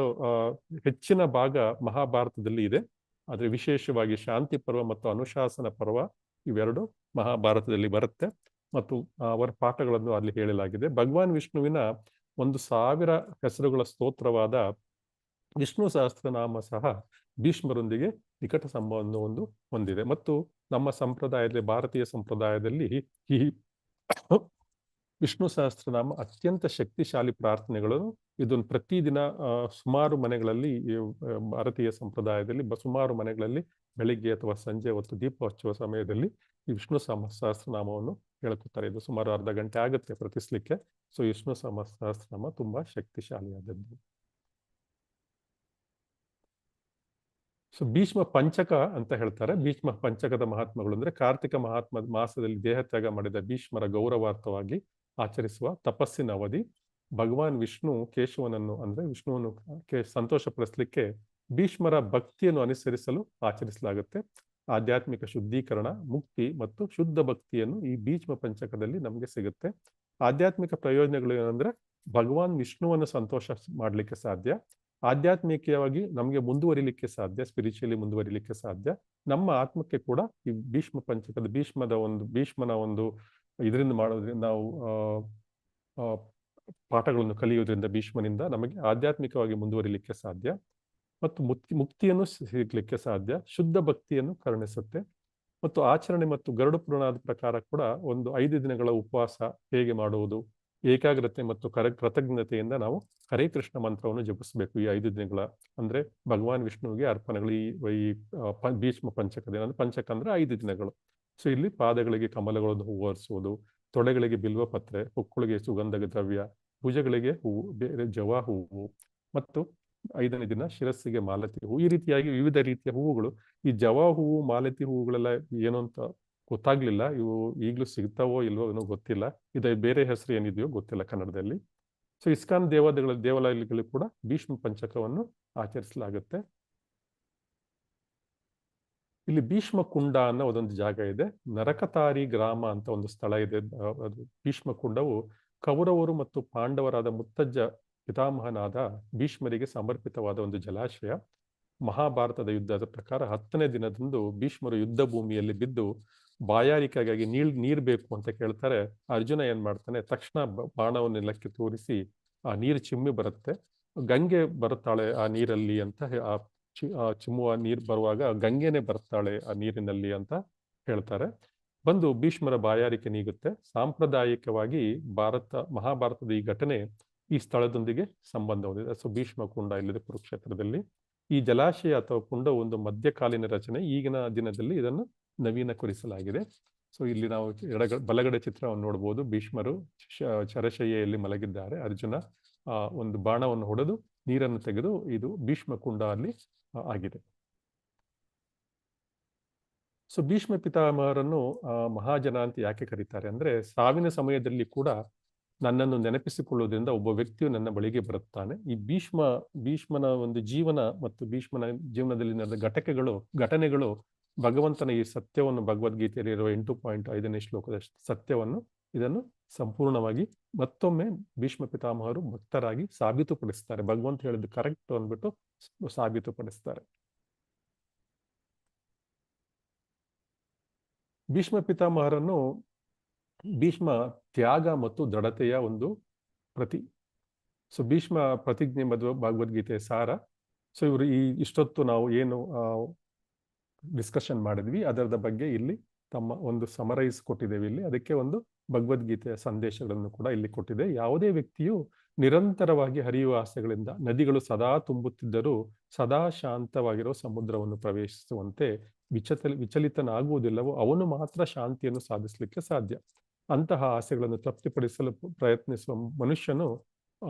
ಹೆಚ್ಚಿನ ಭಾಗ ಮಹಾಭಾರತದಲ್ಲಿ ಇದೆ, ಆದ್ರೆ ವಿಶೇಷವಾಗಿ ಶಾಂತಿ ಪರ್ವ ಮತ್ತು ಅನುಶಾಸನ ಪರ್ವ ಇವೆರಡು ಮಹಾಭಾರತದಲ್ಲಿ ಬರುತ್ತೆ ಮತ್ತು ಅವರ ಪಾಠಗಳನ್ನು ಅಲ್ಲಿ ಹೇಳಲಾಗಿದೆ. ಭಗವಾನ್ ವಿಷ್ಣುವಿನ 1000 ಹೆಸರುಗಳ ಸ್ತೋತ್ರವಾದ ವಿಷ್ಣು ಸಹಸ್ರನಾಮ ಸಹ ಭೀಷ್ಮರೊಂದಿಗೆ ನಿಕಟ ಸಂಬಂಧವನ್ನು ಹೊಂದಿದೆ. ಮತ್ತು ನಮ್ಮ ಸಂಪ್ರದಾಯದಲ್ಲಿ, ಭಾರತೀಯ ಸಂಪ್ರದಾಯದಲ್ಲಿ ಈ ವಿಷ್ಣು ಸಹಸ್ರನಾಮ ಅತ್ಯಂತ ಶಕ್ತಿಶಾಲಿ ಪ್ರಾರ್ಥನೆಗಳು. ಇದನ್ನು ಪ್ರತಿದಿನ ಸುಮಾರು ಮನೆಗಳಲ್ಲಿ, ಭಾರತೀಯ ಸಂಪ್ರದಾಯದಲ್ಲಿ ಸುಮಾರು ಮನೆಗಳಲ್ಲಿ ಬೆಳಿಗ್ಗೆ ಅಥವಾ ಸಂಜೆ ಹೊತ್ತು ದೀಪ ಹಚ್ಚುವ ಸಮಯದಲ್ಲಿ ಈ ವಿಷ್ಣು ಸಹಸ್ರನಾಮವನ್ನು ಹೇಳ್ಕೊತಾರೆ. ಇದು ಸುಮಾರು ಅರ್ಧ ಗಂಟೆ ಆಗುತ್ತೆ ಪ್ರತಿಸ್ಲಿಕ್ಕೆ. ಸೊ ವಿಷ್ಣು ಸಹಸ್ರನಾಮ ತುಂಬಾ ಶಕ್ತಿಶಾಲಿಯಾದದ್ದು. ಸೊ ಭೀಷ್ಮ ಪಂಚಕ ಅಂತ ಹೇಳ್ತಾರೆ. ಭೀಷ್ಮ ಪಂಚಕದ ಮಹಾತ್ಮಗಳು ಅಂದ್ರೆ ಕಾರ್ತಿಕ ಮಾಸದಲ್ಲಿ ದೇಹತ್ಯಾಗ ಮಾಡಿದ ಭೀಷ್ಮರ ಗೌರವಾರ್ಥವಾಗಿ ಆಚರಿಸುವ ತಪಸ್ಸಿನ ಅವಧಿ. ಭಗವಾನ್ ವಿಷ್ಣು ಕೇಶವನನ್ನು ಅಂದ್ರೆ ವಿಷ್ಣುವನ್ನು ಸಂತೋಷಪಡಿಸಲಿಕ್ಕೆ ಭೀಷ್ಮರ ಭಕ್ತಿಯನ್ನು ಅನುಸರಿಸಲು ಆಚರಿಸಲಾಗುತ್ತೆ. ಆಧ್ಯಾತ್ಮಿಕ ಶುದ್ಧೀಕರಣ, ಮುಕ್ತಿ ಮತ್ತು ಶುದ್ಧ ಭಕ್ತಿಯನ್ನು ಈ ಭೀಷ್ಮ ಪಂಚಕದಲ್ಲಿ ನಮಗೆ ಸಿಗುತ್ತೆ. ಆಧ್ಯಾತ್ಮಿಕ ಪ್ರಯೋಜನಗಳು ಏನಂದ್ರೆ, ಭಗವಾನ್ ವಿಷ್ಣುವನ್ನು ಸಂತೋಷ ಮಾಡಲಿಕ್ಕೆ ಸಾಧ್ಯ, ಆಧ್ಯಾತ್ಮಿಕವಾಗಿ ನಮಗೆ ಮುಂದುವರಿಲಿಕ್ಕೆ ಸಾಧ್ಯ, ಸ್ಪಿರಿಚುಯಲಿ ಮುಂದುವರಿಲಿಕ್ಕೆ ಸಾಧ್ಯ. ನಮ್ಮ ಆತ್ಮಕ್ಕೆ ಕೂಡ ಈ ಭೀಷ್ಮ ಪಂಚಕದ ಭೀಷ್ಮನ ಒಂದು ಇದರಿಂದ ಮಾಡೋದ್ರಿಂದ ನಾವು ಪಾಠಗಳನ್ನು ಕಲಿಯೋದ್ರಿಂದ ಭೀಷ್ಮನಿಂದ ನಮಗೆ ಆಧ್ಯಾತ್ಮಿಕವಾಗಿ ಮುಂದುವರಿಲಿಕ್ಕೆ ಸಾಧ್ಯ ಮತ್ತು ಮುಕ್ತಿಯನ್ನು ಸಿಗಲಿಕ್ಕೆ ಸಾಧ್ಯ. ಶುದ್ಧ ಭಕ್ತಿಯನ್ನು ಕರುಣಿಸುತ್ತೆ. ಮತ್ತು ಆಚರಣೆ ಮತ್ತು ಗರುಡ ಪುರಾಣದ ಪ್ರಕಾರ ಕೂಡ ಒಂದು 5 ದಿನಗಳ ಉಪವಾಸ ಹೇಗೆ ಮಾಡುವುದು, ಏಕಾಗ್ರತೆ ಮತ್ತು ಕೃತಜ್ಞತೆಯಿಂದ ನಾವು ಹರೇ ಕೃಷ್ಣ ಮಂತ್ರವನ್ನು ಜಪಿಸಬೇಕು ಈ 5 ದಿನಗಳ. ಅಂದ್ರೆ ಭಗವಾನ್ ವಿಷ್ಣುವಿಗೆ ಅರ್ಪಣೆಗಳು ಈ ಭೀಷ್ಮ ಪಂಚಕದ ಅಂದ್ರೆ ಪಂಚಕ ಅಂದ್ರೆ 5 ದಿನಗಳು. ಸೊ ಇಲ್ಲಿ ಪಾದಗಳಿಗೆ ಕಮಲಗಳನ್ನು ಹೂವರಿಸುವುದು, ತೊಡೆಗಳಿಗೆ ಬಿಲ್ವಪತ್ರೆ, ಹೊಕ್ಕುಳಿಗೆ ಸುಗಂಧ ದ್ರವ್ಯ, ಭುಜಗಳಿಗೆ ಹೂವು, ಬೇರೆ ಜವಾ ಹೂವು ಮತ್ತು 5ನೇ ದಿನ ಶಿರಸ್ಸಿಗೆ ಮಾಲತಿ ಹೂವು. ಈ ರೀತಿಯಾಗಿ ವಿವಿಧ ರೀತಿಯ ಹೂವುಗಳು. ಈ ಜವಾ ಹೂವು, ಮಾಲತಿ ಹೂವುಗಳೆಲ್ಲ ಏನು ಅಂತ ಗೊತ್ತಾಗ್ಲಿಲ್ಲ. ಇವು ಈಗಲೂ ಸಿಗ್ತಾವೋ ಇಲ್ವೋ ಏನೋ ಗೊತ್ತಿಲ್ಲ. ಇದು ಬೇರೆ ಹೆಸರು ಏನಿದೆಯೋ ಗೊತ್ತಿಲ್ಲ ಕನ್ನಡದಲ್ಲಿ. ಸೊ ಇಸ್ಕಾನ್ ದೇವಾಲಯಗಳು ಕೂಡ ಭೀಷ್ಮ ಪಂಚಕವನ್ನು ಆಚರಿಸಲಾಗುತ್ತೆ. ಇಲ್ಲಿ ಭೀಷ್ಮ ಕುಂಡ ಅನ್ನೋ ಒಂದೊಂದು ಜಾಗ ಇದೆ. ನರಕತಾರಿ ಗ್ರಾಮ ಅಂತ ಒಂದು ಸ್ಥಳ ಇದೆ. ಅದು ಭೀಷ್ಮ ಕುಂಡವು ಕೌರವರು ಮತ್ತು ಪಾಂಡವರಾದ ಮುತ್ತಜ್ಜ ಪಿತಾಮಹನಾದ ಭೀಷ್ಮರಿಗೆ ಸಮರ್ಪಿತವಾದ ಒಂದು ಜಲಾಶಯ. ಮಹಾಭಾರತದ ಯುದ್ಧದ ಪ್ರಕಾರ 10ನೇ ದಿನದಂದು ಭೀಷ್ಮರು ಯುದ್ಧ ಭೂಮಿಯಲ್ಲಿ ಬಿದ್ದು ಬಾಯಾರಿಕೆಗಾಗಿ ನೀರ್ ಬೇಕು ಅಂತ ಕೇಳ್ತಾರೆ. ಅರ್ಜುನ ಏನ್ ಮಾಡ್ತಾನೆ, ತಕ್ಷಣ ಬಾಣವನ್ನು ನೆಲಕ್ಕೆ ತೋರಿಸಿ ಆ ನೀರು ಚಿಮ್ಮಿ ಬರುತ್ತೆ. ಗಂಗೆ ಬರುತ್ತಾಳೆ ಆ ನೀರಲ್ಲಿ ಅಂತ, ಆ ಚಿಮ್ಮುವ ನೀರು ಬರುವಾಗ ಗಂಗೆನೆ ಬರ್ತಾಳೆ ಆ ನೀರಿನಲ್ಲಿ ಅಂತ ಹೇಳ್ತಾರೆ. ಬಂದು ಭೀಷ್ಮರ ಬಾಯಾರಿಕೆ ನೀಗುತ್ತೆ. ಸಾಂಪ್ರದಾಯಿಕವಾಗಿ ಮಹಾಭಾರತದ ಈ ಘಟನೆ ಈ ಸ್ಥಳದೊಂದಿಗೆ ಸಂಬಂಧ ಹೊಂದಿದೆ. ಸೊ ಭೀಷ್ಮ ಕುಂಡ ಇಲ್ಲಿದೆ ಕುರುಕ್ಷೇತ್ರದಲ್ಲಿ. ಈ ಜಲಾಶಯ ಅಥವಾ ಕುಂಡ ಒಂದು ಮಧ್ಯಕಾಲೀನ ರಚನೆ. ಈಗಿನ ದಿನದಲ್ಲಿ ಇದನ್ನು ನವೀನಕರಿಸಲಾಗಿದೆ. ಸೊ ಇಲ್ಲಿ ನಾವು ಬಲಗಡೆ ಚಿತ್ರವನ್ನು ನೋಡಬಹುದು. ಭೀಷ್ಮರು ಚರಶಯ್ಯೆಯಲ್ಲಿ ಮಲಗಿದ್ದಾರೆ. ಅರ್ಜುನ ಒಂದು ಬಾಣವನ್ನು ಹೊಡೆದು ನೀರನ್ನು ತೆಗೆದು, ಇದು ಭೀಷ್ಮ ಕುಂಡ ಅಲ್ಲಿ ಆಗಿದೆ. ಸೊ ಭೀಷ್ಮ ಪಿತಾಮಹರನ್ನು ಮಹಾಜನ ಅಂತ ಯಾಕೆ ಕರೀತಾರೆ ಅಂದ್ರೆ, ಸಾವಿನ ಸಮಯದಲ್ಲಿ ಕೂಡ ನನ್ನನ್ನು ನೆನಪಿಸಿಕೊಳ್ಳುವುದರಿಂದ ಒಬ್ಬ ವ್ಯಕ್ತಿಯು ನನ್ನ ಬಳಿಗೆ ಬರುತ್ತಾನೆ. ಈ ಭೀಷ್ಮನ ಒಂದು ಜೀವನ ಮತ್ತು ಭೀಷ್ಮನ ಜೀವನದಲ್ಲಿ ನಡೆದ ಘಟನೆಗಳು ಭಗವಂತನ ಈ ಸತ್ಯವನ್ನು, ಭಗವದ್ಗೀತೆಯಲ್ಲಿ ಇರುವ 8.5ನೇ ಶ್ಲೋಕದ ಸತ್ಯವನ್ನು, ಇದನ್ನು ಸಂಪೂರ್ಣವಾಗಿ ಮತ್ತೊಮ್ಮೆ ಭೀಷ್ಮ ಪಿತಾಮಹರು ಭಕ್ತರಾಗಿ ಸಾಬೀತುಪಡಿಸ್ತಾರೆ. ಭಗವಂತ ಹೇಳಿದ್ದು ಕರೆಕ್ಟ್ ಅಂದ್ಬಿಟ್ಟು ಸಾಬೀತುಪಡಿಸ್ತಾರೆ. ಭೀಷ್ಮ ಪಿತಾಮಹರನ್ನು ಭೀಷ್ಮ ತ್ಯಾಗ ಮತ್ತು ದೃಢತೆಯ ಒಂದು ಪ್ರತಿ. ಸೊ ಭೀಷ್ಮ ಪ್ರತಿಜ್ಞೆ ಭಗವದ್ಗೀತೆಯ ಸಾರ. ಸೊ ಇವರು ಇಷ್ಟೊತ್ತು ನಾವು ಏನು ಡಿಸ್ಕಷನ್ ಮಾಡಿದ್ವಿ ಅದರದ ಬಗ್ಗೆ ಇಲ್ಲಿ ತಮ್ಮ ಒಂದು ಸಮರೈಸ್ ಕೊಟ್ಟಿದ್ದೇವೆ. ಇಲ್ಲಿ ಅದಕ್ಕೆ ಒಂದು ಭಗವದ್ಗೀತೆಯ ಸಂದೇಶಗಳನ್ನು ಕೂಡ ಇಲ್ಲಿ ಕೊಟ್ಟಿದೆ. ಯಾವುದೇ ವ್ಯಕ್ತಿಯು ನಿರಂತರವಾಗಿ ಹರಿಯುವ ಆಸೆಗಳಿಂದ ನದಿಗಳು ಸದಾ ತುಂಬುತ್ತಿದ್ದರೂ ಸದಾ ಶಾಂತವಾಗಿರೋ ಸಮುದ್ರವನ್ನು ಪ್ರವೇಶಿಸುವಂತೆ ವಿಚಲಿತನಾಗುವುದಿಲ್ಲವೋ ಅವನು ಮಾತ್ರ ಶಾಂತಿಯನ್ನು ಸಾಧಿಸಲಿಕ್ಕೆ ಸಾಧ್ಯ. ಅಂತಹ ಆಸೆಗಳನ್ನು ತೃಪ್ತಿಪಡಿಸಲು ಪ್ರಯತ್ನಿಸುವ ಮನುಷ್ಯನು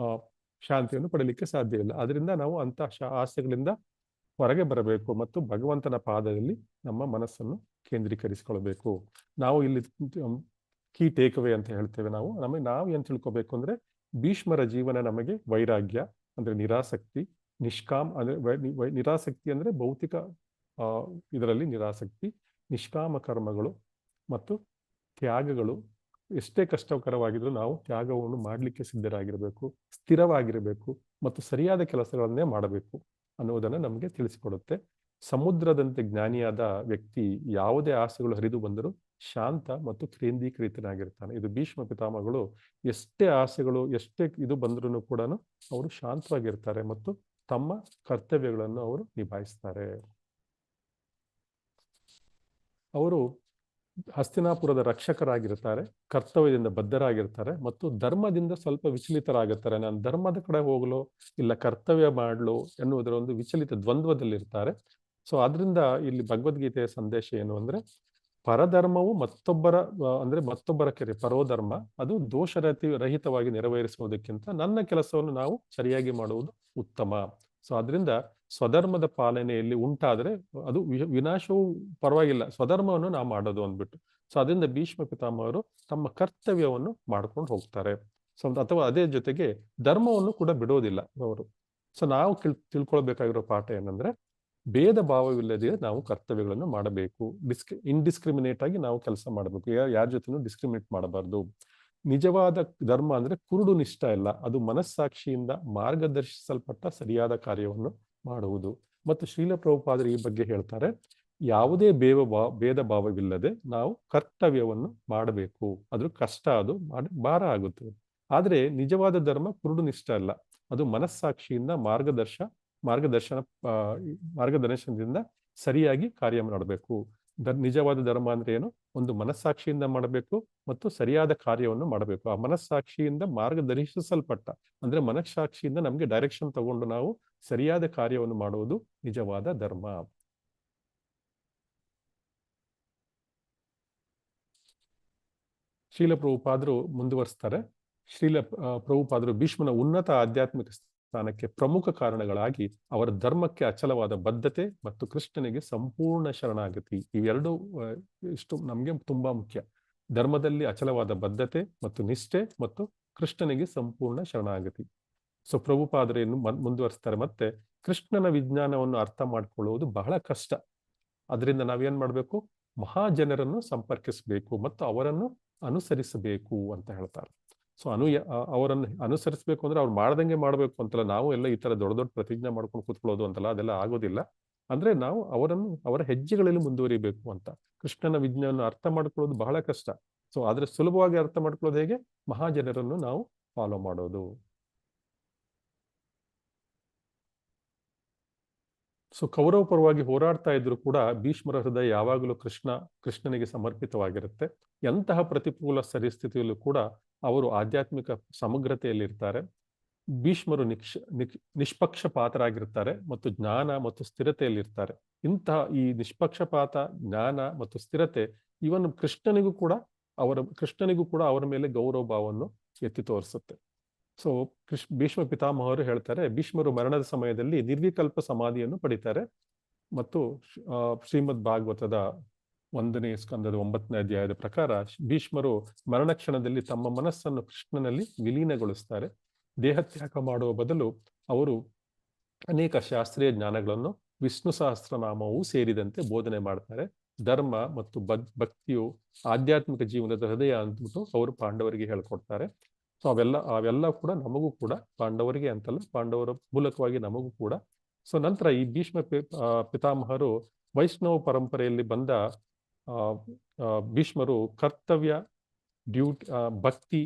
ಶಾಂತಿಯನ್ನು ಪಡೀಲಿಕ್ಕೆ ಸಾಧ್ಯ ಇಲ್ಲ. ಅದರಿಂದ ನಾವು ಅಂತಹ ಆಸೆಗಳಿಂದ ಹೊರಗೆ ಬರಬೇಕು ಮತ್ತು ಭಗವಂತನ ಪಾದದಲ್ಲಿ ನಮ್ಮ ಮನಸ್ಸನ್ನು ಕೇಂದ್ರೀಕರಿಸಿಕೊಳ್ಬೇಕು. ನಾವು ಇಲ್ಲಿ ಕೀ ಟೇಕ್ ಅವೇ ಅಂತ ಹೇಳ್ತೇವೆ. ನಾವು ಏನ್ ತಿಳ್ಕೊಬೇಕು ಅಂದ್ರೆ, ಭೀಷ್ಮರ ಜೀವನ ನಮಗೆ ವೈರಾಗ್ಯ ಅಂದ್ರೆ ನಿರಾಸಕ್ತಿ, ನಿಷ್ಕಾಮ್ ಅಂದ್ರೆ ನಿರಾಸಕ್ತಿ ಅಂದ್ರೆ ಭೌತಿಕ ಇದರಲ್ಲಿ ನಿರಾಸಕ್ತಿ, ನಿಷ್ಕಾಮ ಕರ್ಮಗಳು ಮತ್ತು ತ್ಯಾಗಗಳು. ಎಷ್ಟೇ ಕಷ್ಟಕರವಾಗಿದ್ರು ನಾವು ತ್ಯಾಗವನ್ನು ಮಾಡಲಿಕ್ಕೆ ಸಿದ್ಧರಾಗಿರಬೇಕು, ಸ್ಥಿರವಾಗಿರಬೇಕು ಮತ್ತು ಸರಿಯಾದ ಕೆಲಸಗಳನ್ನೇ ಮಾಡಬೇಕು ಅನ್ನುವುದನ್ನು ನಮಗೆ ತಿಳಿಸಿಕೊಡುತ್ತೆ. ಸಮುದ್ರದಂತೆ ಜ್ಞಾನಿಯಾದ ವ್ಯಕ್ತಿ ಯಾವುದೇ ಆಸೆಗಳು ಹರಿದು ಬಂದರೂ ಶಾಂತ ಮತ್ತು ಕೇಂದ್ರೀಕೃತನಾಗಿರ್ತಾನೆ. ಇದು ಭೀಷ್ಮ ಪಿತಾಮಹಗಳು ಎಷ್ಟೇ ಆಸೆಗಳು ಎಷ್ಟೇ ಇದು ಬಂದ್ರೂ ಕೂಡ ಅವರು ಶಾಂತವಾಗಿರ್ತಾರೆ ಮತ್ತು ತಮ್ಮ ಕರ್ತವ್ಯಗಳನ್ನು ಅವರು ನಿಭಾಯಿಸ್ತಾರೆ. ಅವರು ಹಸ್ತಿನಾಪುರದ ರಕ್ಷಕರಾಗಿರ್ತಾರೆ, ಕರ್ತವ್ಯದಿಂದ ಬದ್ಧರಾಗಿರ್ತಾರೆ ಮತ್ತು ಧರ್ಮದಿಂದ ಸ್ವಲ್ಪ ವಿಚಲಿತರಾಗಿರ್ತಾರೆ. ನಾನು ಧರ್ಮದ ಕಡೆ ಹೋಗಲು ಇಲ್ಲ ಕರ್ತವ್ಯ ಮಾಡಲು ಎನ್ನುವುದರ ಒಂದು ವಿಚಲಿತ ದ್ವಂದ್ವದಲ್ಲಿರ್ತಾರೆ. ಸೊ ಆದ್ರಿಂದ ಇಲ್ಲಿ ಭಗವದ್ಗೀತೆಯ ಸಂದೇಶ ಏನು ಅಂದ್ರೆ, ಪರಧರ್ಮವು ಮತ್ತೊಬ್ಬರ ಪರೋಧರ್ಮ ಅದು ದೋಷರಹಿತವಾಗಿ ನೆರವೇರಿಸುವುದಕ್ಕಿಂತ ನನ್ನ ಕೆಲಸವನ್ನು ನಾವು ಸರಿಯಾಗಿ ಮಾಡುವುದು ಉತ್ತಮ. ಸೊ ಅದರಿಂದ ಸ್ವಧರ್ಮದ ಪಾಲನೆಯಲ್ಲಿ ಉಂಟಾದ್ರೆ ಅದು ವಿನಾಶವೂ ಪರವಾಗಿಲ್ಲ, ಸ್ವಧರ್ಮವನ್ನು ನಾವು ಮಾಡೋದು ಅಂದ್ಬಿಟ್ಟು. ಸೊ ಅದರಿಂದ ಭೀಷ್ಮ ಪಿತಾಮಹರು ತಮ್ಮ ಕರ್ತವ್ಯವನ್ನು ಮಾಡ್ಕೊಂಡು ಹೋಗ್ತಾರೆ. ಸೊ ಅಥವಾ ಅದೇ ಜೊತೆಗೆ ಧರ್ಮವನ್ನು ಕೂಡ ಬಿಡೋದಿಲ್ಲ ಅವರು. ಸೊ ನಾವು ತಿಳ್ಕೊಳ್ಬೇಕಾಗಿರೋ ಪಾಠ ಏನಂದ್ರೆ, ಭೇದ ಭಾವವಿಲ್ಲದೆ ನಾವು ಕರ್ತವ್ಯಗಳನ್ನು ಮಾಡಬೇಕು. ಇಂಡಿಸ್ಕ್ರಿಮಿನೇಟ್ ಆಗಿ ನಾವು ಕೆಲಸ ಮಾಡಬೇಕು. ಯಾರ ಜೊತೆನೂ ಡಿಸ್ಕ್ರಿಮಿನೇಟ್ ಮಾಡಬಾರ್ದು. ನಿಜವಾದ ಧರ್ಮ ಅಂದ್ರೆ ಕುರುಡು ನಿಷ್ಠ ಇಲ್ಲ, ಅದು ಮನಸ್ಸಾಕ್ಷಿಯಿಂದ ಮಾರ್ಗದರ್ಶಿಸಲ್ಪಟ್ಟ ಸರಿಯಾದ ಕಾರ್ಯವನ್ನು ಮಾಡುವುದು. ಮತ್ತು ಶ್ರೀಲ ಪ್ರಭುಪಾದರು ಈ ಬಗ್ಗೆ ಹೇಳ್ತಾರೆ, ಯಾವುದೇ ಭೇದ ಭಾವವಿಲ್ಲದೆ ನಾವು ಕರ್ತವ್ಯವನ್ನು ಮಾಡಬೇಕು. ಅದ್ರ ಕಷ್ಟ, ಅದು ಭಾರ ಆಗುತ್ತದೆ. ಆದ್ರೆ ನಿಜವಾದ ಧರ್ಮ ಕುರುಡು ನಿಷ್ಠ ಅಲ್ಲ, ಅದು ಮನಸ್ಸಾಕ್ಷಿಯಿಂದ ಮಾರ್ಗದರ್ಶನದಿಂದ ಸರಿಯಾಗಿ ಕಾರ್ಯ ಮಾಡಬೇಕು. ನಿಜವಾದ ಧರ್ಮ ಅಂದ್ರೆ ಏನು? ಒಂದು ಮನಸ್ಸಾಕ್ಷಿಯಿಂದ ಮಾಡಬೇಕು ಮತ್ತು ಸರಿಯಾದ ಕಾರ್ಯವನ್ನು ಮಾಡಬೇಕು. ಆ ಮನಸ್ಸಾಕ್ಷಿಯಿಂದ ಮಾರ್ಗದರ್ಶಿಸಲ್ಪಟ್ಟ ಅಂದ್ರೆ ಮನಸ್ಸಾಕ್ಷಿಯಿಂದ ನಮ್ಗೆ ಡೈರೆಕ್ಷನ್ ತಗೊಂಡು ನಾವು ಸರಿಯಾದ ಕಾರ್ಯವನ್ನು ಮಾಡುವುದು ನಿಜವಾದ ಧರ್ಮ. ಶ್ರೀಲ ಪ್ರಭುಪಾದರು ಮುಂದುವರಿಸ್ತಾರೆ. ಶ್ರೀಲ ಪ್ರಭುಪಾದರು ಭೀಷ್ಮನ ಉನ್ನತ ಆಧ್ಯಾತ್ಮಿಕ ಸ್ಥಾನಕ್ಕೆ ಪ್ರಮುಖ ಕಾರಣಗಳಾಗಿ ಅವರ ಧರ್ಮಕ್ಕೆ ಅಚಲವಾದ ಬದ್ಧತೆ ಮತ್ತು ಕೃಷ್ಣನಿಗೆ ಸಂಪೂರ್ಣ ಶರಣಾಗತಿ. ಇವೆರಡು ಇಷ್ಟು ನಮಗೆ ತುಂಬಾ ಮುಖ್ಯ. ಧರ್ಮದಲ್ಲಿ ಅಚಲವಾದ ಬದ್ಧತೆ ಮತ್ತು ನಿಷ್ಠೆ ಮತ್ತು ಕೃಷ್ಣನಿಗೆ ಸಂಪೂರ್ಣ ಶರಣಾಗತಿ. ಸೊ ಪ್ರಭುಪಾದರೆಯನ್ನು ಮುಂದುವರಿಸ್ತಾರೆ. ಮತ್ತೆ ಕೃಷ್ಣನ ವಿಜ್ಞಾನವನ್ನು ಅರ್ಥ ಮಾಡ್ಕೊಳ್ಳುವುದು ಬಹಳ ಕಷ್ಟ. ಅದರಿಂದ ನಾವೇನ್ ಮಾಡ್ಬೇಕು, ಮಹಾಜನರನ್ನು ಸಂಪರ್ಕಿಸಬೇಕು ಮತ್ತು ಅವರನ್ನು ಅನುಸರಿಸಬೇಕು ಅಂತ ಹೇಳ್ತಾರೆ. ಸೊ ಅವರನ್ನು ಅನುಸರಿಸಬೇಕು ಅಂದ್ರೆ ಅವ್ರು ಮಾಡ್ದಂಗೆ ಮಾಡ್ಬೇಕು ಅಂತಲ್ಲ. ನಾವು ಎಲ್ಲ ಈ ತರ ದೊಡ್ಡ ದೊಡ್ಡ ಪ್ರತಿಜ್ಞೆ ಮಾಡ್ಕೊಂಡು ಕೂತ್ಕೊಳ್ಳೋದು ಅಂತಲ್ಲ, ಅದೆಲ್ಲ ಆಗೋದಿಲ್ಲ. ಅಂದ್ರೆ ನಾವು ಅವರ ಹೆಜ್ಜೆಗಳಲ್ಲಿ ಮುಂದುವರಿಬೇಕು ಅಂತ. ಕೃಷ್ಣನ ವಿಜ್ಞಾನ ಅರ್ಥ ಮಾಡ್ಕೊಳ್ಳೋದು ಬಹಳ ಕಷ್ಟ. ಸೊ ಆದ್ರೆ ಸುಲಭವಾಗಿ ಅರ್ಥ ಮಾಡ್ಕೊಳ್ಳೋದು ಹೇಗೆ, ಮಹಾಜನರನ್ನು ನಾವು ಫಾಲೋ ಮಾಡೋದು. ಸೊ ಕೌರವ ಪರವಾಗಿ ಹೋರಾಡ್ತಾ ಇದ್ರು ಕೂಡ ಭೀಷ್ಮರ ಹೃದಯ ಯಾವಾಗಲೂ ಕೃಷ್ಣನಿಗೆ ಸಮರ್ಪಿತವಾಗಿರುತ್ತೆ. ಎಂತಹ ಪ್ರತಿಕೂಲ ಪರಿಸ್ಥಿತಿಯಲ್ಲೂ ಕೂಡ ಅವರು ಆಧ್ಯಾತ್ಮಿಕ ಸಮಗ್ರತೆಯಲ್ಲಿರ್ತಾರೆ. ಭೀಷ್ಮರು ನಿಷ್ಪಕ್ಷಪಾತರಾಗಿರ್ತಾರೆ ಮತ್ತು ಜ್ಞಾನ ಮತ್ತು ಸ್ಥಿರತೆಯಲ್ಲಿರ್ತಾರೆ. ಇಂತಹ ಈ ನಿಷ್ಪಕ್ಷಪಾತ, ಜ್ಞಾನ ಮತ್ತು ಸ್ಥಿರತೆ ಇವನ್ ಕೃಷ್ಣನಿಗೂ ಕೂಡ ಅವರ ಮೇಲೆ ಗೌರವ ಭಾವವನ್ನು ಎತ್ತಿ ತೋರಿಸುತ್ತೆ. ಸೊ ಭೀಷ್ಮ ಪಿತಾಮಹರು ಹೇಳ್ತಾರೆ, ಭೀಷ್ಮರು ಮರಣದ ಸಮಯದಲ್ಲಿ ನಿರ್ವಿಕಲ್ಪ ಸಮಾಧಿಯನ್ನು ಪಡಿತಾರೆ. ಮತ್ತು ಶ್ರೀಮದ್ ಭಾಗವತದ 1ನೇ ಸ್ಕಂದದ 9ನೇ ಅಧ್ಯಾಯದ ಪ್ರಕಾರ ಭೀಷ್ಮರು ಮರಣ ಕ್ಷಣದಲ್ಲಿ ತಮ್ಮ ಮನಸ್ಸನ್ನು ಕೃಷ್ಣನಲ್ಲಿ ವಿಲೀನಗೊಳಿಸ್ತಾರೆ. ದೇಹತ್ಯಾಗ ಮಾಡುವ ಬದಲು ಅವರು ಅನೇಕ ಶಾಸ್ತ್ರೀಯ ಜ್ಞಾನಗಳನ್ನು ವಿಷ್ಣು ಸಹಸ್ರನಾಮವೂ ಸೇರಿದಂತೆ ಬೋಧನೆ ಮಾಡ್ತಾರೆ. ಧರ್ಮ ಮತ್ತು ಭಕ್ತಿಯು ಆಧ್ಯಾತ್ಮಿಕ ಜೀವನದ ಹೃದಯ ಅಂದ್ಬಿಟ್ಟು ಅವರು ಪಾಂಡವರಿಗೆ ಹೇಳ್ಕೊಡ್ತಾರೆ. ಸೊ ಅವೆಲ್ಲ ಕೂಡ ನಮಗೂ ಕೂಡ, ಪಾಂಡವರಿಗೆ ಅಂತಲ್ಲ, ಪಾಂಡವರ ಮೂಲಕವಾಗಿ ನಮಗೂ ಕೂಡ. ಸೊ ನಂತರ ಈ ಭೀಷ್ಮ ಪಿತಾಮಹರು ವೈಷ್ಣವ ಪರಂಪರೆಯಲ್ಲಿ ಬಂದ ಭೀಷ್ಮರು ಕರ್ತವ್ಯ, ಭಕ್ತಿ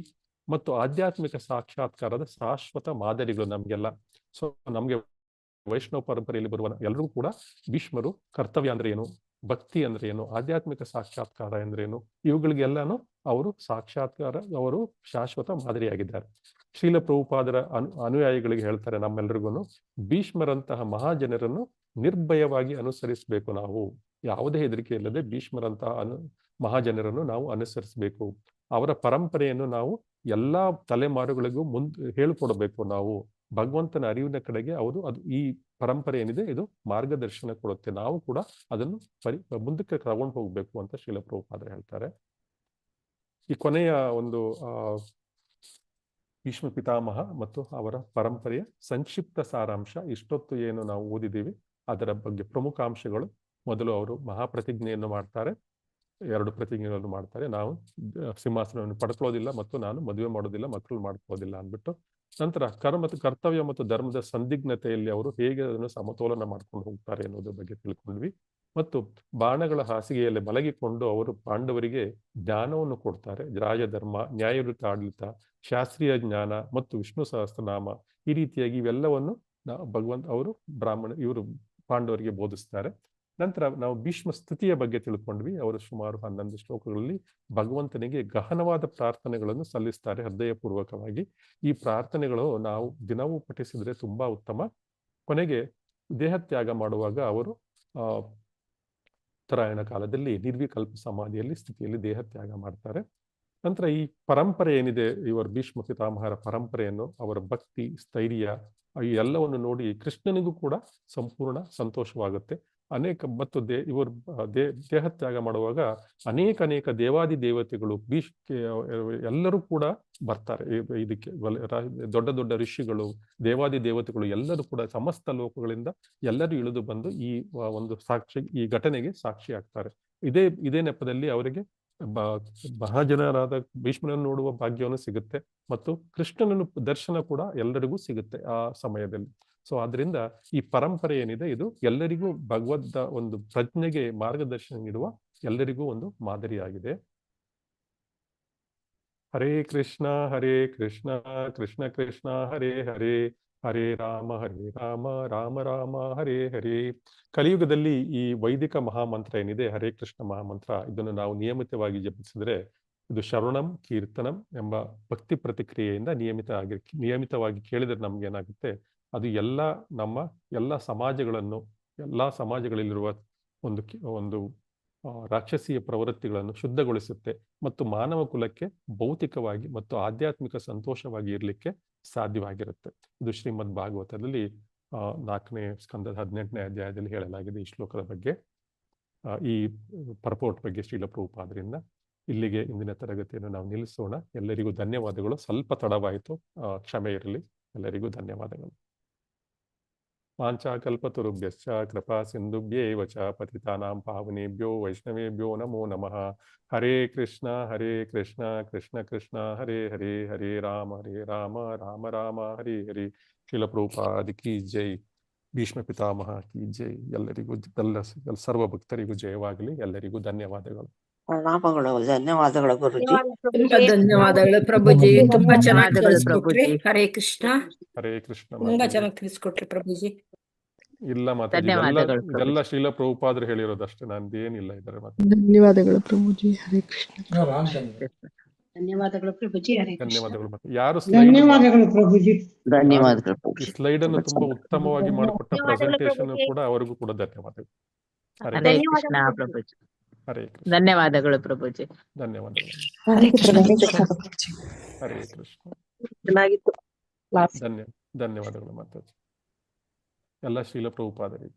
ಮತ್ತು ಆಧ್ಯಾತ್ಮಿಕ ಸಾಕ್ಷಾತ್ಕಾರದ ಶಾಶ್ವತ ಮಾದರಿಗಳು ನಮ್ಗೆಲ್ಲ. ಸೊ ನಮ್ಗೆ ವೈಷ್ಣವ ಪರಂಪರೆಯಲ್ಲಿ ಬರುವ ಎಲ್ಲರಿಗೂ ಕೂಡ ಭೀಷ್ಮರು ಕರ್ತವ್ಯ ಅಂದ್ರೆ ಏನು, ಭಕ್ತಿ ಅಂದ್ರೆ ಏನು, ಆಧ್ಯಾತ್ಮಿಕ ಸಾಕ್ಷಾತ್ಕಾರ ಎಂದ್ರೇನು, ಇವುಗಳಿಗೆಲ್ಲಾನು ಅವರು ಶಾಶ್ವತ ಮಾದರಿಯಾಗಿದ್ದಾರೆ. ಶ್ರೀಲ ಪ್ರಭುಪಾದರ ಅನುಯಾಯಿಗಳಿಗೆ ಹೇಳ್ತಾರೆ, ನಮ್ಮೆಲ್ಲರಿಗೂ ಭೀಷ್ಮರಂತಹ ಮಹಾಜನರನ್ನು ನಿರ್ಭಯವಾಗಿ ಅನುಸರಿಸಬೇಕು. ನಾವು ಯಾವುದೇ ಹೆದರಿಕೆ ಇಲ್ಲದೆ ಭೀಷ್ಮರಂತಹ ಮಹಾಜನರನ್ನು ನಾವು ಅನುಸರಿಸಬೇಕು. ಅವರ ಪರಂಪರೆಯನ್ನು ನಾವು ಎಲ್ಲಾ ತಲೆಮಾರುಗಳಿಗೂ ಹೇಳಿಕೊಡಬೇಕು. ನಾವು ಭಗವಂತನ ಅರಿವಿನ ಕಡೆಗೆ ಈ ಪರಂಪರೆ ಏನಿದೆ ಇದು ಮಾರ್ಗದರ್ಶನ ಕೊಡುತ್ತೆ. ನಾವು ಕೂಡ ಅದನ್ನು ಮುಂದಕ್ಕೆ ತಗೊಂಡು ಹೋಗ್ಬೇಕು ಅಂತ ಶ್ರೀಲ ಪ್ರಭುಪಾದರು ಹೇಳ್ತಾರೆ. ಈ ಕೊನೆಯ ಒಂದು ಭೀಷ್ಮ ಪಿತಾಮಹ ಮತ್ತು ಅವರ ಪರಂಪರೆಯ ಸಂಕ್ಷಿಪ್ತ ಸಾರಾಂಶ ಇಷ್ಟೊತ್ತು ಏನು ನಾವು ಓದಿದ್ದೀವಿ ಅದರ ಬಗ್ಗೆ ಪ್ರಮುಖ ಅಂಶಗಳು. ಮೊದಲು ಅವರು ಮಹಾಪ್ರತಿಜ್ಞೆಯನ್ನು ಮಾಡ್ತಾರೆ, 2 ಪ್ರತಿಜ್ಞೆಗಳನ್ನು ಮಾಡ್ತಾರೆ. ನಾವು ಸಿಂಹಾಸನವನ್ನು ಪಡ್ಕೊಳ್ಳೋದಿಲ್ಲ ಮತ್ತು ನಾನು ಮದುವೆ ಮಾಡೋದಿಲ್ಲ, ಮಕ್ಕಳು ಮಾಡ್ಕೊಳ್ಳೋದಿಲ್ಲ ಅಂದ್ಬಿಟ್ಟು. ನಂತರ ಕರ್ತವ್ಯ ಮತ್ತು ಧರ್ಮದ ಸಂದಿಗ್ಧತೆಯಲ್ಲಿ ಅವರು ಹೇಗೆ ಅದನ್ನು ಸಮತೋಲನ ಮಾಡ್ಕೊಂಡು ಹೋಗ್ತಾರೆ ಅನ್ನೋದ್ರ ಬಗ್ಗೆ ತಿಳ್ಕೊಂಡ್ವಿ. ಮತ್ತು ಬಾಣಗಳ ಹಾಸಿಗೆಯಲ್ಲಿ ಮಲಗಿಕೊಂಡು ಅವರು ಪಾಂಡವರಿಗೆ ಜ್ಞಾನವನ್ನು ಕೊಡ್ತಾರೆ. ರಾಜಧರ್ಮ, ನ್ಯಾಯಯುತ ಆಡಳಿತ, ಶಾಸ್ತ್ರೀಯ ಜ್ಞಾನ ಮತ್ತು ವಿಷ್ಣು ಸಹಸ್ರನಾಮ, ಈ ರೀತಿಯಾಗಿ ಇವೆಲ್ಲವನ್ನು ಇವರು ಪಾಂಡವರಿಗೆ ಬೋಧಿಸ್ತಾರೆ. ನಂತರ ನಾವು ಭೀಷ್ಮ ಸ್ತುತಿಯ ಬಗ್ಗೆ ತಿಳ್ಕೊಂಡ್ವಿ. ಅವರು ಸುಮಾರು 11 ಶ್ಲೋಕಗಳಲ್ಲಿ ಭಗವಂತನಿಗೆ ಗಹನವಾದ ಪ್ರಾರ್ಥನೆಗಳನ್ನು ಸಲ್ಲಿಸ್ತಾರೆ ಹೃದಯಪೂರ್ವಕವಾಗಿ. ಈ ಪ್ರಾರ್ಥನೆಗಳು ನಾವು ದಿನವೂ ಪಠಿಸಿದ್ರೆ ತುಂಬಾ ಉತ್ತಮ. ಕೊನೆಗೆ ದೇಹತ್ಯಾಗ ಮಾಡುವಾಗ ಅವರು ಉತ್ತರಾಯಣ ಕಾಲದಲ್ಲಿ ನಿರ್ವಿಕಲ್ಪ ಸಮಾಧಿಯಲ್ಲಿ ಸ್ಥಿತಿಯಲ್ಲಿ ದೇಹತ್ಯಾಗ ಮಾಡ್ತಾರೆ. ನಂತರ ಈ ಪರಂಪರೆ ಏನಿದೆ, ಇವರ ಭೀಷ್ಮ ಪಿತಾಮಹರ ಪರಂಪರೆಯನ್ನು, ಅವರ ಭಕ್ತಿ, ಸ್ಥೈರ್ಯ, ಈ ಎಲ್ಲವನ್ನು ನೋಡಿ ಕೃಷ್ಣನಿಗೂ ಕೂಡ ಸಂಪೂರ್ಣ ಸಂತೋಷವಾಗುತ್ತೆ. ಮತ್ತು ಇವರು ದೇಹತ್ಯಾಗ ಮಾಡುವಾಗ ಅನೇಕ ದೇವಾದಿ ದೇವತೆಗಳು ಎಲ್ಲರೂ ಕೂಡ ಬರ್ತಾರೆ. ಇದಕ್ಕೆ ದೊಡ್ಡ ಋಷಿಗಳು, ದೇವಾದಿ ದೇವತೆಗಳು ಎಲ್ಲರೂ ಕೂಡ ಸಮಸ್ತ ಲೋಕಗಳಿಂದ ಎಲ್ಲರೂ ಇಳಿದು ಬಂದು ಈ ಒಂದು ಈ ಘಟನೆಗೆ ಸಾಕ್ಷಿ ಆಗ್ತಾರೆ. ಇದೇ ನೆಪದಲ್ಲಿ ಅವರಿಗೆ ಮಹಾಜನರಾದ ಭೀಷ್ಮನನ್ನು ನೋಡುವ ಭಾಗ್ಯವನ್ನು ಸಿಗುತ್ತೆ ಮತ್ತು ಕೃಷ್ಣನ ದರ್ಶನ ಕೂಡ ಎಲ್ಲರಿಗೂ ಸಿಗುತ್ತೆ ಆ ಸಮಯದಲ್ಲಿ. ಸೊ ಆದ್ರಿಂದ ಈ ಪರಂಪರೆ ಏನಿದೆ ಇದು ಎಲ್ಲರಿಗೂ ಭಗವದ್ ಒಂದು ಪ್ರಜ್ಞೆಗೆ ಮಾರ್ಗದರ್ಶನ ನೀಡುವ ಎಲ್ಲರಿಗೂ ಒಂದು ಮಾದರಿಯಾಗಿದೆ. ಹರೇ ಕೃಷ್ಣ ಕೃಷ್ಣ ಕೃಷ್ಣ ಹರೇ ಹರೇ, ಹರೇ ರಾಮ ರಾಮ ರಾಮ ಹರೇ ಹರೇ. ಕಲಿಯುಗದಲ್ಲಿ ಈ ವೈದಿಕ ಮಹಾಮಂತ್ರ ಏನಿದೆ, ಹರೇ ಕೃಷ್ಣ ಮಹಾಮಂತ್ರ, ಇದನ್ನು ನಾವು ನಿಯಮಿತವಾಗಿ ಜಪಿಸಿದ್ರೆ ಇದು ಶ್ರವಣಂ ಕೀರ್ತನಂ ಎಂಬ ಭಕ್ತಿ ಪ್ರತಿಕ್ರಿಯೆಯಿಂದ ನಿಯಮಿತವಾಗಿ ಕೇಳಿದ್ರೆ ನಮ್ಗೆ ಏನಾಗುತ್ತೆ, ಅದು ಎಲ್ಲ ಸಮಾಜಗಳಲ್ಲಿರುವ ಒಂದು ರಾಕ್ಷಸೀಯ ಪ್ರವೃತ್ತಿಗಳನ್ನು ಶುದ್ಧಗೊಳಿಸುತ್ತೆ ಮತ್ತು ಮಾನವ ಕುಲಕ್ಕೆ ಭೌತಿಕವಾಗಿ ಮತ್ತು ಆಧ್ಯಾತ್ಮಿಕ ಸಂತೋಷವಾಗಿ ಇರಲಿಕ್ಕೆ ಸಾಧ್ಯವಾಗಿರುತ್ತೆ. ಇದು ಶ್ರೀಮದ್ ಭಾಗವತದಲ್ಲಿ 4ನೇ ಸ್ಕಂದದ 18ನೇ ಅಧ್ಯಾಯದಲ್ಲಿ ಹೇಳಲಾಗಿದೆ ಈ ಶ್ಲೋಕದ ಬಗ್ಗೆ. ಈ ಪರ್ಪೋರ್ಟ್ ಬಗ್ಗೆ ಶ್ರೀಲ ಪ್ರಭುಪಾದರಿಂದ. ಇಲ್ಲಿಗೆ ಇಂದಿನ ತರಗತಿಯನ್ನು ನಾವು ನಿಲ್ಲಿಸೋಣ. ಎಲ್ಲರಿಗೂ ಧನ್ಯವಾದಗಳು. ಸ್ವಲ್ಪ ತಡವಾಯಿತು, ಕ್ಷಮೆ ಇರಲಿ. ಎಲ್ಲರಿಗೂ ಧನ್ಯವಾದಗಳು. ವಾಂಛಾಕಲ್ಪತರುಭ್ಯಶ್ಚ ಕೃಪಾ ಸಿಂಧುಭ್ಯೇವ ಚ ಪತಿತಾನಾಂ ಪಾವನೇಭ್ಯೋ ವೈಷ್ಣವೇಭ್ಯೋ ನಮೋ ನಮಃ. ಹರೇ ಕೃಷ್ಣ ಕೃಷ್ಣ ಕೃಷ್ಣ ಹರೇ ಹರೇ, ಹರೇ ರಾಮ ರಾಮ ರಾಮ ಹರೇ ಹರೇ. ಶ್ರೀಲ ಪ್ರಭುಪಾದ ಕಿ ಜೈ. ಭೀಷ್ಮ ಪಿತಾಮಹ ಕಿ ಜೈ. ಎಲ್ಲರಿಗೂ ಸರ್ವ ಭಕ್ತರಿಗೂ ಜಯವಾಗಲಿ. ಎಲ್ಲರಿಗೂ ಧನ್ಯವಾದಗಳು. ಪ್ರಣಾಮಗಳು. ಧನ್ಯವಾದಗಳು ಗುರುಜಿ. ತುಂಬಾ ಧನ್ಯವಾದಗಳು ಪ್ರಭುಜಿ. ತುಂಬಾ ಚೆನ್ನಾಗಿ ಧನ್ಯವಾದಗಳು ತಿಳಿಸ್ಕೊಟ್ರಿ. ಪ್ರಭುಜಿ. ಹರೇ ಕೃಷ್ಣ. ಹರೇ ಕೃಷ್ಣ. ತುಂಬಾ ಚೆನ್ನಾಗಿ ತಿಳಿಸ್ಕೊಟ್ರಿ ಪ್ರಭುಜಿ. ಇಲ್ಲ ಮಾತಾಜಿ, ಧನ್ಯವಾದಗಳು ಇದೆಲ್ಲ ಶ್ರೀಲ ಪ್ರಭುಪಾದರು ಹೇಳಿರೋದಷ್ಟೇ, ನಂದೇನಿಲ್ಲ ಇದರ ಮತ್ತೆ. ಧನ್ಯವಾದಗಳು ಪ್ರಭುಜಿ. ಹರೇ ಕೃಷ್ಣ. ಧನ್ಯವಾದಗಳು ಪ್ರಭುಜಿ. ಹರೇ ಕೃಷ್ಣ. ಧನ್ಯವಾದಗಳು. ಮತ್ತೆ ಯಾರು ಧನ್ಯವಾದಗಳು ಪ್ರಭುಜಿ. ಧನ್ಯವಾದಗಳು. ಈ ಸ್ಲೈಡ್ ಅನ್ನು ತುಂಬಾ ಉತ್ತಮವಾಗಿ ಮಾಡಿಕೊಟ್ಟ ಧನ್ಯವಾದಗಳು ಪ್ರೆಸೆಂಟೇಷನ್ ಪ್ರಭುಜಿ. ಕೂಡ ಅವರಿಗೂ ಕೂಡ ಧನ್ಯವಾದಗಳು. ಹರೇ ಹರೇ ಕೃಷ್ಣ. ಕೃಷ್ಣ ಪ್ರಭುಜಿ. ಹರೇ ಕೃಷ್ಣ. ಧನ್ಯವಾದಗಳು ಪ್ರಭುಜಿ. ಧನ್ಯವಾದಗಳು. ಹರೇ ಕೃಷ್ಣ. ಹರೇ ಕೃಷ್ಣ. ಚೆನ್ನಾಗಿತ್ತು ಕ್ಲಾಸ್. ಧನ್ಯವಾದಗಳು ಮಾತಾಜಿ. ಎಲ್ಲ ಶ್ರೀಲ ಪ್ರಭುಪಾದರಿಗೆ.